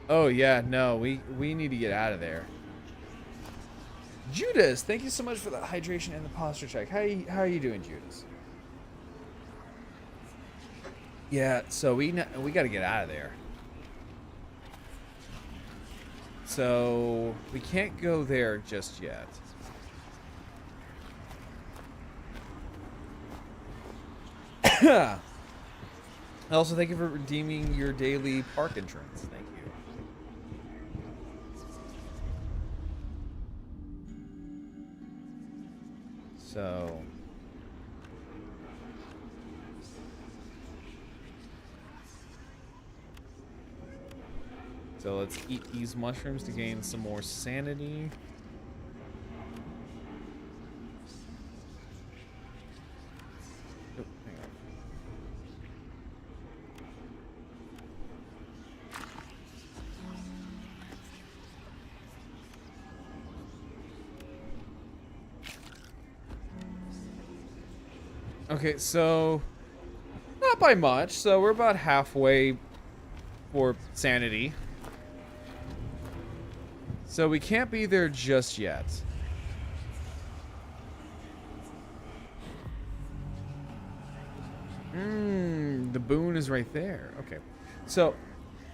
Oh, yeah, no, we need to get out of there. Judas, thank you so much for the hydration and the posture check. How are you doing, Judas? Yeah, so we got to get out of there. So we can't go there just yet. Also, thank you for redeeming your daily park entrance. Thank you. So let's eat these mushrooms to gain some more sanity. Oh, hang on. Okay, so not by much. So we're about halfway for sanity. So we can't be there just yet. The boon is right there. Okay. So,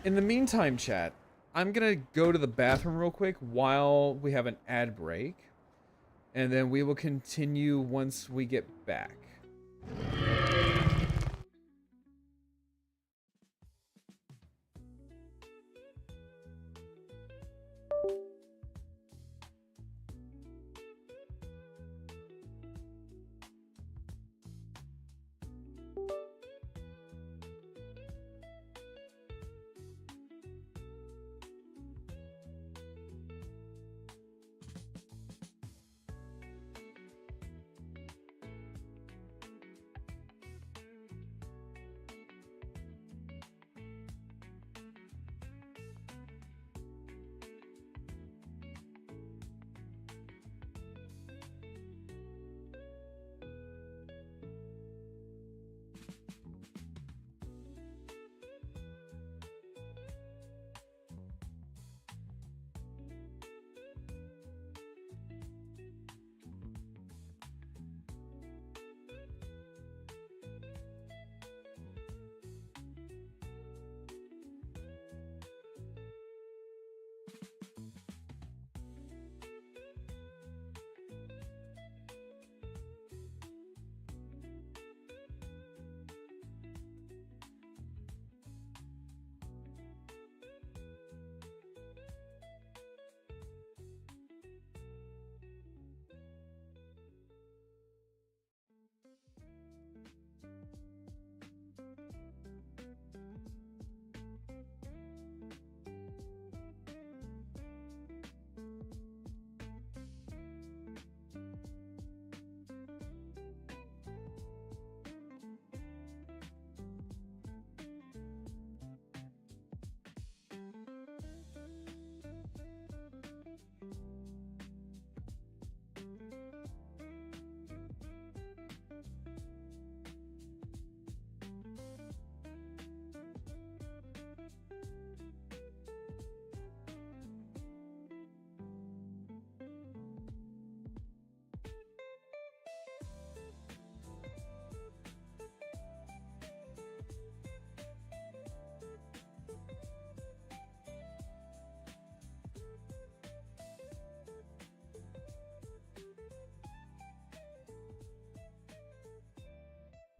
in the meantime, chat, I'm going to go to the bathroom real quick while we have an ad break. And then we will continue once we get back.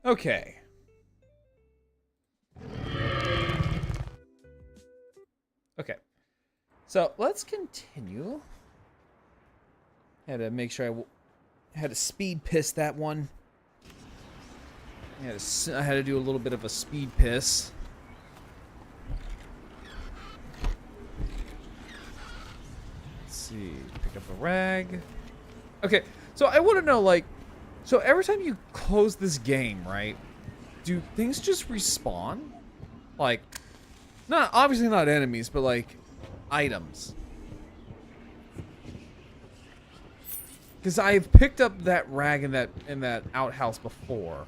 Okay. Okay. So let's continue. Had to make sure had to speed piss that one. I had to do a little bit of a speed piss. Let's see. Pick up a rag. Okay. So I want to know, like, so every time you close this game, right? Do things just respawn? Like, obviously not enemies, but like items. Because I've picked up that rag in that outhouse before.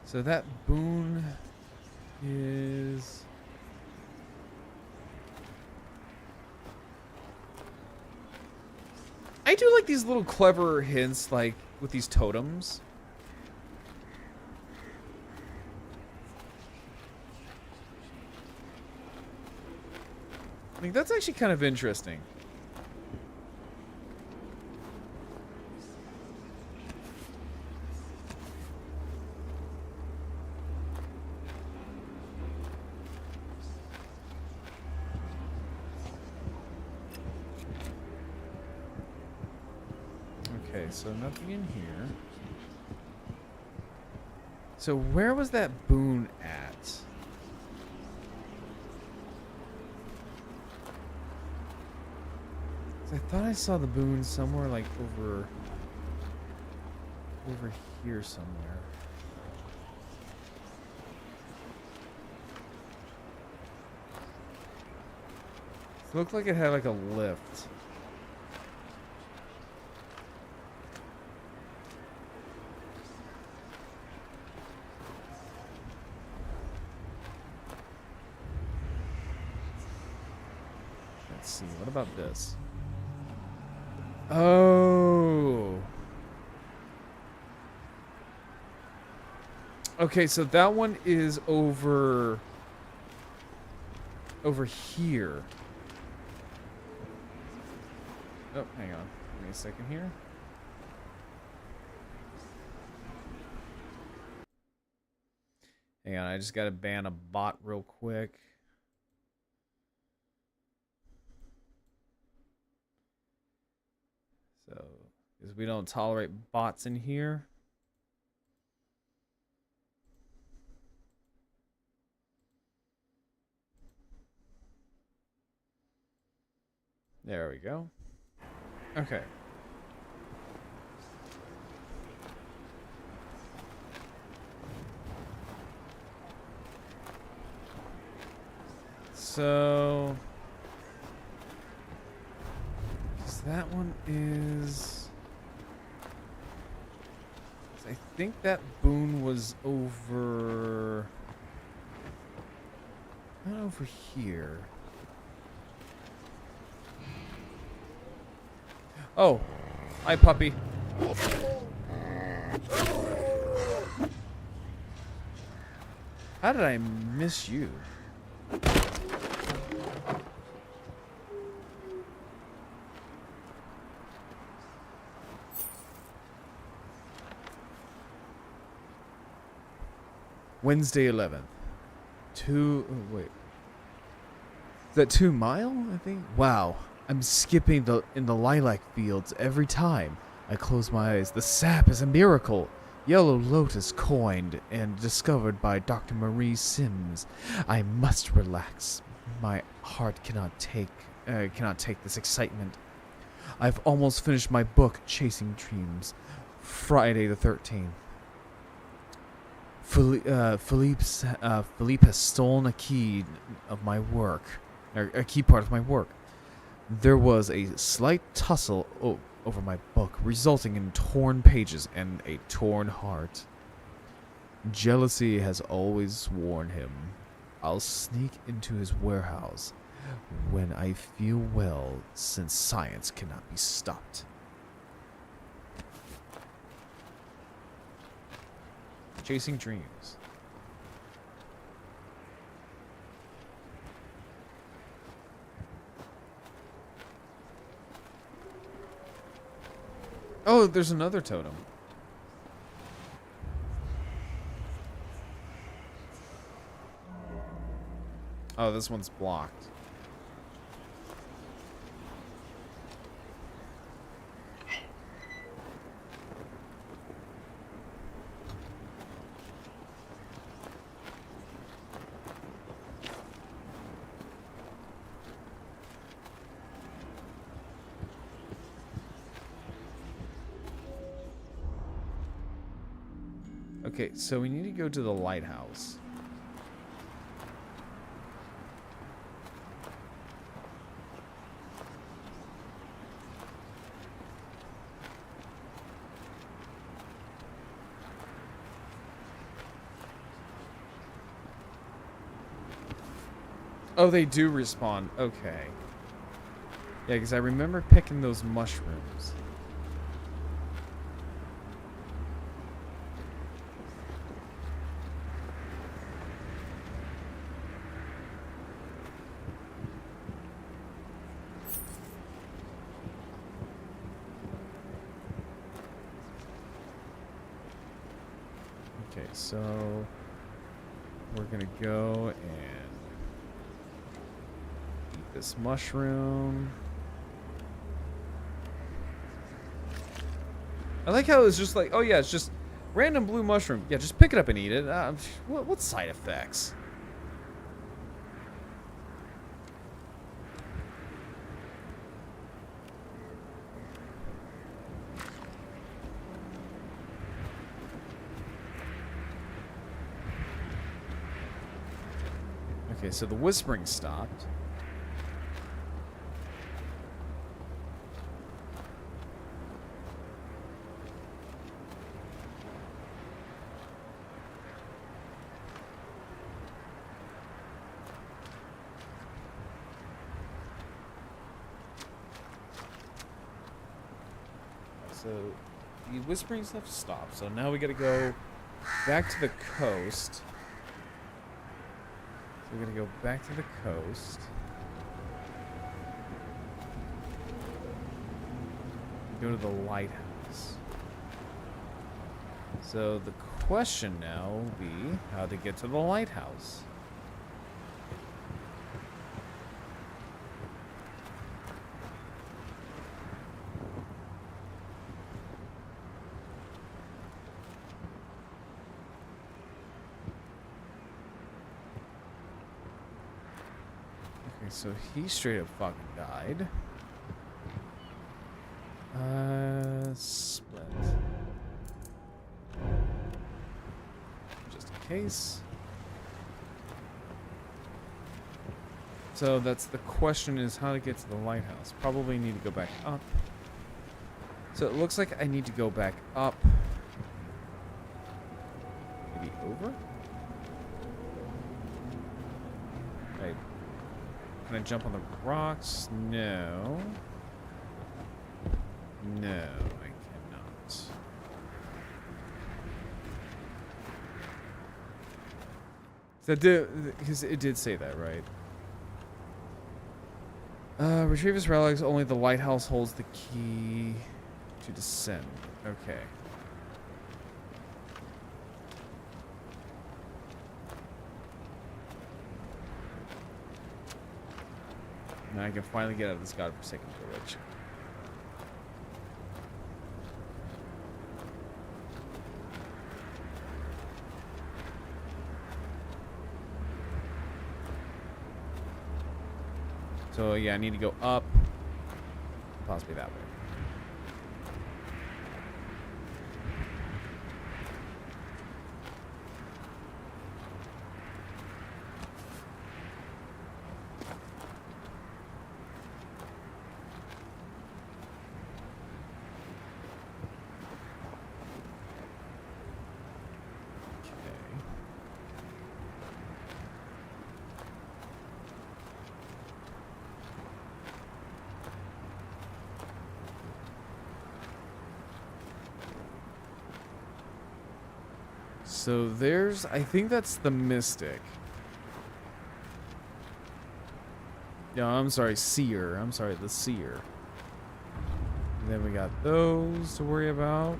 So that boon is... I do like these little clever hints, like, with these totems. I think that's actually kind of interesting. Okay, so nothing in here. So where was that boon at? I thought I saw the boon somewhere, like over here somewhere. It looked like it had like a lift. Let's see, what about this? Oh. Okay, so that one is over here. Oh, hang on. Give me a second here. Hang on, I just gotta ban a bot real quick. So, because we don't tolerate bots in here. There we go. Okay. So that one is... I think that boon was over... not over here. Oh, hi puppy. How did I miss you? Wednesday 11th. Wait. Is that 2 Mile, I think? Wow. I'm skipping in the lilac fields every time I close my eyes. The sap is a miracle. Yellow Lotus coined and discovered by Dr. Marie Sims. I must relax. My heart cannot take this excitement. I've almost finished my book, Chasing Dreams. Friday the 13th. Philippe has stolen a key of my work, or a key part of my work. There was a slight tussle over my book, resulting in torn pages and a torn heart. Jealousy has always worn him. I'll sneak into his warehouse when I feel well, since science cannot be stopped. Chasing Dreams. Oh, there's another totem. Oh, this one's blocked. Okay, so we need to go to the lighthouse. Oh, they do respawn. Okay. Yeah, because I remember picking those mushrooms. Okay, so we're gonna go and eat this mushroom. I like how it's just like, oh yeah, it's just random blue mushroom. Yeah, just pick it up and eat it. What side effects? Okay, so the whispering stopped. So the whispering stuff stopped. So now we gotta go back to the coast. So we're gonna go back to the coast. Go to the lighthouse. So the question now will be how to get to the lighthouse. Okay, so he straight up fucking died. Split. Just in case. So that's the question, is how to get to the lighthouse. Probably need to go back up. So it looks like I need to go back up. Maybe over? Right. Can I jump on the rocks? No. No, I cannot. That did, because it did say that, right? Retrieve his relics. Only the lighthouse holds the key to descend. Okay. Now I can finally get out of this godforsaken village. So yeah, I need to go up, possibly that way. So there's, I think that's the Mystic. No, I'm sorry, Seer. I'm sorry, the Seer. And then we got those to worry about.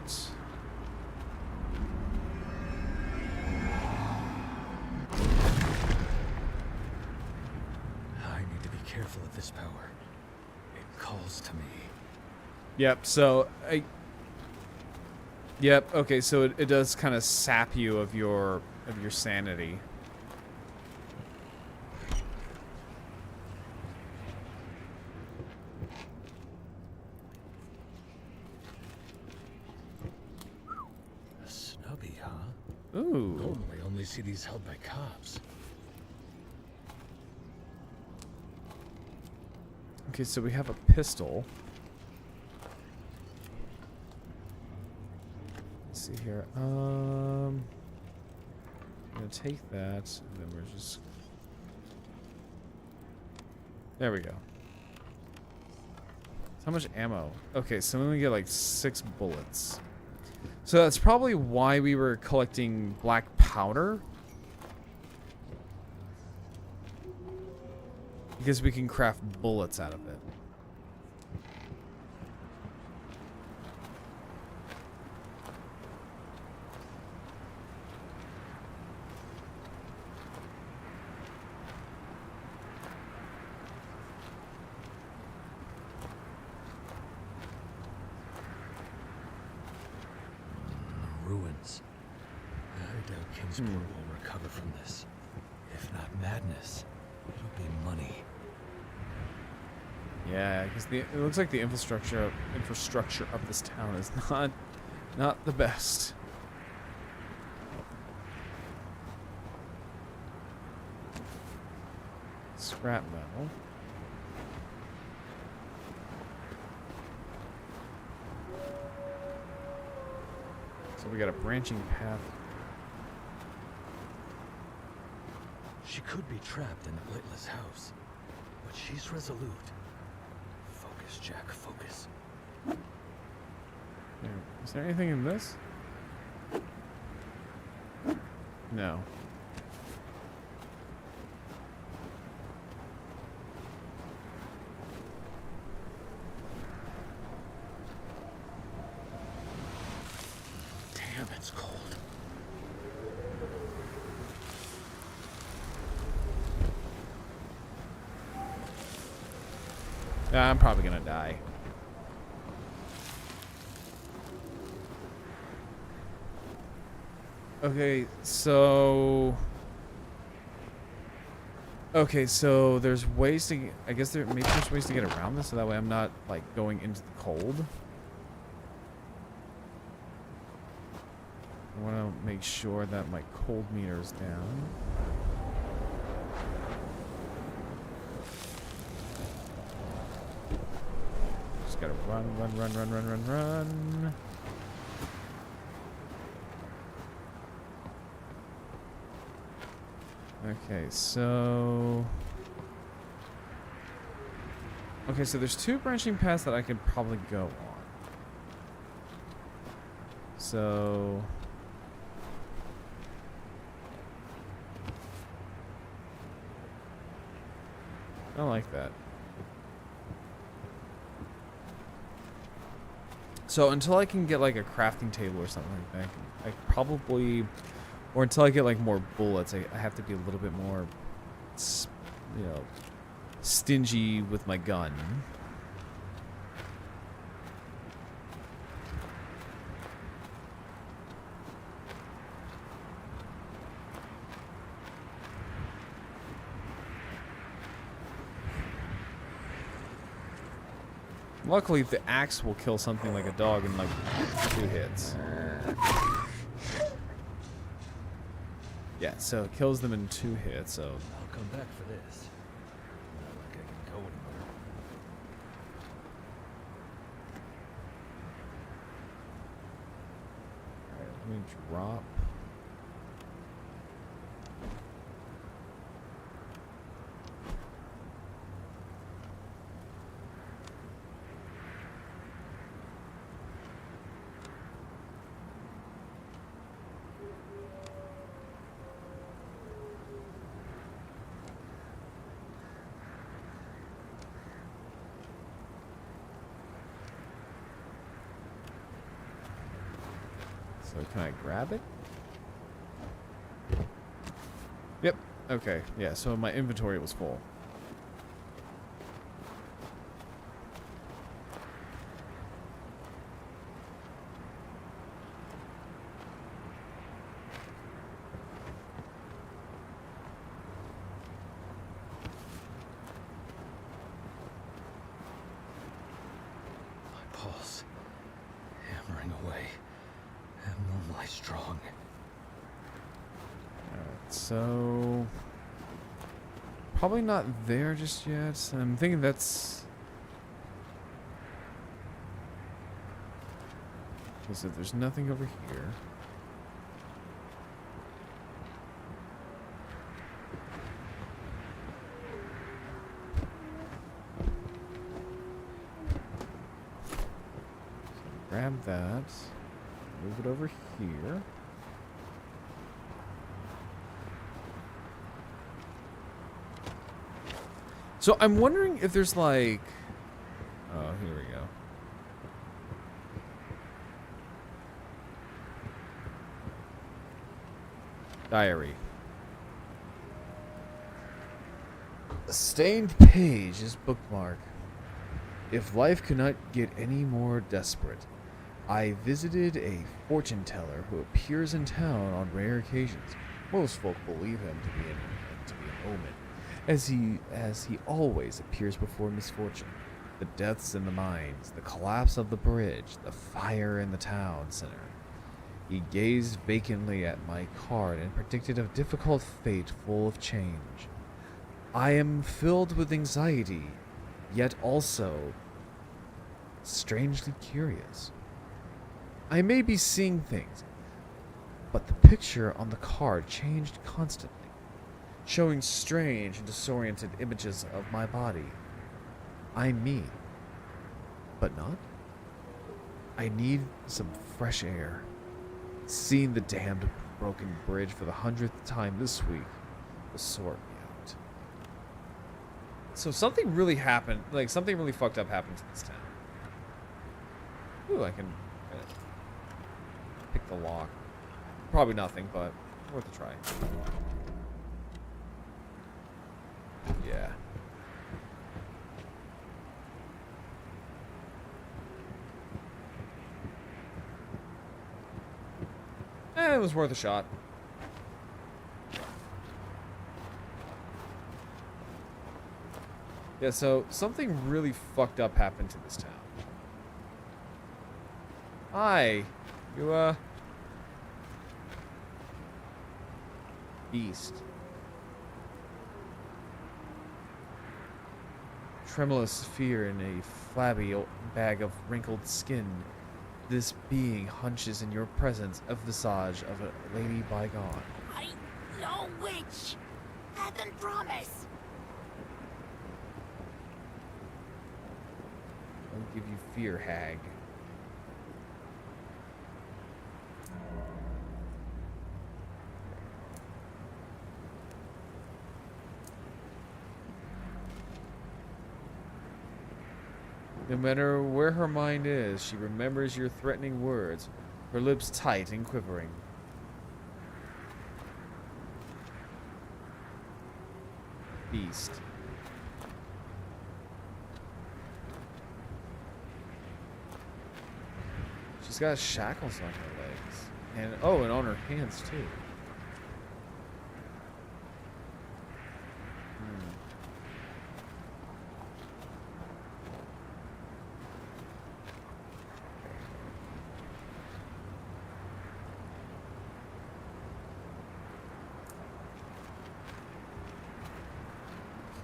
I need to be careful of this power. It calls to me. Yep, so Yep, okay, so it does kind of sap you of your sanity. A snubby, huh? Ooh. Normally only see these held by cops. Okay, so we have a pistol. Let's see here. I'm gonna take that, and then we're just. There we go. How much ammo? Okay, so we only get like 6 bullets. So that's probably why we were collecting black powder. Because we can craft bullets out of it. Ruins. I doubt Kingsport will recover from this. If not madness, it'll be money. Yeah, because it looks like the infrastructure of this town is not the best. Scrap metal. So we got a branching path. She could be trapped in the Blitless house, but she's resolute. Focus, Jack, focus. Is there anything in this? No. Damn, it's cold. I'm probably gonna die. Okay, so there's ways to. I guess maybe there's ways to get around this, so that way I'm not like going into the cold. I want to make sure that my cold meter is down. Just gotta run. Okay, so there's 2 branching paths that I could probably go on. So I like that. So until I can get like a crafting table or something like that, I probably, or until I get like more bullets, I have to be a little bit more, stingy with my gun. Luckily, the axe will kill something like a dog in like 2 hits. Yeah, so it kills them in 2 hits, so... I'll come back for this. Not like I can go anywhere. Alright, let me drop... So can I grab it? Yep. Okay. Yeah, so my inventory was full. My pulse hammering away, abnormally strong. Alright, so probably not there just yet. I'm thinking that's... Okay, so there's nothing over here. Grab that. Move it over here. So I'm wondering if there's like... Oh, here we go. Diary. A stained page is bookmark. If life could not get any more desperate, I visited a fortune teller who appears in town on rare occasions. Most folk believe him to be an omen, as he always appears before misfortune. The deaths in the mines, the collapse of the bridge, the fire in the town center. He gazed vacantly at my card and predicted a difficult fate full of change. I am filled with anxiety, yet also strangely curious. I may be seeing things, but the picture on the card changed constantly, showing strange and disoriented images of my body. I'm me, but not. I need some fresh air. Seeing the damned broken bridge for the 100th time this week will sort me out. So something really happened, like something really fucked up happened to this town. Ooh, I can pick the lock. Probably nothing, but worth a try. Yeah. It was worth a shot. Yeah, so something really fucked up happened to this town. Hi. You, Beast. Tremulous fear in a flabby bag of wrinkled skin. This being hunches in your presence a visage of a lady bygone. I know which. Heaven promise. I'll give you fear, hag. No matter where her mind is, she remembers your threatening words, her lips tight and quivering. Beast. She's got shackles on her legs. And, oh, and on her hands, too.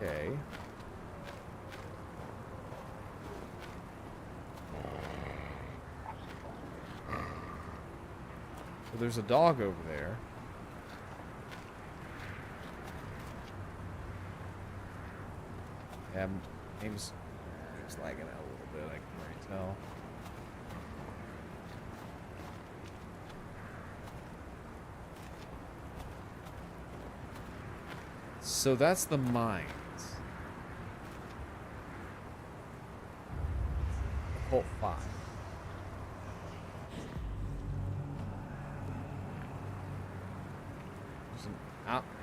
Okay. So there's a dog over there. Yeah, game's lagging out a little bit, I can already tell. So that's the mines. Cult 5.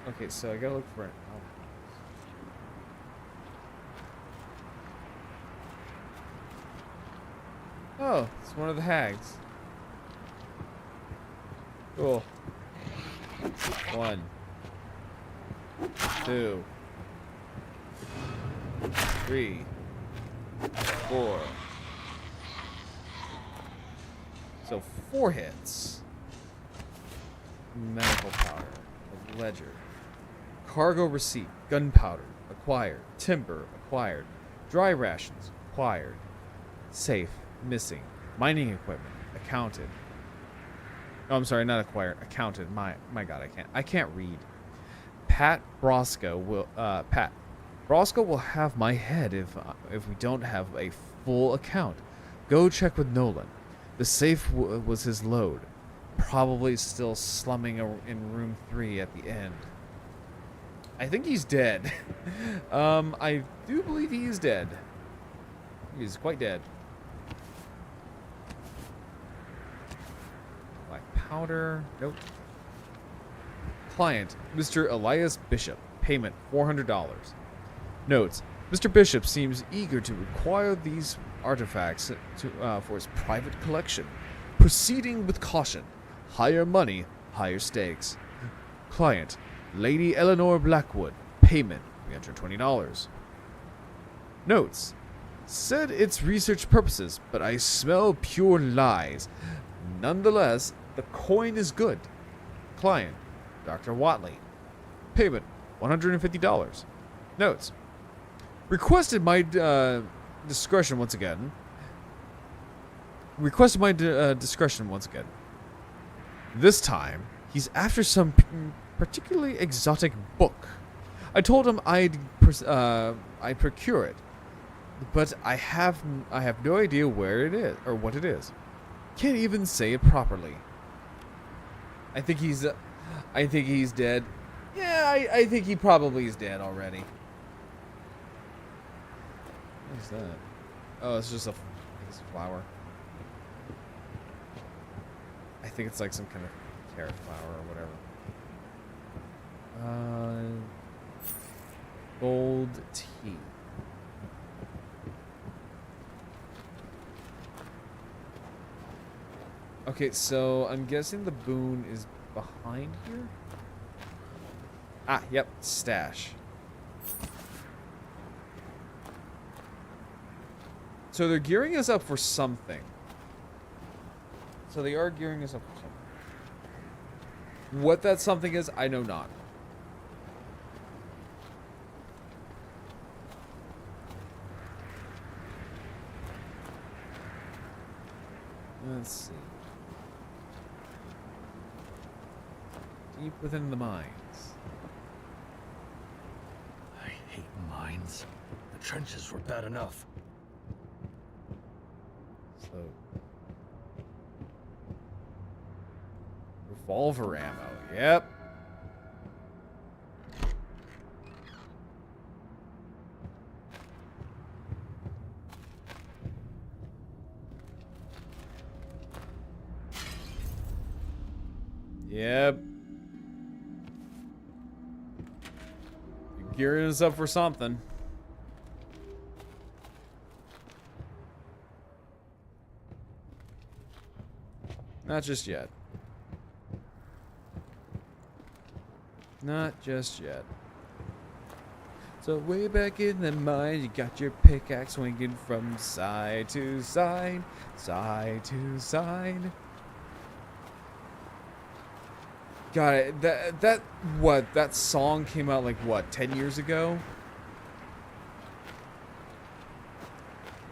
Okay, so I gotta look for an outhouse. Oh, it's one of the hags. Cool. 1, 2, 3, 4. So 4 hits. Medical powder. A ledger. Cargo receipt. Gunpowder. Acquired. Timber. Acquired. Dry rations. Acquired. Safe. Missing. Mining equipment. Accounted. Oh, I'm sorry, not acquired. Accounted. My God, I can't read. Pat Brosco will have my head if we don't have a full account. Go check with Nolan. The safe was his load. Probably still slumming in room 3 at the end. I think he's dead. I do believe he is dead. He's quite dead. Black powder. Nope. Client, Mr. Elias Bishop. Payment, $400. Notes, Mr. Bishop seems eager to acquire these artifacts for his private collection. Proceeding with caution. Higher money, higher stakes. Client, Lady Eleanor Blackwood. Payment, $320. Notes, said it's research purposes, but I smell pure lies. Nonetheless, the coin is good. Client, Dr. Watley. Payment, $150. Notes, requested my discretion once again. Discretion once again. This time, he's after some particularly exotic book. I told him I'd procure it, but I have no idea where it is or what it is. Can't even say it properly. I think he's dead. Yeah, I think he probably is dead already. What is that? Oh, it's just a flower. I think it's like some kind of carrot flower or whatever. Gold tea. Okay, so I'm guessing the boon is behind here? Ah, yep, stash. So they're gearing us up for something. So they are gearing us up for something. What that something is, I know not. Let's see. Deep within the mines. I hate mines. The trenches were bad enough. So, revolver ammo. Yep. Yep. You're gearing us up for something. Not just yet. Not just yet. So way back in the mine, you got your pickaxe swinging from side to side, side to side. Got it. That song came out like what, 10 years ago?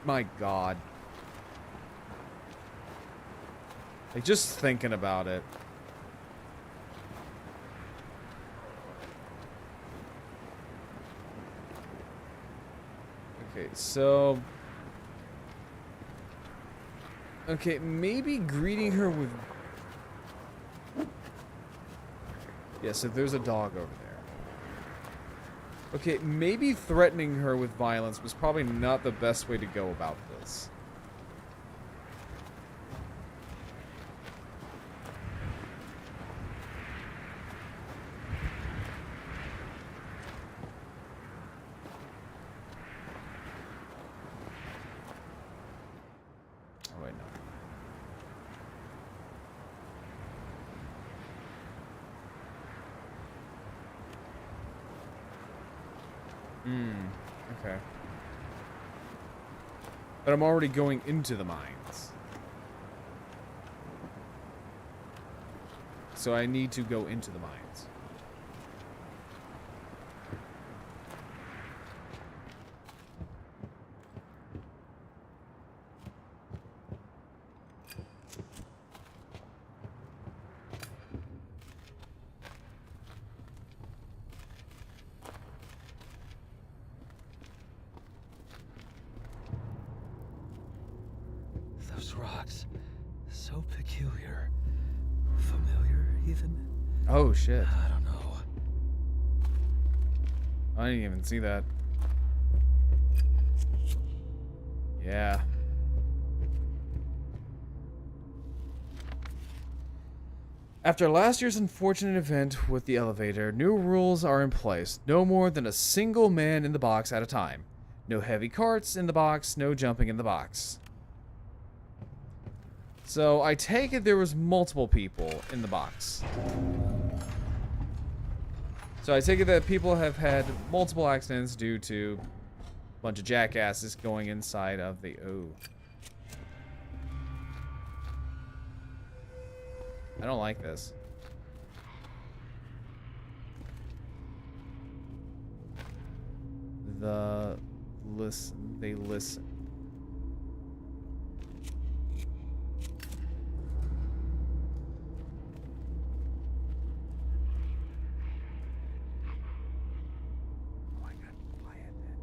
My God. Like, just thinking about it. Okay, so... Okay, maybe greeting her with... Yeah, so there's a dog over there. Okay, maybe threatening her with violence was probably not the best way to go about this. Okay. But I'm already going into the mines. So I need to go into the mines. Those rocks. So peculiar. Familiar, even? Oh, shit. I don't know. I didn't even see that. Yeah. After last year's unfortunate event with the elevator, new rules are in place. No more than a single man in the box at a time. No heavy carts in the box, no jumping in the box. So I take it there was multiple people in the box. So I take it that people have had multiple accidents due to a bunch of jackasses going inside of the... Oh. I don't like this. They listen. Oh, I got quiet then.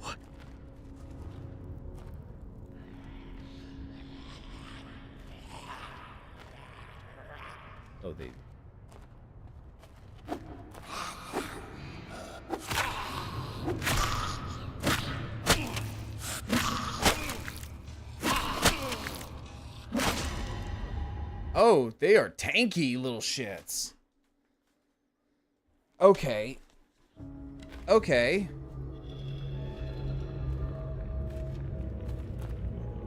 What? Oh, they... Oh, they are tanky little shits. Okay. Okay.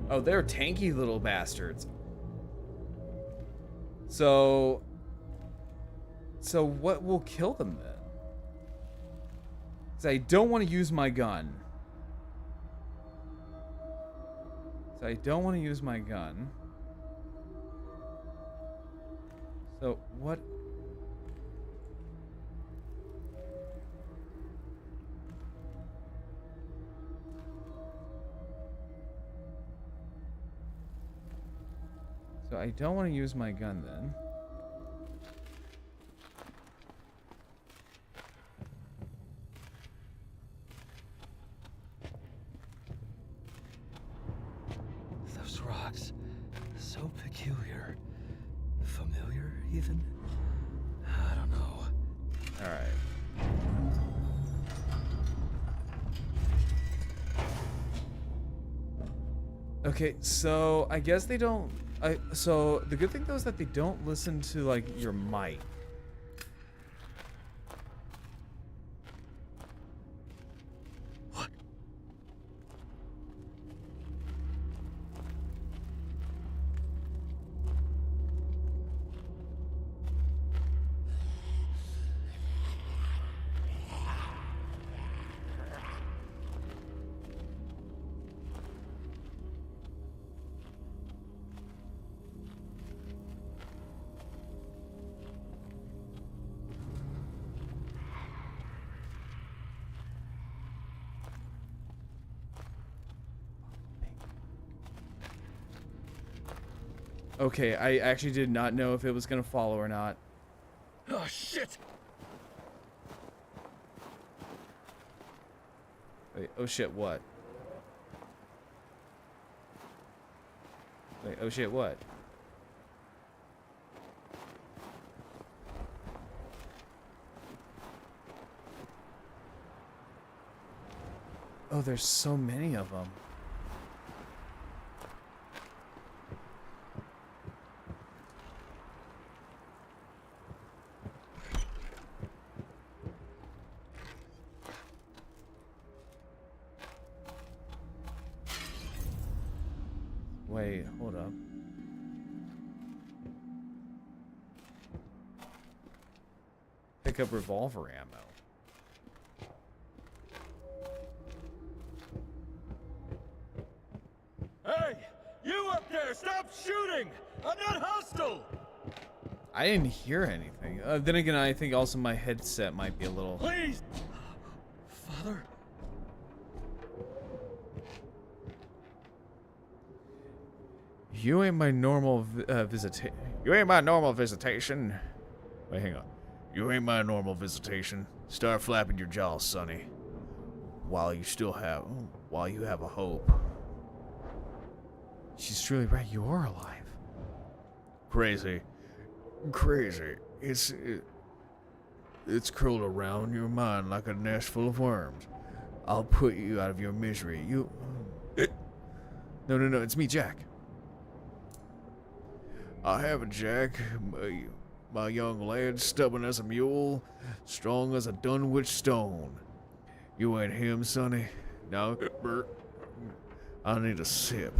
Oh, they're tanky little bastards. So what will kill them then? Because I don't want to use my gun. So I don't want to use my gun. So what? So I don't want to use my gun then. Those rocks. So peculiar. Familiar, even? I don't know. All right. Okay, so I guess they don't. So the good thing though is that they don't listen to like your mic. What? Okay, I actually did not know if it was gonna follow or not. Oh, shit! Wait, oh shit, what? Wait, oh shit, what? Oh, there's so many of them. Wait, hold up. pick up revolver ammo. Hey, you up there! Stop shooting! I'm not hostile. I didn't hear anything. Then again, I think also my headset might be a little. Please, Father. You ain't my normal visitation. You ain't my normal visitation. Wait, hang on. You ain't my normal visitation. Start flapping your jaws, Sonny. While you have a hope. She's truly right. You are alive. Crazy. It's curled around your mind like a nest full of worms. I'll put you out of your misery. No, it's me, Jack. I have a Jack, my young lad, stubborn as a mule, strong as a Dunwich stone. You ain't him, Sonny. Now, I need a sip.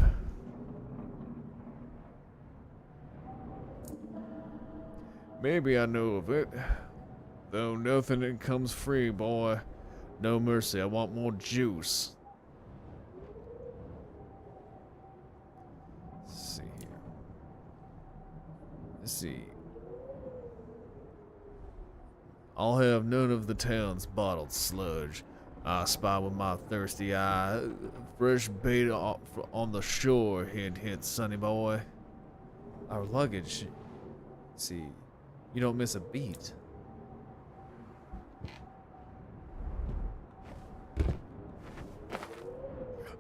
Maybe I know of it, though nothing that comes free, boy. No mercy, I want more juice. Let's see here. Let's see. I'll have none of the town's bottled sludge. I spy with my thirsty eye. Fresh bait on the shore, hint, hint, sonny boy. Our luggage. Let's see. You don't miss a beat.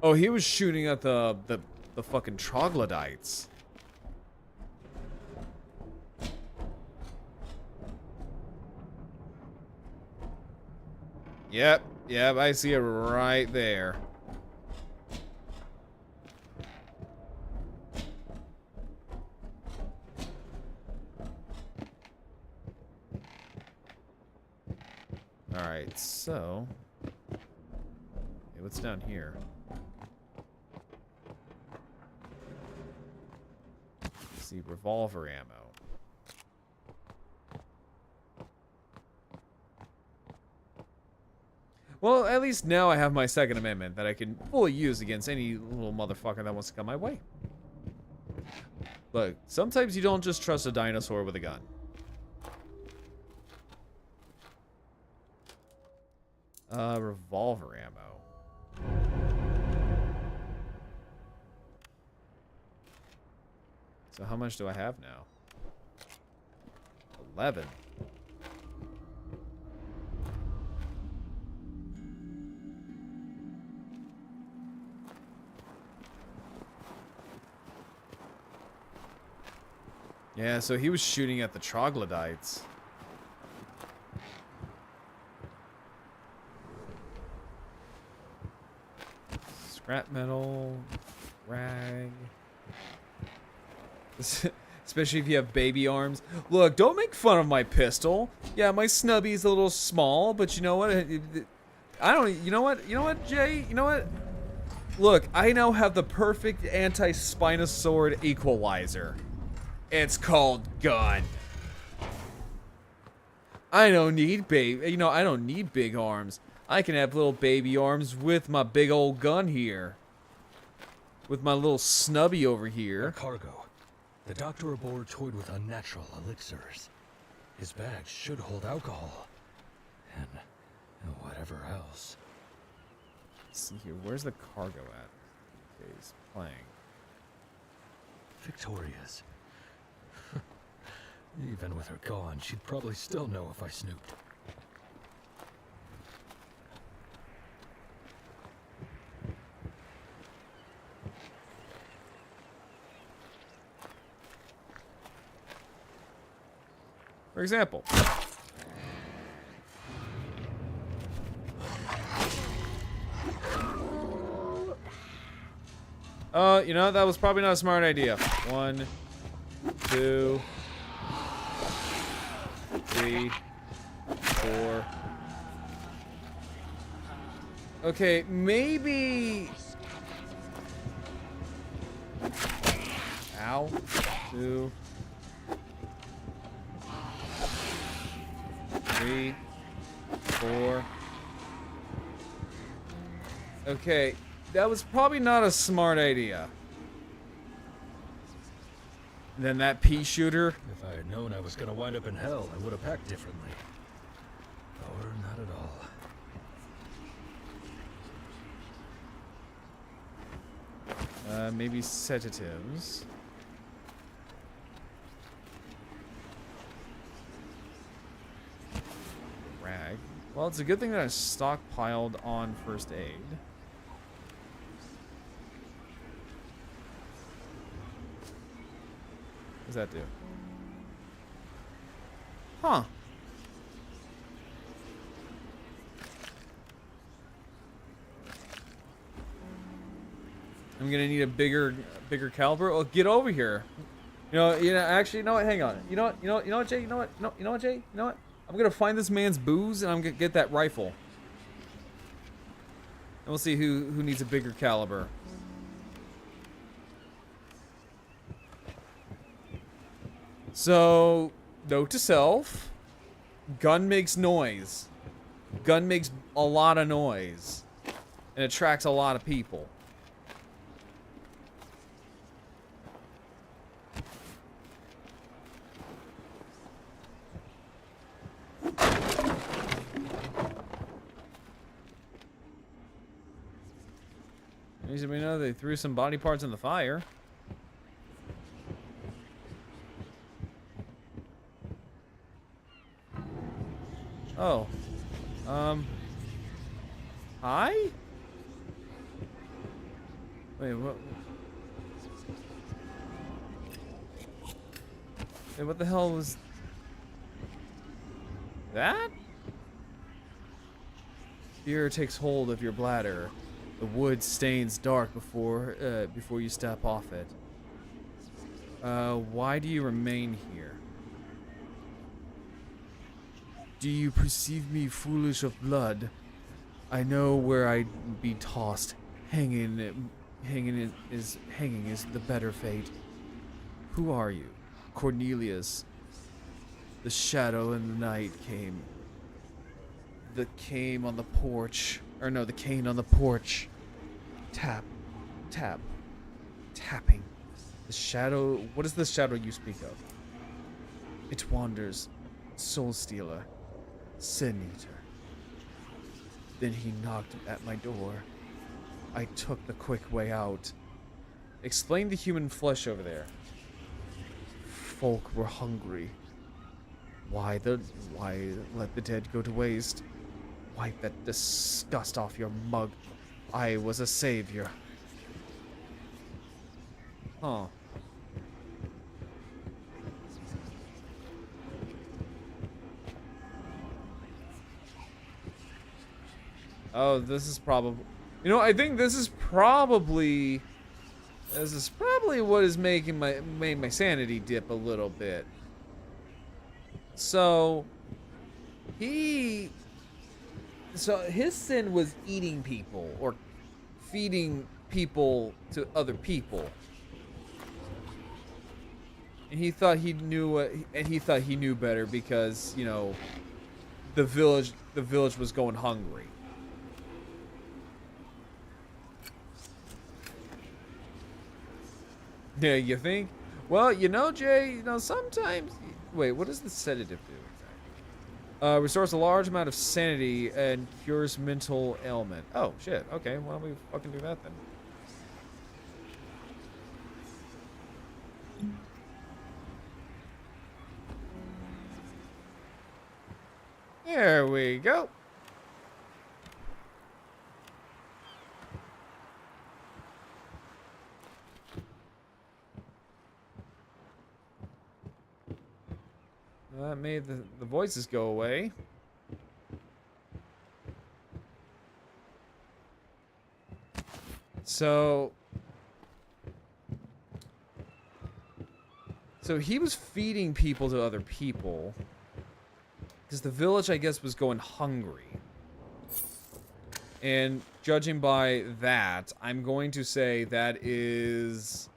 Oh, he was shooting at the fucking troglodytes. Yep, I see it right there. Alright, so... Hey, what's down here? Let's see, revolver ammo. Well, at least now I have my Second Amendment that I can fully use against any little motherfucker that wants to come my way. Look, sometimes you don't just trust a dinosaur with a gun. Revolver ammo. So how much do I have now? 11. Yeah, so he was shooting at the troglodytes. Scrap metal, rag. Especially if you have baby arms. Look, don't make fun of my pistol. Yeah, my snubby's a little small, but you know what? I don't. You know what? You know what, Jay? You know what? Look, I now have the perfect anti-Spinosaurus equalizer. It's called gun. I don't need I don't need big arms. I can have little baby arms with my big old gun here. With my little snubby over here. Our cargo. The doctor aboard toyed with unnatural elixirs. His bag should hold alcohol. And whatever else. Let's see here. Where's the cargo at? Okay, he's playing. Victoria's. Even with her gone, she'd probably still know if I snooped. For example. You know, that was probably not a smart idea. 1, 2, 3, 4. Okay, maybe. Ow. 2, 3, 3, 4. Okay, that was probably not a smart idea. Then that pea shooter. If I had known I was gonna wind up in hell, I would have packed differently. Or not at all. Maybe sedatives. Rag. Well, it's a good thing that I stockpiled on first aid. What does that do? Huh. I'm gonna need a bigger caliber. Oh, get over here. Actually, you know what? Hang on. You know what, Jay? You know what, Jay? You know what? I'm gonna find this man's booze and I'm gonna get that rifle. And we'll see who needs a bigger caliber. So, note to self, gun makes noise. Gun makes a lot of noise. And attracts a lot of people. At least we know they threw some body parts in the fire. Oh. Hi? Wait, what? Wait, what the hell was that? Fear takes hold of your bladder. The wood stains dark before you step off it. Why do you remain here? Do you perceive me foolish of blood? I know where I'd be tossed. Hanging is the better fate. Who are you? Cornelius. The shadow in the night came. The cane on the porch. Or no, the cane on the porch. Tap. Tap. Tapping. The shadow. What is the shadow you speak of? It wanders. Soul stealer. Sin eater. Then he knocked at my door. I took the quick way out. Explain the human flesh over there. Folk were hungry. Why let the dead go to waste? Wipe that disgust off your mug. I was a savior. Huh. Oh, this is probably... I think this is probably what is making my sanity dip a little bit. So his sin was eating people or feeding people to other people. And he thought he knew better because, the village was going hungry. Yeah, you think? Well, Jay, sometimes... Wait, what does the sedative do? Restores a large amount of sanity and cures mental ailment. Oh, shit. Okay, why don't we fucking do that then? There we go. That made the voices go away. So he was feeding people to other people. Because the village, I guess, was going hungry. And judging by that, I'm going to say that is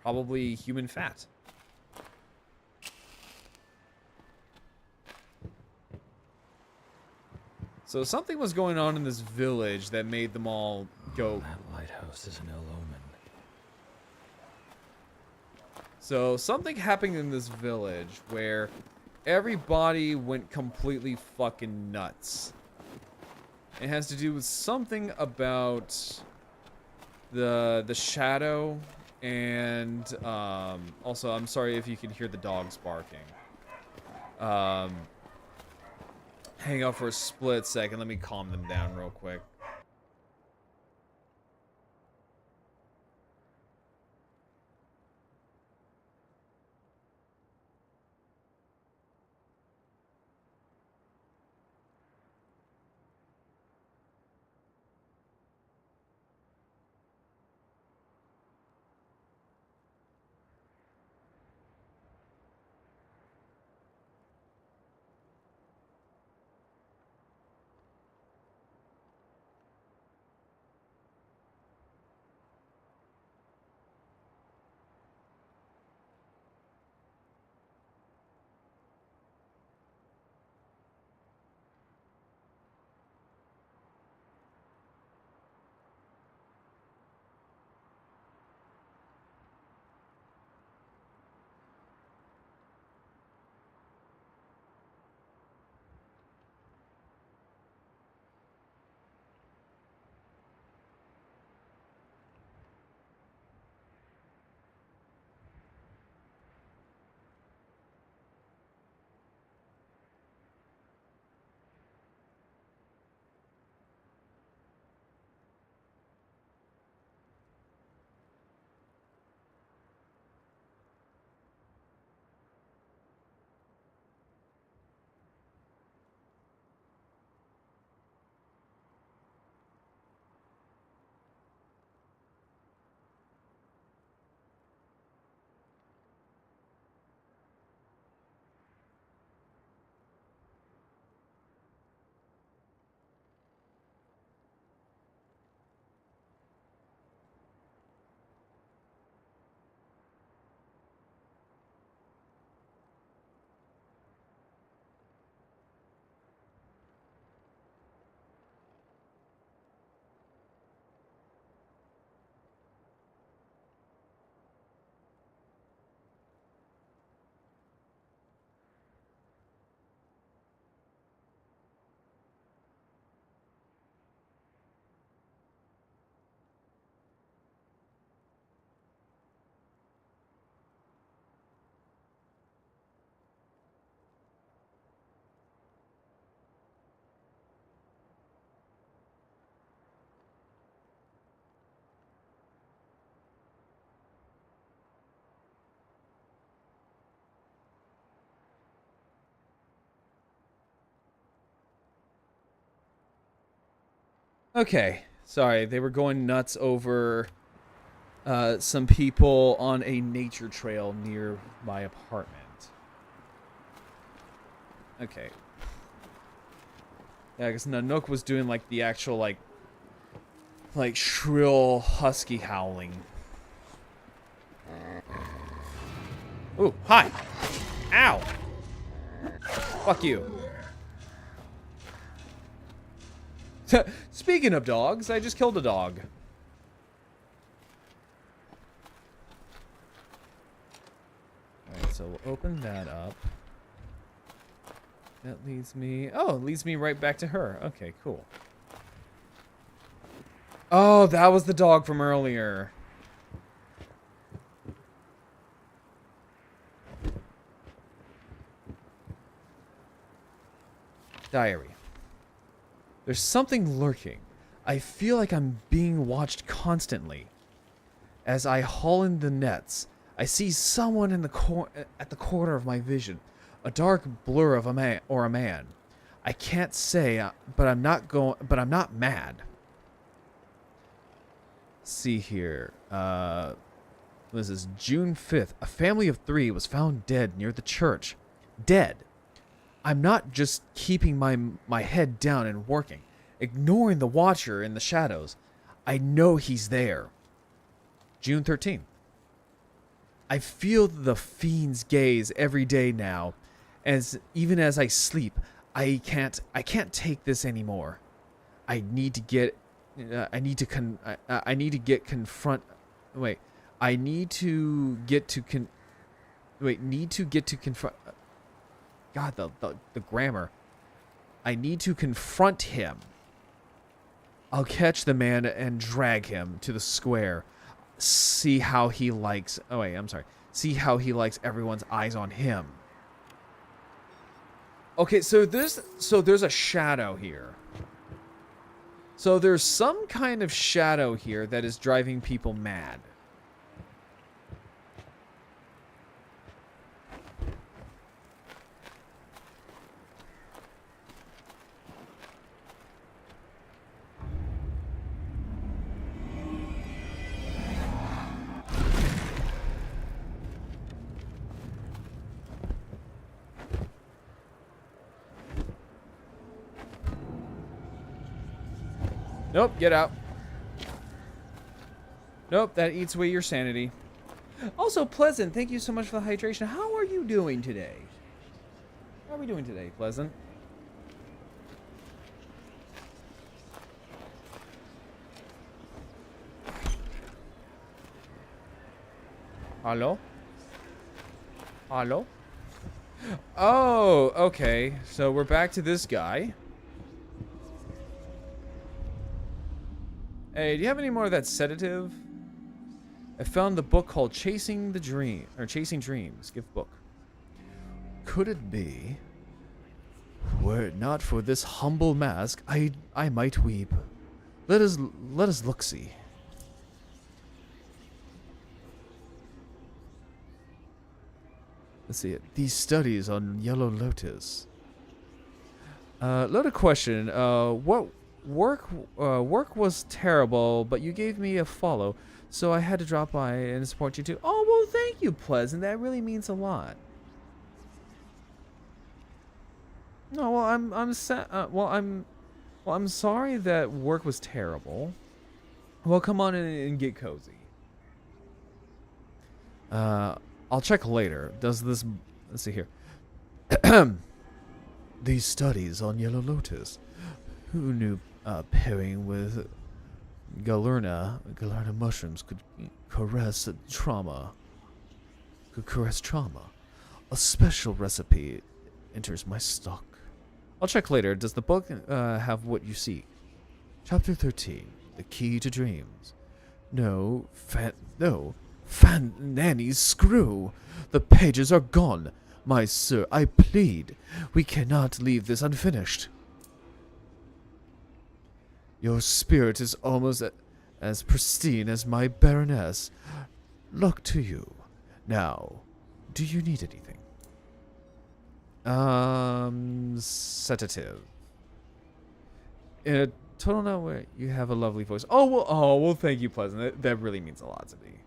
probably human fat. So something was going on in this village that made them all go. That lighthouse is an ill omen. So something happened in this village where everybody went completely fucking nuts. It has to do with something about the shadow, and also I'm sorry if you can hear the dogs barking. Hang out for a split second. Let me calm them down real quick. Okay, sorry, they were going nuts over some people on a nature trail near my apartment. Okay. Yeah, because Nanook was doing like the actual like shrill husky howling. Ooh, hi! Ow! Fuck you. Speaking of dogs, I just killed a dog. Alright, so we'll open that up. That leads me... Oh, it leads me right back to her. Okay, cool. Oh, that was the dog from earlier. Diary. There's something lurking. I feel like I'm being watched constantly. As I haul in the nets, I see someone in the at the corner of my vision. A dark blur of a man. I can't say, but I'm not mad. See here. This is June 5th. A family of 3 was found dead near the church. Dead. I'm not just keeping my head down and working, ignoring the watcher in the shadows. I know he's there. June 13th. I feel the fiend's gaze every day now, even as I sleep. I can't take this anymore. I need to get I need to get confront wait. I need to get to confront God, the grammar. I need to confront him. I'll catch the man and drag him to the square. See how he likes See how he likes everyone's eyes on him. Okay, so there's a shadow here. So there's some kind of shadow here that is driving people mad. Nope, get out. Nope, that eats away your sanity. Also, Pleasant, thank you so much for the hydration. How are you doing today? How are we doing today, Pleasant? Hello? Hello? Oh, okay. So we're back to this guy. Hey, do you have any more of that sedative? I found the book called Chasing Dreams. Gift book. Could it be? Were it not for this humble mask, I might weep. Let us look see. Let's see it. These studies on Yellow Lotus. Loaded question. What work was terrible, but you gave me a follow, so I had to drop by and support you too. Oh well, thank you, Pleasant. That really means a lot. No, well, I'm sorry that work was terrible. Well, come on in and get cozy. I'll check later. Does this... Let's see here. These studies on Yellow Lotus. Who knew pairing with Galerna mushrooms could caress trauma? A special recipe enters my stock. I'll check later. Does the book have what you seek? Chapter 13. The Key to Dreams. No, Nanny, screw! The pages are gone. My sir, I plead. We cannot leave this unfinished. Your spirit is almost as pristine as my Baroness. Luck to you. Now, do you need anything? Sedative. In a total nowhere, you have a lovely voice. Oh well, thank you, Pleasant. That really means a lot to me.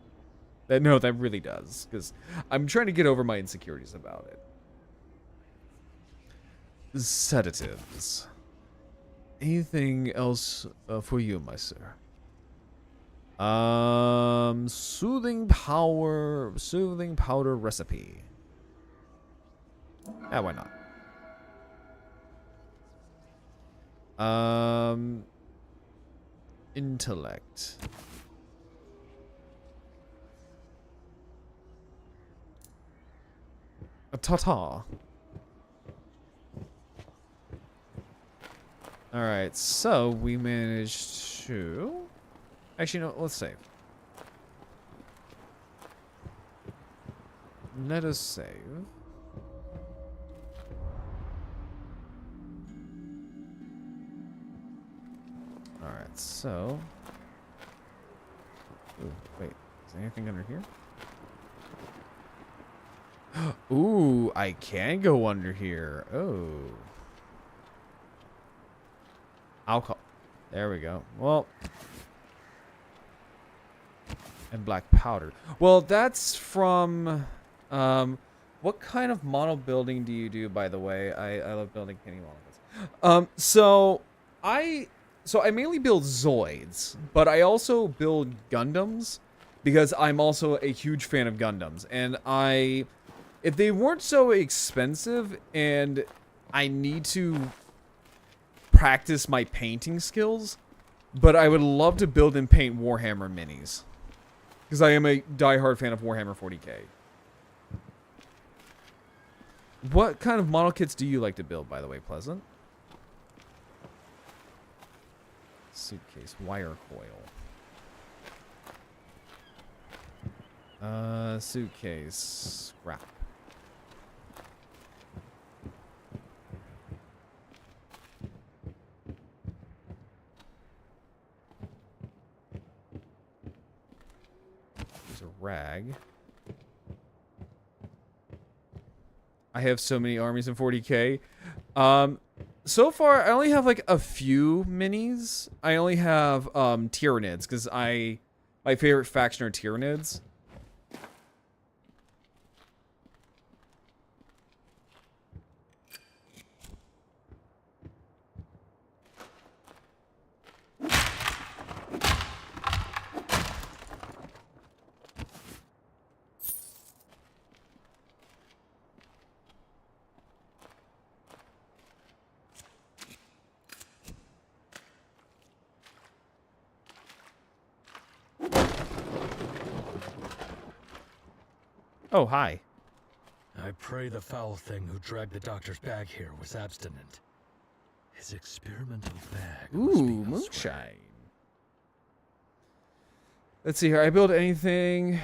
That really does, because I'm trying to get over my insecurities about it. Sedatives. Anything else for you, my sir? Soothing powder recipe. Yeah, why not? Intellect. Ta-ta. Alright, so we managed to... Actually, no, let's save. Let us save. Alright, so... Ooh, wait, is there anything under here? Ooh, I can go under here. Oh. Alcohol. There we go. Well. And black powder. Well, that's from... what kind of model building do you do, by the way? I love building any models. So I mainly build Zoids, but I also build Gundams because I'm also a huge fan of Gundams. And if they weren't so expensive and I need to practice my painting skills, but I would love to build and paint Warhammer minis. Because I am a diehard fan of Warhammer 40k. What kind of model kits do you like to build, by the way, Pleasant? Suitcase, wire coil. Suitcase, scrap. There's a rag. I have so many armies in 40k. So far, I only have like a few minis. I only have Tyranids because my favorite faction are Tyranids. Oh, hi. I pray the foul thing who dragged the doctor's bag here was abstinent. His experimental bag must be Ooh, elsewhere. moonshine. Let's see here. I build anything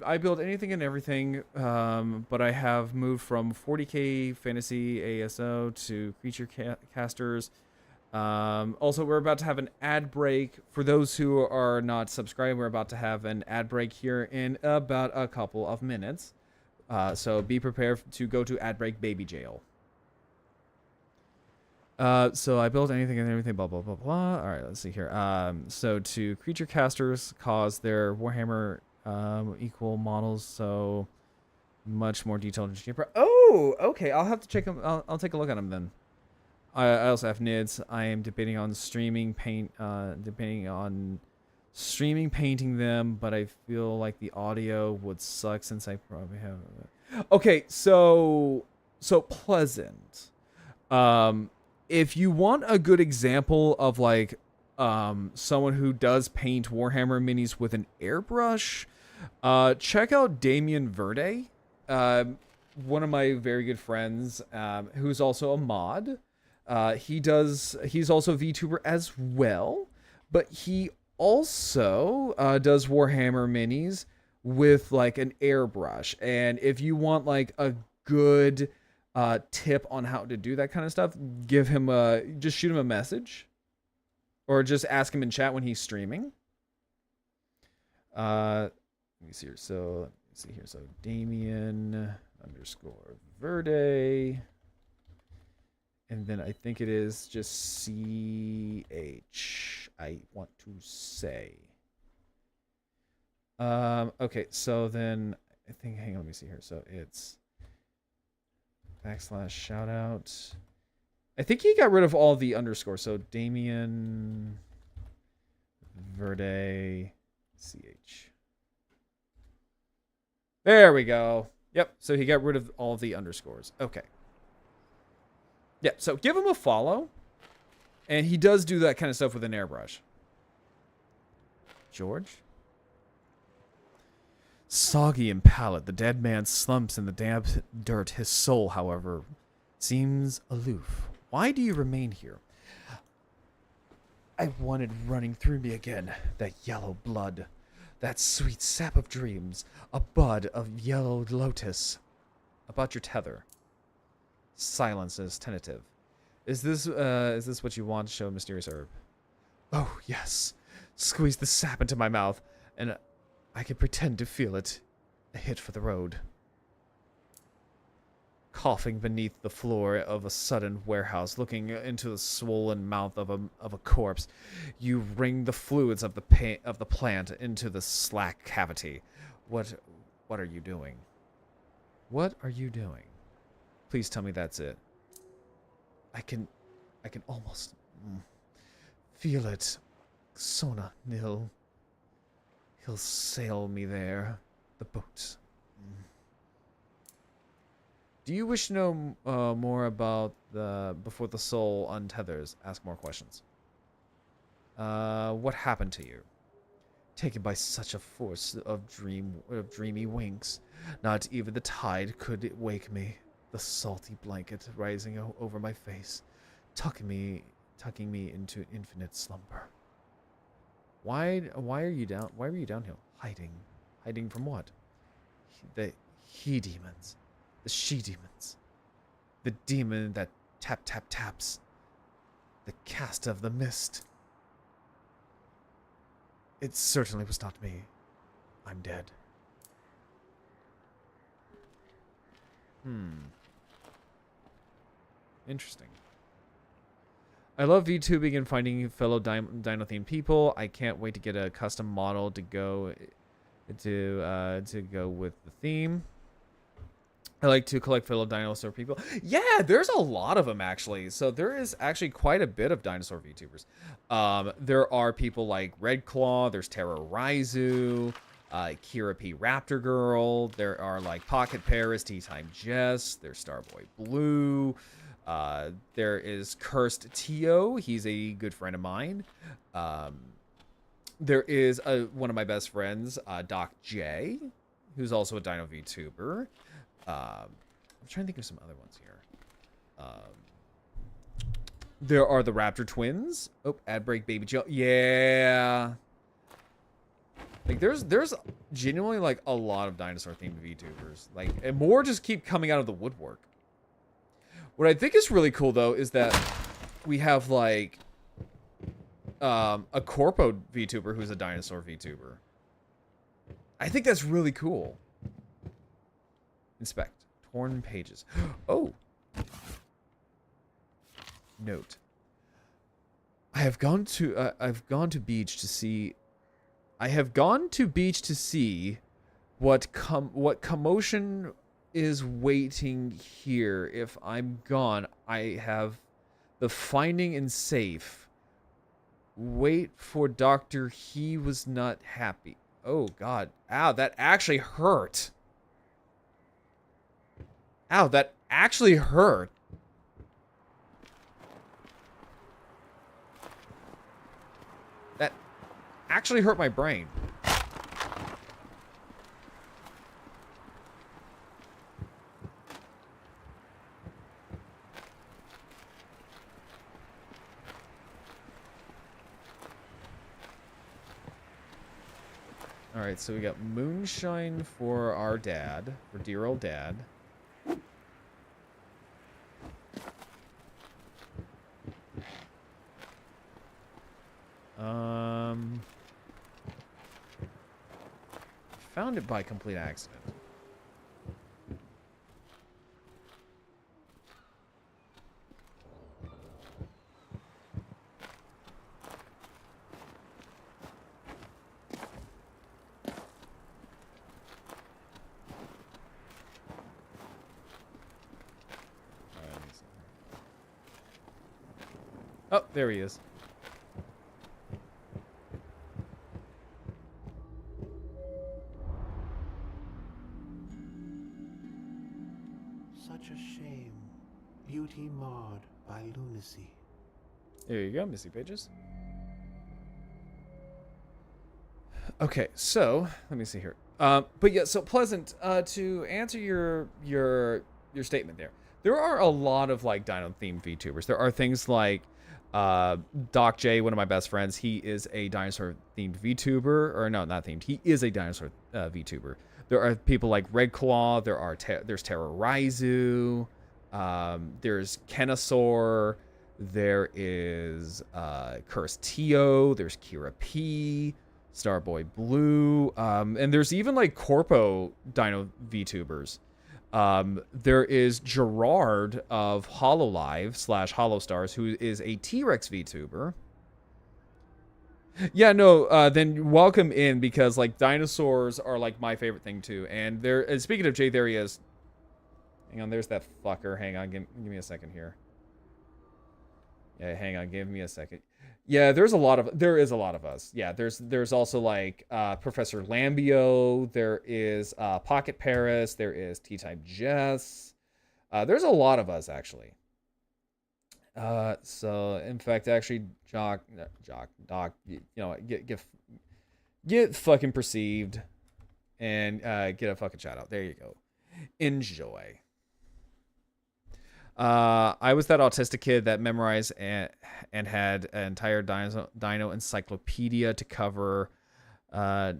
and everything, but I have moved from 40k fantasy ASO to creature casters. Also, we're about to have an ad break. For those who are not subscribed, we're about to have an ad break here in about a couple of minutes. So be prepared to go to ad break baby jail. So I built anything and everything, blah, blah, blah, blah. All right, let's see here. So to creature casters cause their Warhammer equal models, so much more detailed and cheaper. Oh, okay. I'll have to check them. I'll take a look at them then. I also have NIDs. I am debating on streaming painting them, but I feel like the audio would suck since I probably have. Okay, so Pleasant. If you want a good example of like someone who does paint Warhammer minis with an airbrush, check out Damien Verde, one of my very good friends, who's also a mod. He's also a VTuber as well, but he also does Warhammer minis with like an airbrush. And if you want like a good tip on how to do that kind of stuff, give him just shoot him a message or just ask him in chat when he's streaming. Let me see here. So Damien _Verde. And then I think it is just CH, I want to say. Okay, so then I think, hang on, let me see here. So it's /shoutout. I think he got rid of all the underscores. So Damien Verde CH. There we go. Yep, so he got rid of all of the underscores. Okay. Yeah, so give him a follow. And he does do that kind of stuff with an airbrush. George? Soggy and pallid, the dead man slumps in the damp dirt. His soul, however, seems aloof. Why do you remain here? I wanted running through me again, that yellow blood, that sweet sap of dreams, a bud of yellow lotus. About your tether. Silence is tentative. Is this what you want? Show mysterious herb. Oh, yes. Squeeze the sap into my mouth, and I can pretend to feel it. A hit for the road. Coughing beneath the floor of a sudden warehouse, looking into the swollen mouth of a corpse, you wring the fluids of the plant into the slack cavity. What are you doing? What are you doing? Please tell me that's it. I can almost feel it. Sona Nil. He'll sail me there. The boat. Do you wish to know more about the before the soul untethers? Ask more questions. What happened to you? Taken by such a force of dreamy winks, not even the tide could wake me. The salty blanket rising over my face, tucking me into infinite slumber. Why are you down? Why were you down here? Hiding from what? The he demons, the she demons, the demon that taps, the cast of the mist. It certainly was not me. I'm dead. Interesting. I love VTubing and finding fellow dino-themed people. I can't wait to get a custom model to go with the theme. I like to collect fellow dinosaur people. Yeah, there's a lot of them actually. So there is actually quite a bit of dinosaur VTubers. There are people like Red Claw. There's Terrorizu, Kira P Raptor Girl. There are like Pocket Paris, Tea Time Jess. There's Starboy Blue. There is Cursed Tio. He's a good friend of mine. There is one of my best friends, Doc J, who's also a Dino VTuber. I'm trying to think of some other ones here. There are the Raptor Twins. Oh, Ad Break Baby Joe. Yeah. Like there's genuinely like a lot of dinosaur themed VTubers. Like, and more just keep coming out of the woodwork. What I think is really cool though is that we have like a Corpo VTuber who's a dinosaur VTuber. I think that's really cool. Inspect. Torn pages. Oh. Note. I have gone to beach to see what commotion is waiting here. If I'm gone, I have the finding and safe. Wait for Doctor. He was not happy. Oh God. Ow, that actually hurt. Ow, that actually hurt. That actually hurt my brain. Alright, so we got moonshine for our dad, for dear old dad. Found it by complete accident. Oh, there he is. Such a shame. Beauty marred by lunacy. There you go, Missy Pages. Okay, so let me see here. But yeah, so Pleasant, to answer your statement there. There are a lot of like dino themed VTubers. There are things like Doc J, one of my best friends. He is a dinosaur themed VTuber, or no, not themed. He is a dinosaur VTuber. There are people like Red Claw. There's Terrorizu. There's Kenasaur. There is Cursed Tio. There's Kira P. Starboy Blue. And there's even like Corpo Dino VTubers. There is Gerard of HoloLive / HoloStars, who is a T-Rex VTuber. Yeah, no, then welcome in, because like dinosaurs are like my favorite thing too. And speaking of Jay, there he is. Hang on, there's that fucker. Hang on, give me a second here. Yeah, hang on, give me a second. Yeah, there is a lot of us. Yeah, there's also like Professor Lambio, there is Pocket Paris, there is Tea Time Jess, There's a lot of us actually. So in fact, actually, Doc, you know, get fucking perceived, and get a fucking shout out. There you go. Enjoy. I was that autistic kid that memorized and had an entire dino encyclopedia to cover to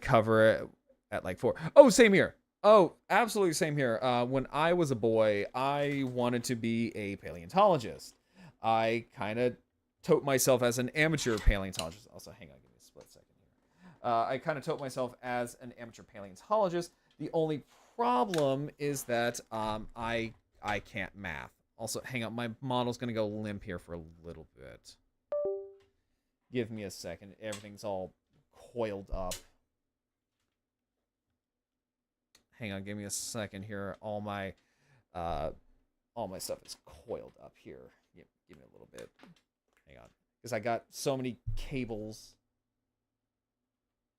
cover at like 4. Oh, same here. Oh, absolutely same here. When I was a boy, I wanted to be a paleontologist. I kind of tote myself as an amateur paleontologist. Also, hang on, give me a split second here. I kind of tote myself as an amateur paleontologist. The only problem is that I can't math. Also, hang on, my model's gonna go limp here for a little bit. Give me a second. Everything's all coiled up. Hang on, give me a second here. All my stuff is coiled up here. Give me a little bit. Hang on, because I got so many cables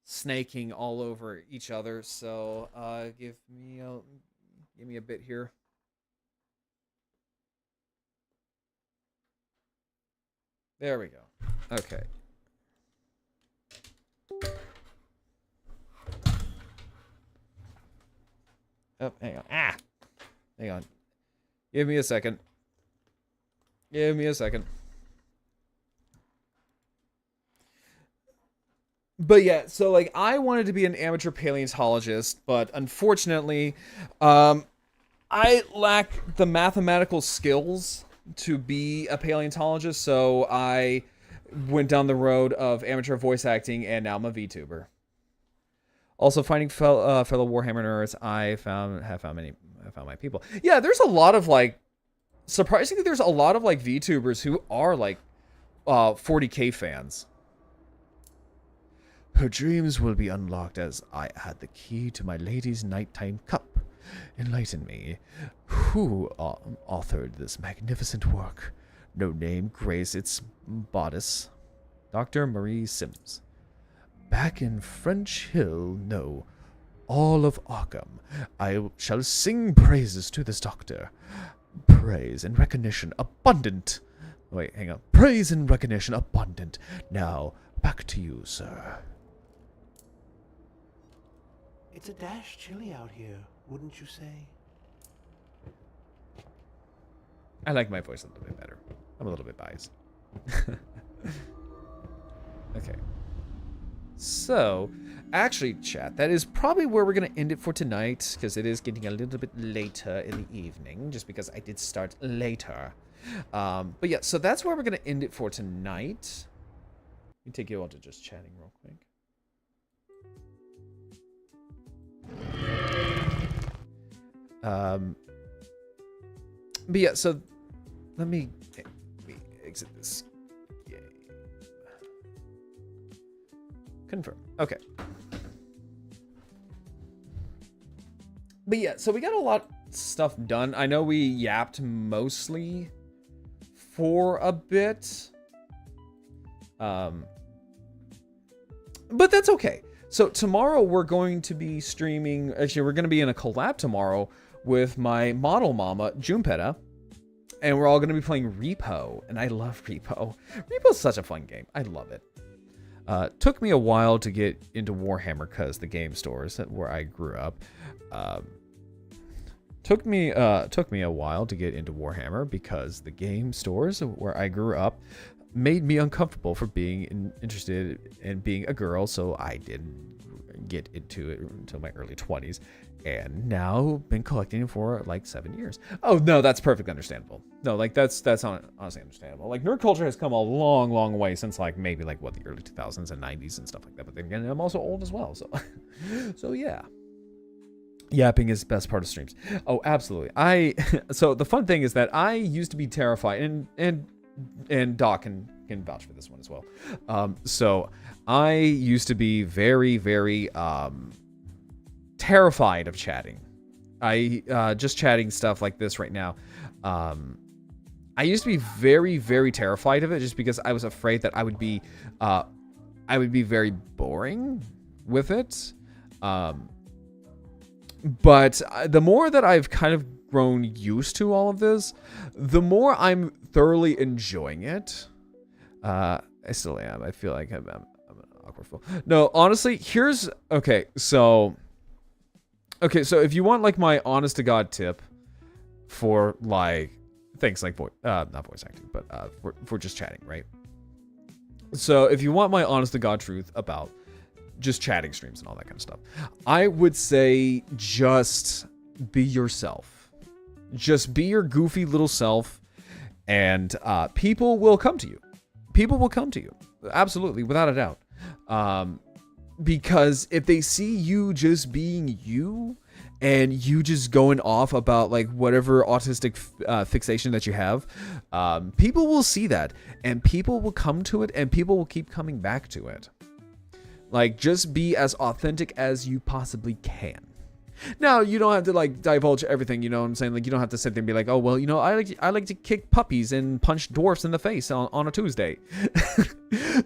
snaking all over each other. So give me a bit here. There we go. Okay. Oh, hang on. Hang on. Give me a second. Give me a second. But yeah, so like I wanted to be an amateur paleontologist, but unfortunately, I lack the mathematical skills to be a paleontologist, so I went down the road of amateur voice acting, and now I'm a VTuber. Also, finding fellow Warhammer nerds, I found my people. Yeah, there's a lot of like, surprisingly, there's a lot of like VTubers who are like 40k fans. Her dreams will be unlocked as I add the key to my lady's nighttime cup. Enlighten me. Who authored this magnificent work? No name grace its bodice. Dr. Marie Sims. Back in French Hill, no. All of Arkham. I shall sing praises to this doctor. Praise and recognition abundant. Wait, hang on. Praise and recognition abundant. Now, back to you, sir. It's a dash chilly out here, wouldn't you say? I like my voice a little bit better. I'm a little bit biased. Okay. So, actually, chat, that is probably where we're going to end it for tonight, because it is getting a little bit later in the evening, just because I did start later. But yeah, so that's where we're going to end it for tonight. Let me take you all to just chatting real quick. But yeah, so let me exit this game. Confirm. Okay. But yeah, so we got a lot of stuff done. I know we yapped mostly for a bit. But that's okay. So tomorrow we're going to be streaming, actually we're going to be in a collab tomorrow with my model mama, Junpetta. And we're all going to be playing Repo. And I love Repo. Repo's such a fun game. I love it. Took me a while to get into Warhammer because the game stores where I grew up. Took me a while to get into Warhammer because the game stores where I grew up made me uncomfortable for being interested in being a girl, so I didn't get into it until my early 20s, and now been collecting for like 7 years. Oh no, that's perfectly understandable. No, like that's honestly understandable. Like nerd culture has come a long way since like maybe like what, the early 2000s and 90s and stuff like that. But then again, I'm also old as well, so so yeah. Yapping is the best part of streams. Oh, absolutely. So the fun thing is that I used to be terrified, and Doc can vouch for this one as well. So I used to be very terrified of chatting. Just chatting stuff like this right now. I used to be very terrified of it just because I was afraid that I would be very boring with it. But the more that I've kind of grown used to all of this, the more I'm thoroughly enjoying it. I still am. I feel like I'm an awkward fool. No, honestly, okay, so if you want like my honest to God tip for like things like not voice acting, but for just chatting, right? So if you want my honest to God truth about just chatting streams and all that kind of stuff, I would say just be yourself. Just be your goofy little self, and people will come to you. People will come to you. Absolutely, without a doubt. Because if they see you just being you, and you just going off about like whatever autistic fixation that you have, people will see that, and people will come to it, and people will keep coming back to it. Like, just be as authentic as you possibly can. Now, you don't have to like divulge everything, you know what I'm saying? Like, you don't have to sit there and be like, oh, well, you know, I like to kick puppies and punch dwarfs in the face on a Tuesday.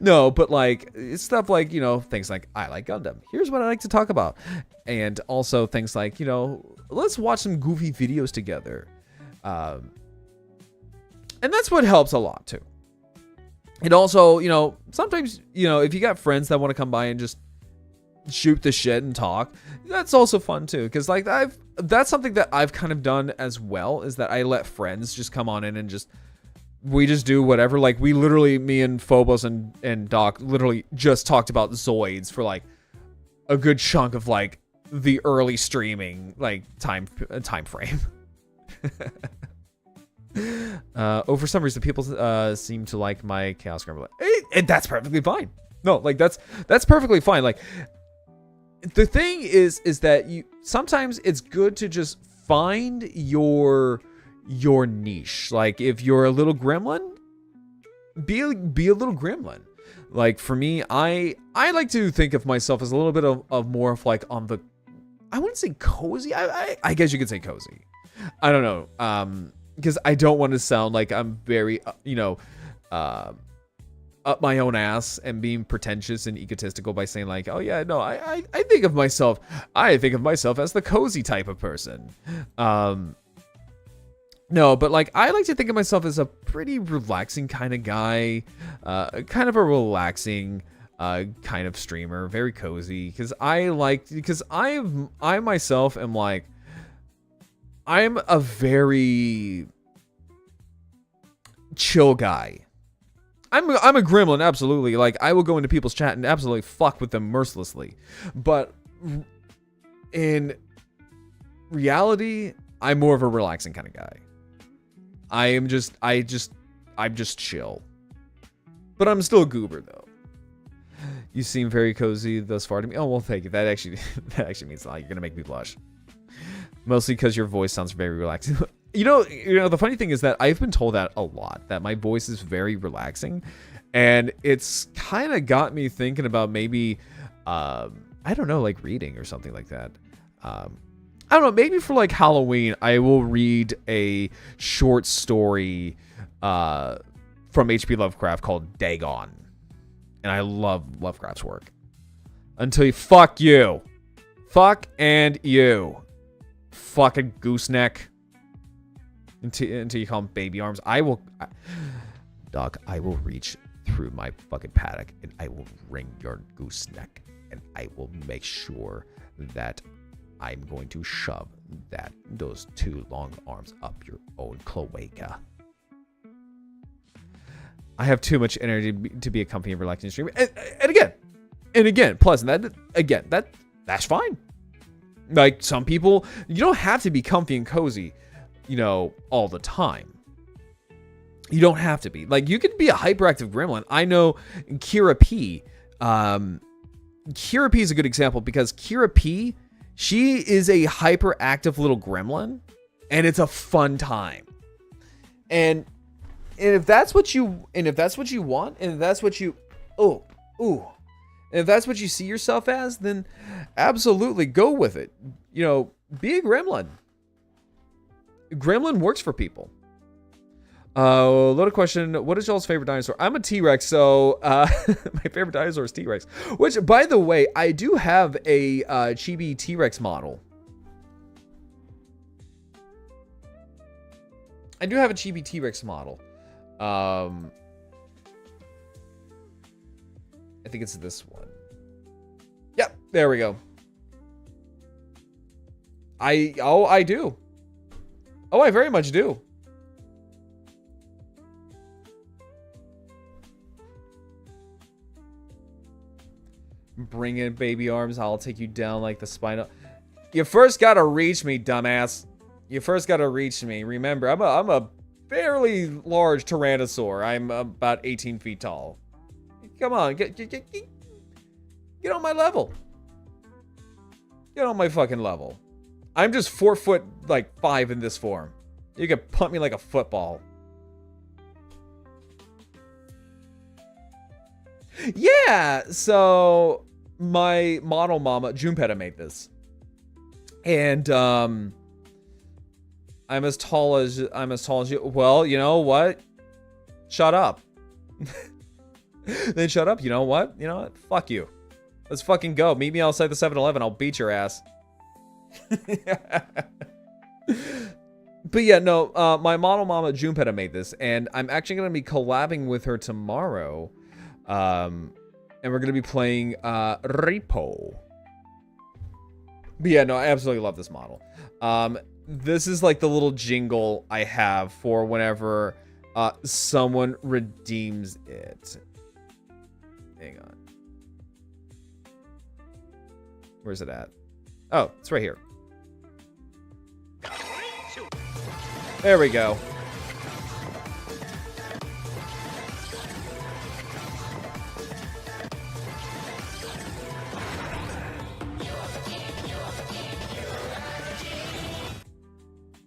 No, but like, it's stuff like, you know, things like, I like Gundam. Here's what I like to talk about. And also things like, you know, let's watch some goofy videos together. And that's what helps a lot too. And also, you know, sometimes, you know, if you got friends that want to come by and just shoot the shit and talk, that's also fun too. Because like that's something that I've kind of done as well, is that I let friends just come on in and we just do whatever. Like, we literally, me and Phobos and Doc literally just talked about Zoids for like a good chunk of like the early streaming like time frame. For some reason people seem to like my Chaos Scrambler, and that's perfectly fine. No, like that's perfectly fine. Like, the thing is that you sometimes it's good to just find your niche. Like, if you're a little gremlin, be a little gremlin. Like, for me, I like to think of myself as a little bit of more of like on the, I wouldn't say cozy. I guess you could say cozy. I don't know. Because I don't want to sound like I'm very, up my own ass and being pretentious and egotistical by saying like, oh yeah, no, I think of myself as the cozy type of person. No, but like, I like to think of myself as a pretty relaxing kind of guy, kind of a relaxing kind of streamer, very cozy, because I myself am like, I'm a very chill guy. I'm a gremlin, absolutely. Like, I will go into people's chat and absolutely fuck with them mercilessly. But in reality, I'm more of a relaxing kind of guy. I'm just chill. But I'm still a goober though. You seem very cozy thus far to me. Oh, well, thank you. That actually means a lot. You're gonna make me blush. Mostly because your voice sounds very relaxing. You know, the funny thing is that I've been told that a lot, that my voice is very relaxing, and it's kind of got me thinking about maybe, I don't know, like reading or something like that. I don't know, maybe for like Halloween, I will read a short story from H.P. Lovecraft called Dagon. And I love Lovecraft's work. Until you, fuck you. Fuck and you. Fucking gooseneck. Until you call him baby arms. Doc, I will reach through my fucking paddock and I will wring your gooseneck. And I will make sure that I'm going to shove those two long arms up your own cloaca. I have too much energy to be a comfy and relaxing streamer. And again, plus that's fine. Like, some people, you don't have to be comfy and cozy, you know, all the time. You don't have to be. Like, you can be a hyperactive gremlin. I know Kira P. Kira P is a good example because Kira P, she is a hyperactive little gremlin, and it's a fun time. And if that's what you want, and if that's what you, and if that's what you see yourself as, then absolutely go with it. You know, be a gremlin. Gremlin works for people. Loaded question. What is y'all's favorite dinosaur? I'm a T-Rex, so my favorite dinosaur is T-Rex. Which, by the way, I do have a chibi T-Rex model. I do have a chibi T-Rex model. I think it's this one. Yep, there we go. I do. Oh, I very much do. Bring in baby arms. I'll take you down like the spinal. You first gotta reach me, dumbass. You first gotta reach me. Remember, I'm a fairly large tyrannosaur. I'm about 18 feet tall. Come on, get on my level. Get on my fucking level. I'm just 4'5" in this form. You can punt me like a football. Yeah, so my model mama, Junpetta, made this. And I'm as tall as you. Well, you know what? Shut up. Then shut up. You know what? You know what? Fuck you. Let's fucking go. Meet me outside the 7-Eleven. I'll beat your ass. But yeah, no, my model mama Junpetta made this, and I'm actually going to be collabing with her tomorrow. And we're going to be playing Repo. But yeah, no, I absolutely love this model. This is like the little jingle I have for whenever someone redeems it. Hang on. Where's it at? Oh, it's right here. There we go.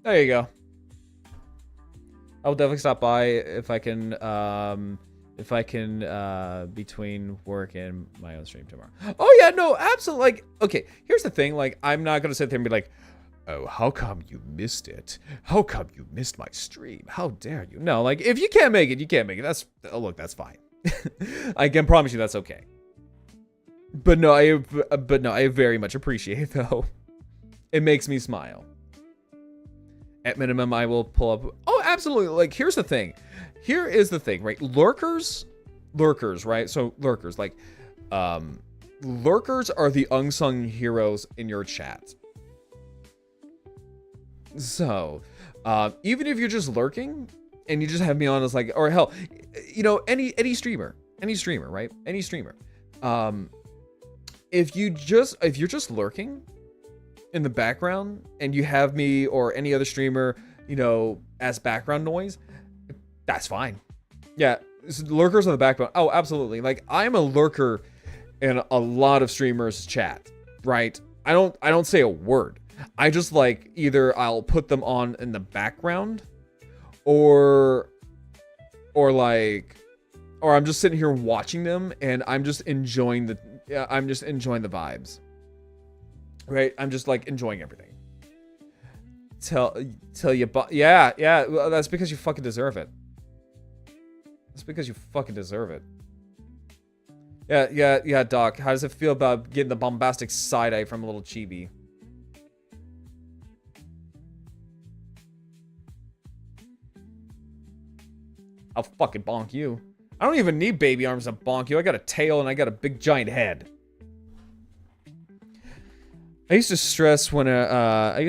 There you go. I will definitely stop by if I can between work and my own stream tomorrow. Oh yeah, no, absolutely. Like, okay, here's the thing. Like, I'm not gonna sit there and be like, oh, how come you missed it? How come you missed my stream? How dare you? No, like, if you can't make it, you can't make it. That's, oh, look, that's fine. I can promise you that's okay. But no, I very much appreciate, though. It makes me smile. At minimum, I will pull up. Oh, absolutely. Like, here's the thing. Here is the thing, right? Lurkers, right? So lurkers, like, lurkers are the unsung heroes in your chat. So, even if you're just lurking and you just have me on as like, or hell, you know, any streamer, right? Any streamer. If you're just lurking in the background and you have me or any other streamer, you know, as background noise, that's fine. Yeah, lurkers on the backbone. Oh, absolutely. Like, I'm a lurker in a lot of streamers' chat, right? I don't say a word. I just, like, either I'll put them on in the background or I'm just sitting here watching them and I'm just enjoying the vibes. Right? I'm just like enjoying everything. Tell you, but yeah. Well, that's because you fucking deserve it. That's because you fucking deserve it. Yeah, Doc. How does it feel about getting the bombastic side eye from a little chibi? I'll fucking bonk you. I don't even need baby arms to bonk you. I got a tail and I got a big giant head. I used to stress when I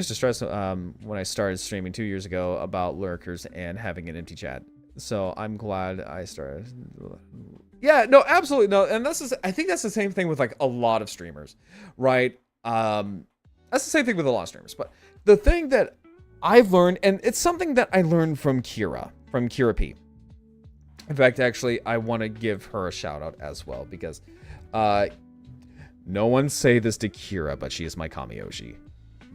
started streaming 2 years ago about lurkers and having an empty chat. So I'm glad I started. Yeah, no, absolutely no. And I think that's the same thing with like a lot of streamers, right? That's the same thing with a lot of streamers. But the thing that I've learned, and it's something that I learned from Kira P. In fact, actually, I want to give her a shout out as well because no one say this to Kira, but she is my Kamiyoshi.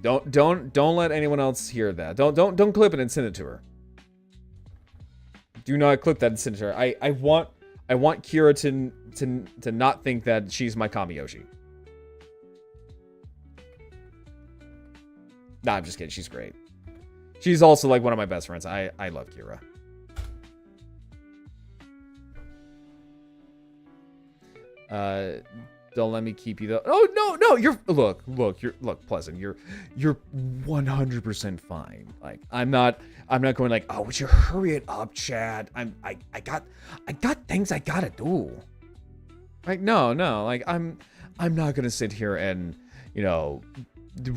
Don't let anyone else hear that. Don't clip it and send it to her. Do not clip that and send it to her. I want Kira to not think that she's my Kamiyoshi. Nah, I'm just kidding. She's great. She's also like one of my best friends. I love Kira. Don't let me keep you though. Oh no, you're look, Pleasant. You're 100% fine. Like I'm not going like, oh, would you hurry it up, Chad? I got things I gotta do. Like no, like I'm not gonna sit here and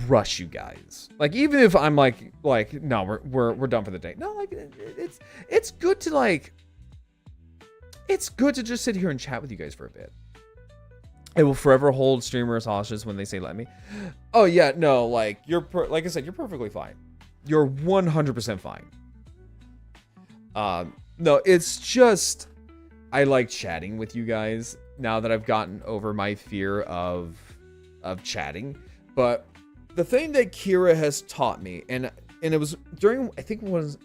rush you guys. Like even if I'm like no, we're done for the day. No, like it's good to just sit here and chat with you guys for a bit. I will forever hold streamers hostage when they say let me. Oh yeah, no, like like I said, you're perfectly fine. You're 100% fine. No, it's just I like chatting with you guys now that I've gotten over my fear of chatting. But the thing that Kira has taught me, and it was during I think was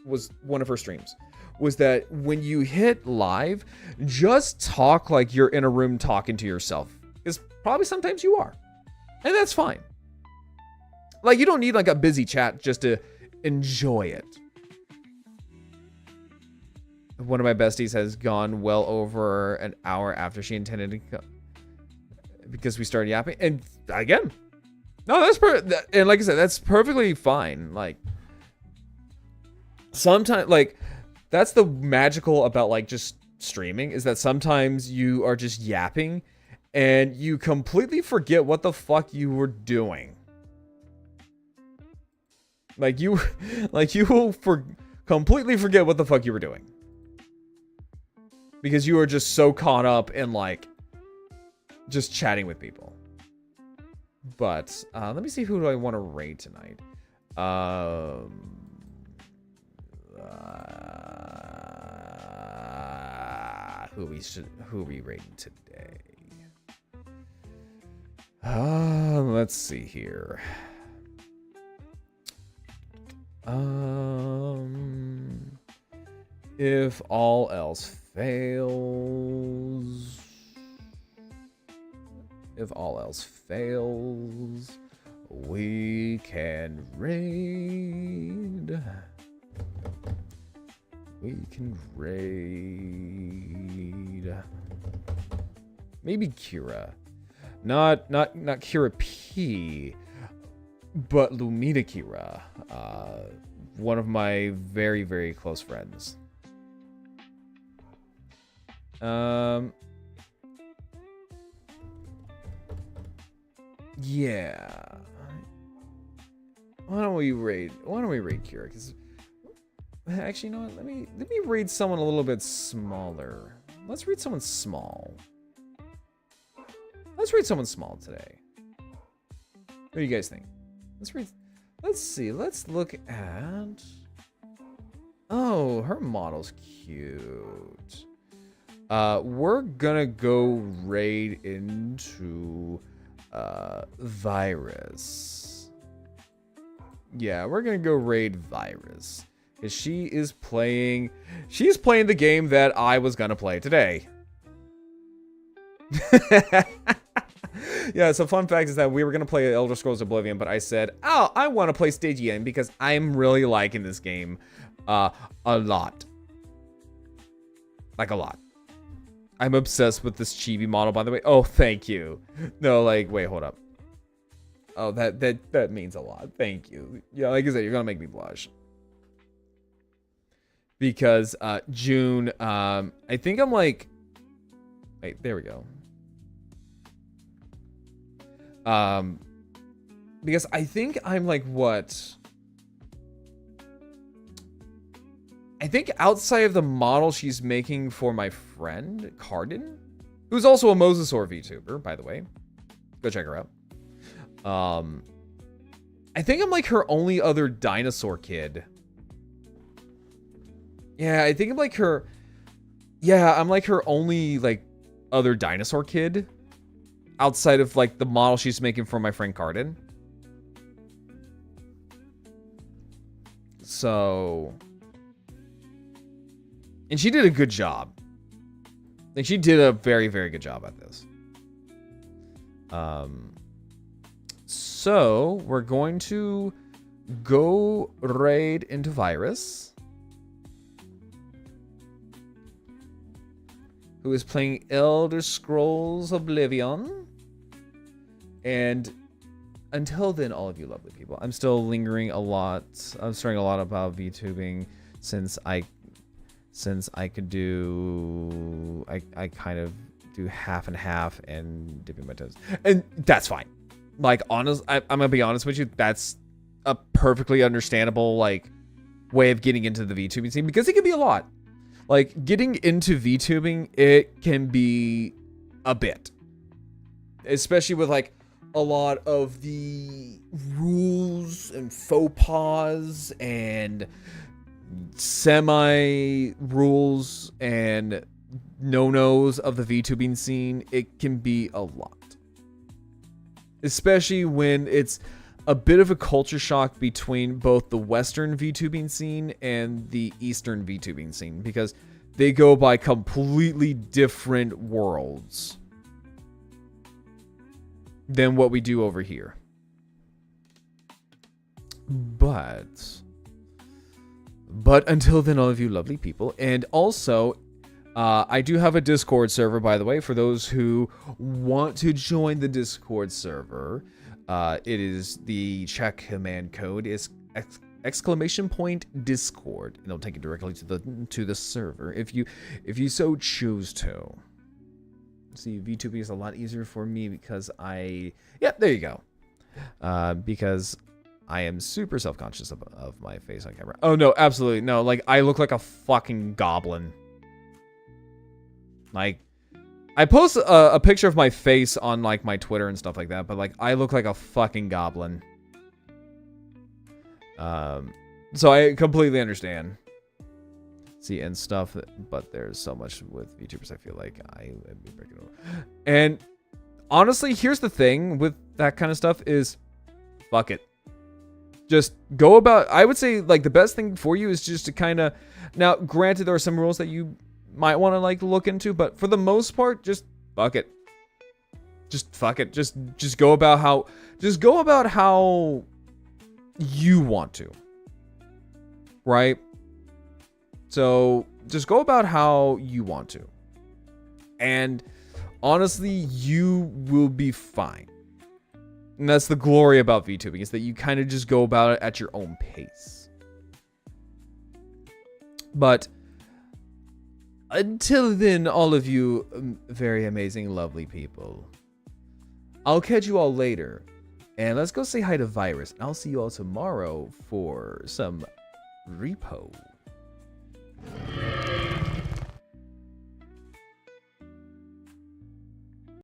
one of her streams, was that when you hit live, just talk like you're in a room talking to yourself. Because probably sometimes you are. And that's fine. Like, you don't need like a busy chat just to enjoy it. One of my besties has gone well over an hour after she intended to go. Because we started yapping. And again, no, and like I said, that's perfectly fine. Like, sometimes, like, that's the magical about like just streaming, is that sometimes you are just yapping and you completely forget what the fuck you were doing. Like you will completely forget what the fuck you were doing. Because you are just so caught up in like just chatting with people. But let me see, who do I want to raid tonight? Who are we raiding today? Let's see here. If all else fails, we can raid. Maybe Kira. Not Kira P, but Lumina Kira. One of my very, very close friends. Yeah. Why don't we raid Kira? Because actually, you know what? Let me raid someone a little bit smaller. Let's raid someone small. Let's raid someone small today. What do you guys think? Let's see. Let's look at. Oh, her model's cute. We're gonna go raid into Virus. Yeah, we're gonna go raid Virus. Because she's playing the game that I was gonna play today. Yeah, so fun fact is that we were gonna play Elder Scrolls Oblivion, but I said, oh, I want to play Stygian because I'm really liking this game a lot. Like a lot. I'm obsessed with this chibi model, by the way. Oh, thank you. No, like, wait, hold up. Oh, that means a lot. Thank you. Yeah, like I said, you're gonna make me blush. Because June, I think I'm like, wait, there we go. Because I think I'm like what? I think outside of the model she's making for my friend Cardin, who's also a Mosasaur VTuber, by the way, go check her out. I think I'm like her only other dinosaur kid. Yeah, I think I'm like her. Yeah, I'm like her only like other dinosaur kid outside of like the model she's making for my friend Cardin. So, and she did a good job. Like she did a very, very good job at this. So we're going to go raid into Virus, who is playing Elder Scrolls Oblivion. And until then, all of you lovely people, I'm still lingering a lot. I'm starting a lot about VTubing since I could do, I kind of do half and half and dipping my toes, and that's fine. Like, honest, I'm gonna be honest with you, that's a perfectly understandable like way of getting into the VTubing scene, because it can be a lot. Like, getting into VTubing, it can be a bit, especially with like a lot of the rules and faux pas and semi rules and no-nos of the VTubing scene. It can be a lot, especially when it's a bit of a culture shock between both the Western VTubing scene and the Eastern VTubing scene, because they go by completely different worlds than what we do over here. But until then, all of you lovely people, and also I do have a Discord server, by the way, for those who want to join the Discord server. It is the check command code is !Discord, and it'll take you directly to the server if you so choose to. See, VTubing is a lot easier for me because there you go. Because I am super self-conscious of my face on camera. Oh no, absolutely no. Like, I look like a fucking goblin. Like, I post a picture of my face on like my Twitter and stuff like that, but like, I look like a fucking goblin. So I completely understand. See, and stuff, but there's so much with VTubers, I feel like I would be breaking over. And honestly, here's the thing with that kind of stuff is, fuck it. Just go about, I would say, like, the best thing for you is just to kind of, now, granted, there are some rules that you might want to, like, look into, but for the most part, just fuck it. Just fuck it. Just go about how you want to. Right? So just go about how you want to. And honestly, you will be fine. And that's the glory about VTubing, is that you kind of just go about it at your own pace. But until then, all of you very amazing, lovely people, I'll catch you all later. And let's go say hi to Virus. And I'll see you all tomorrow for some repo.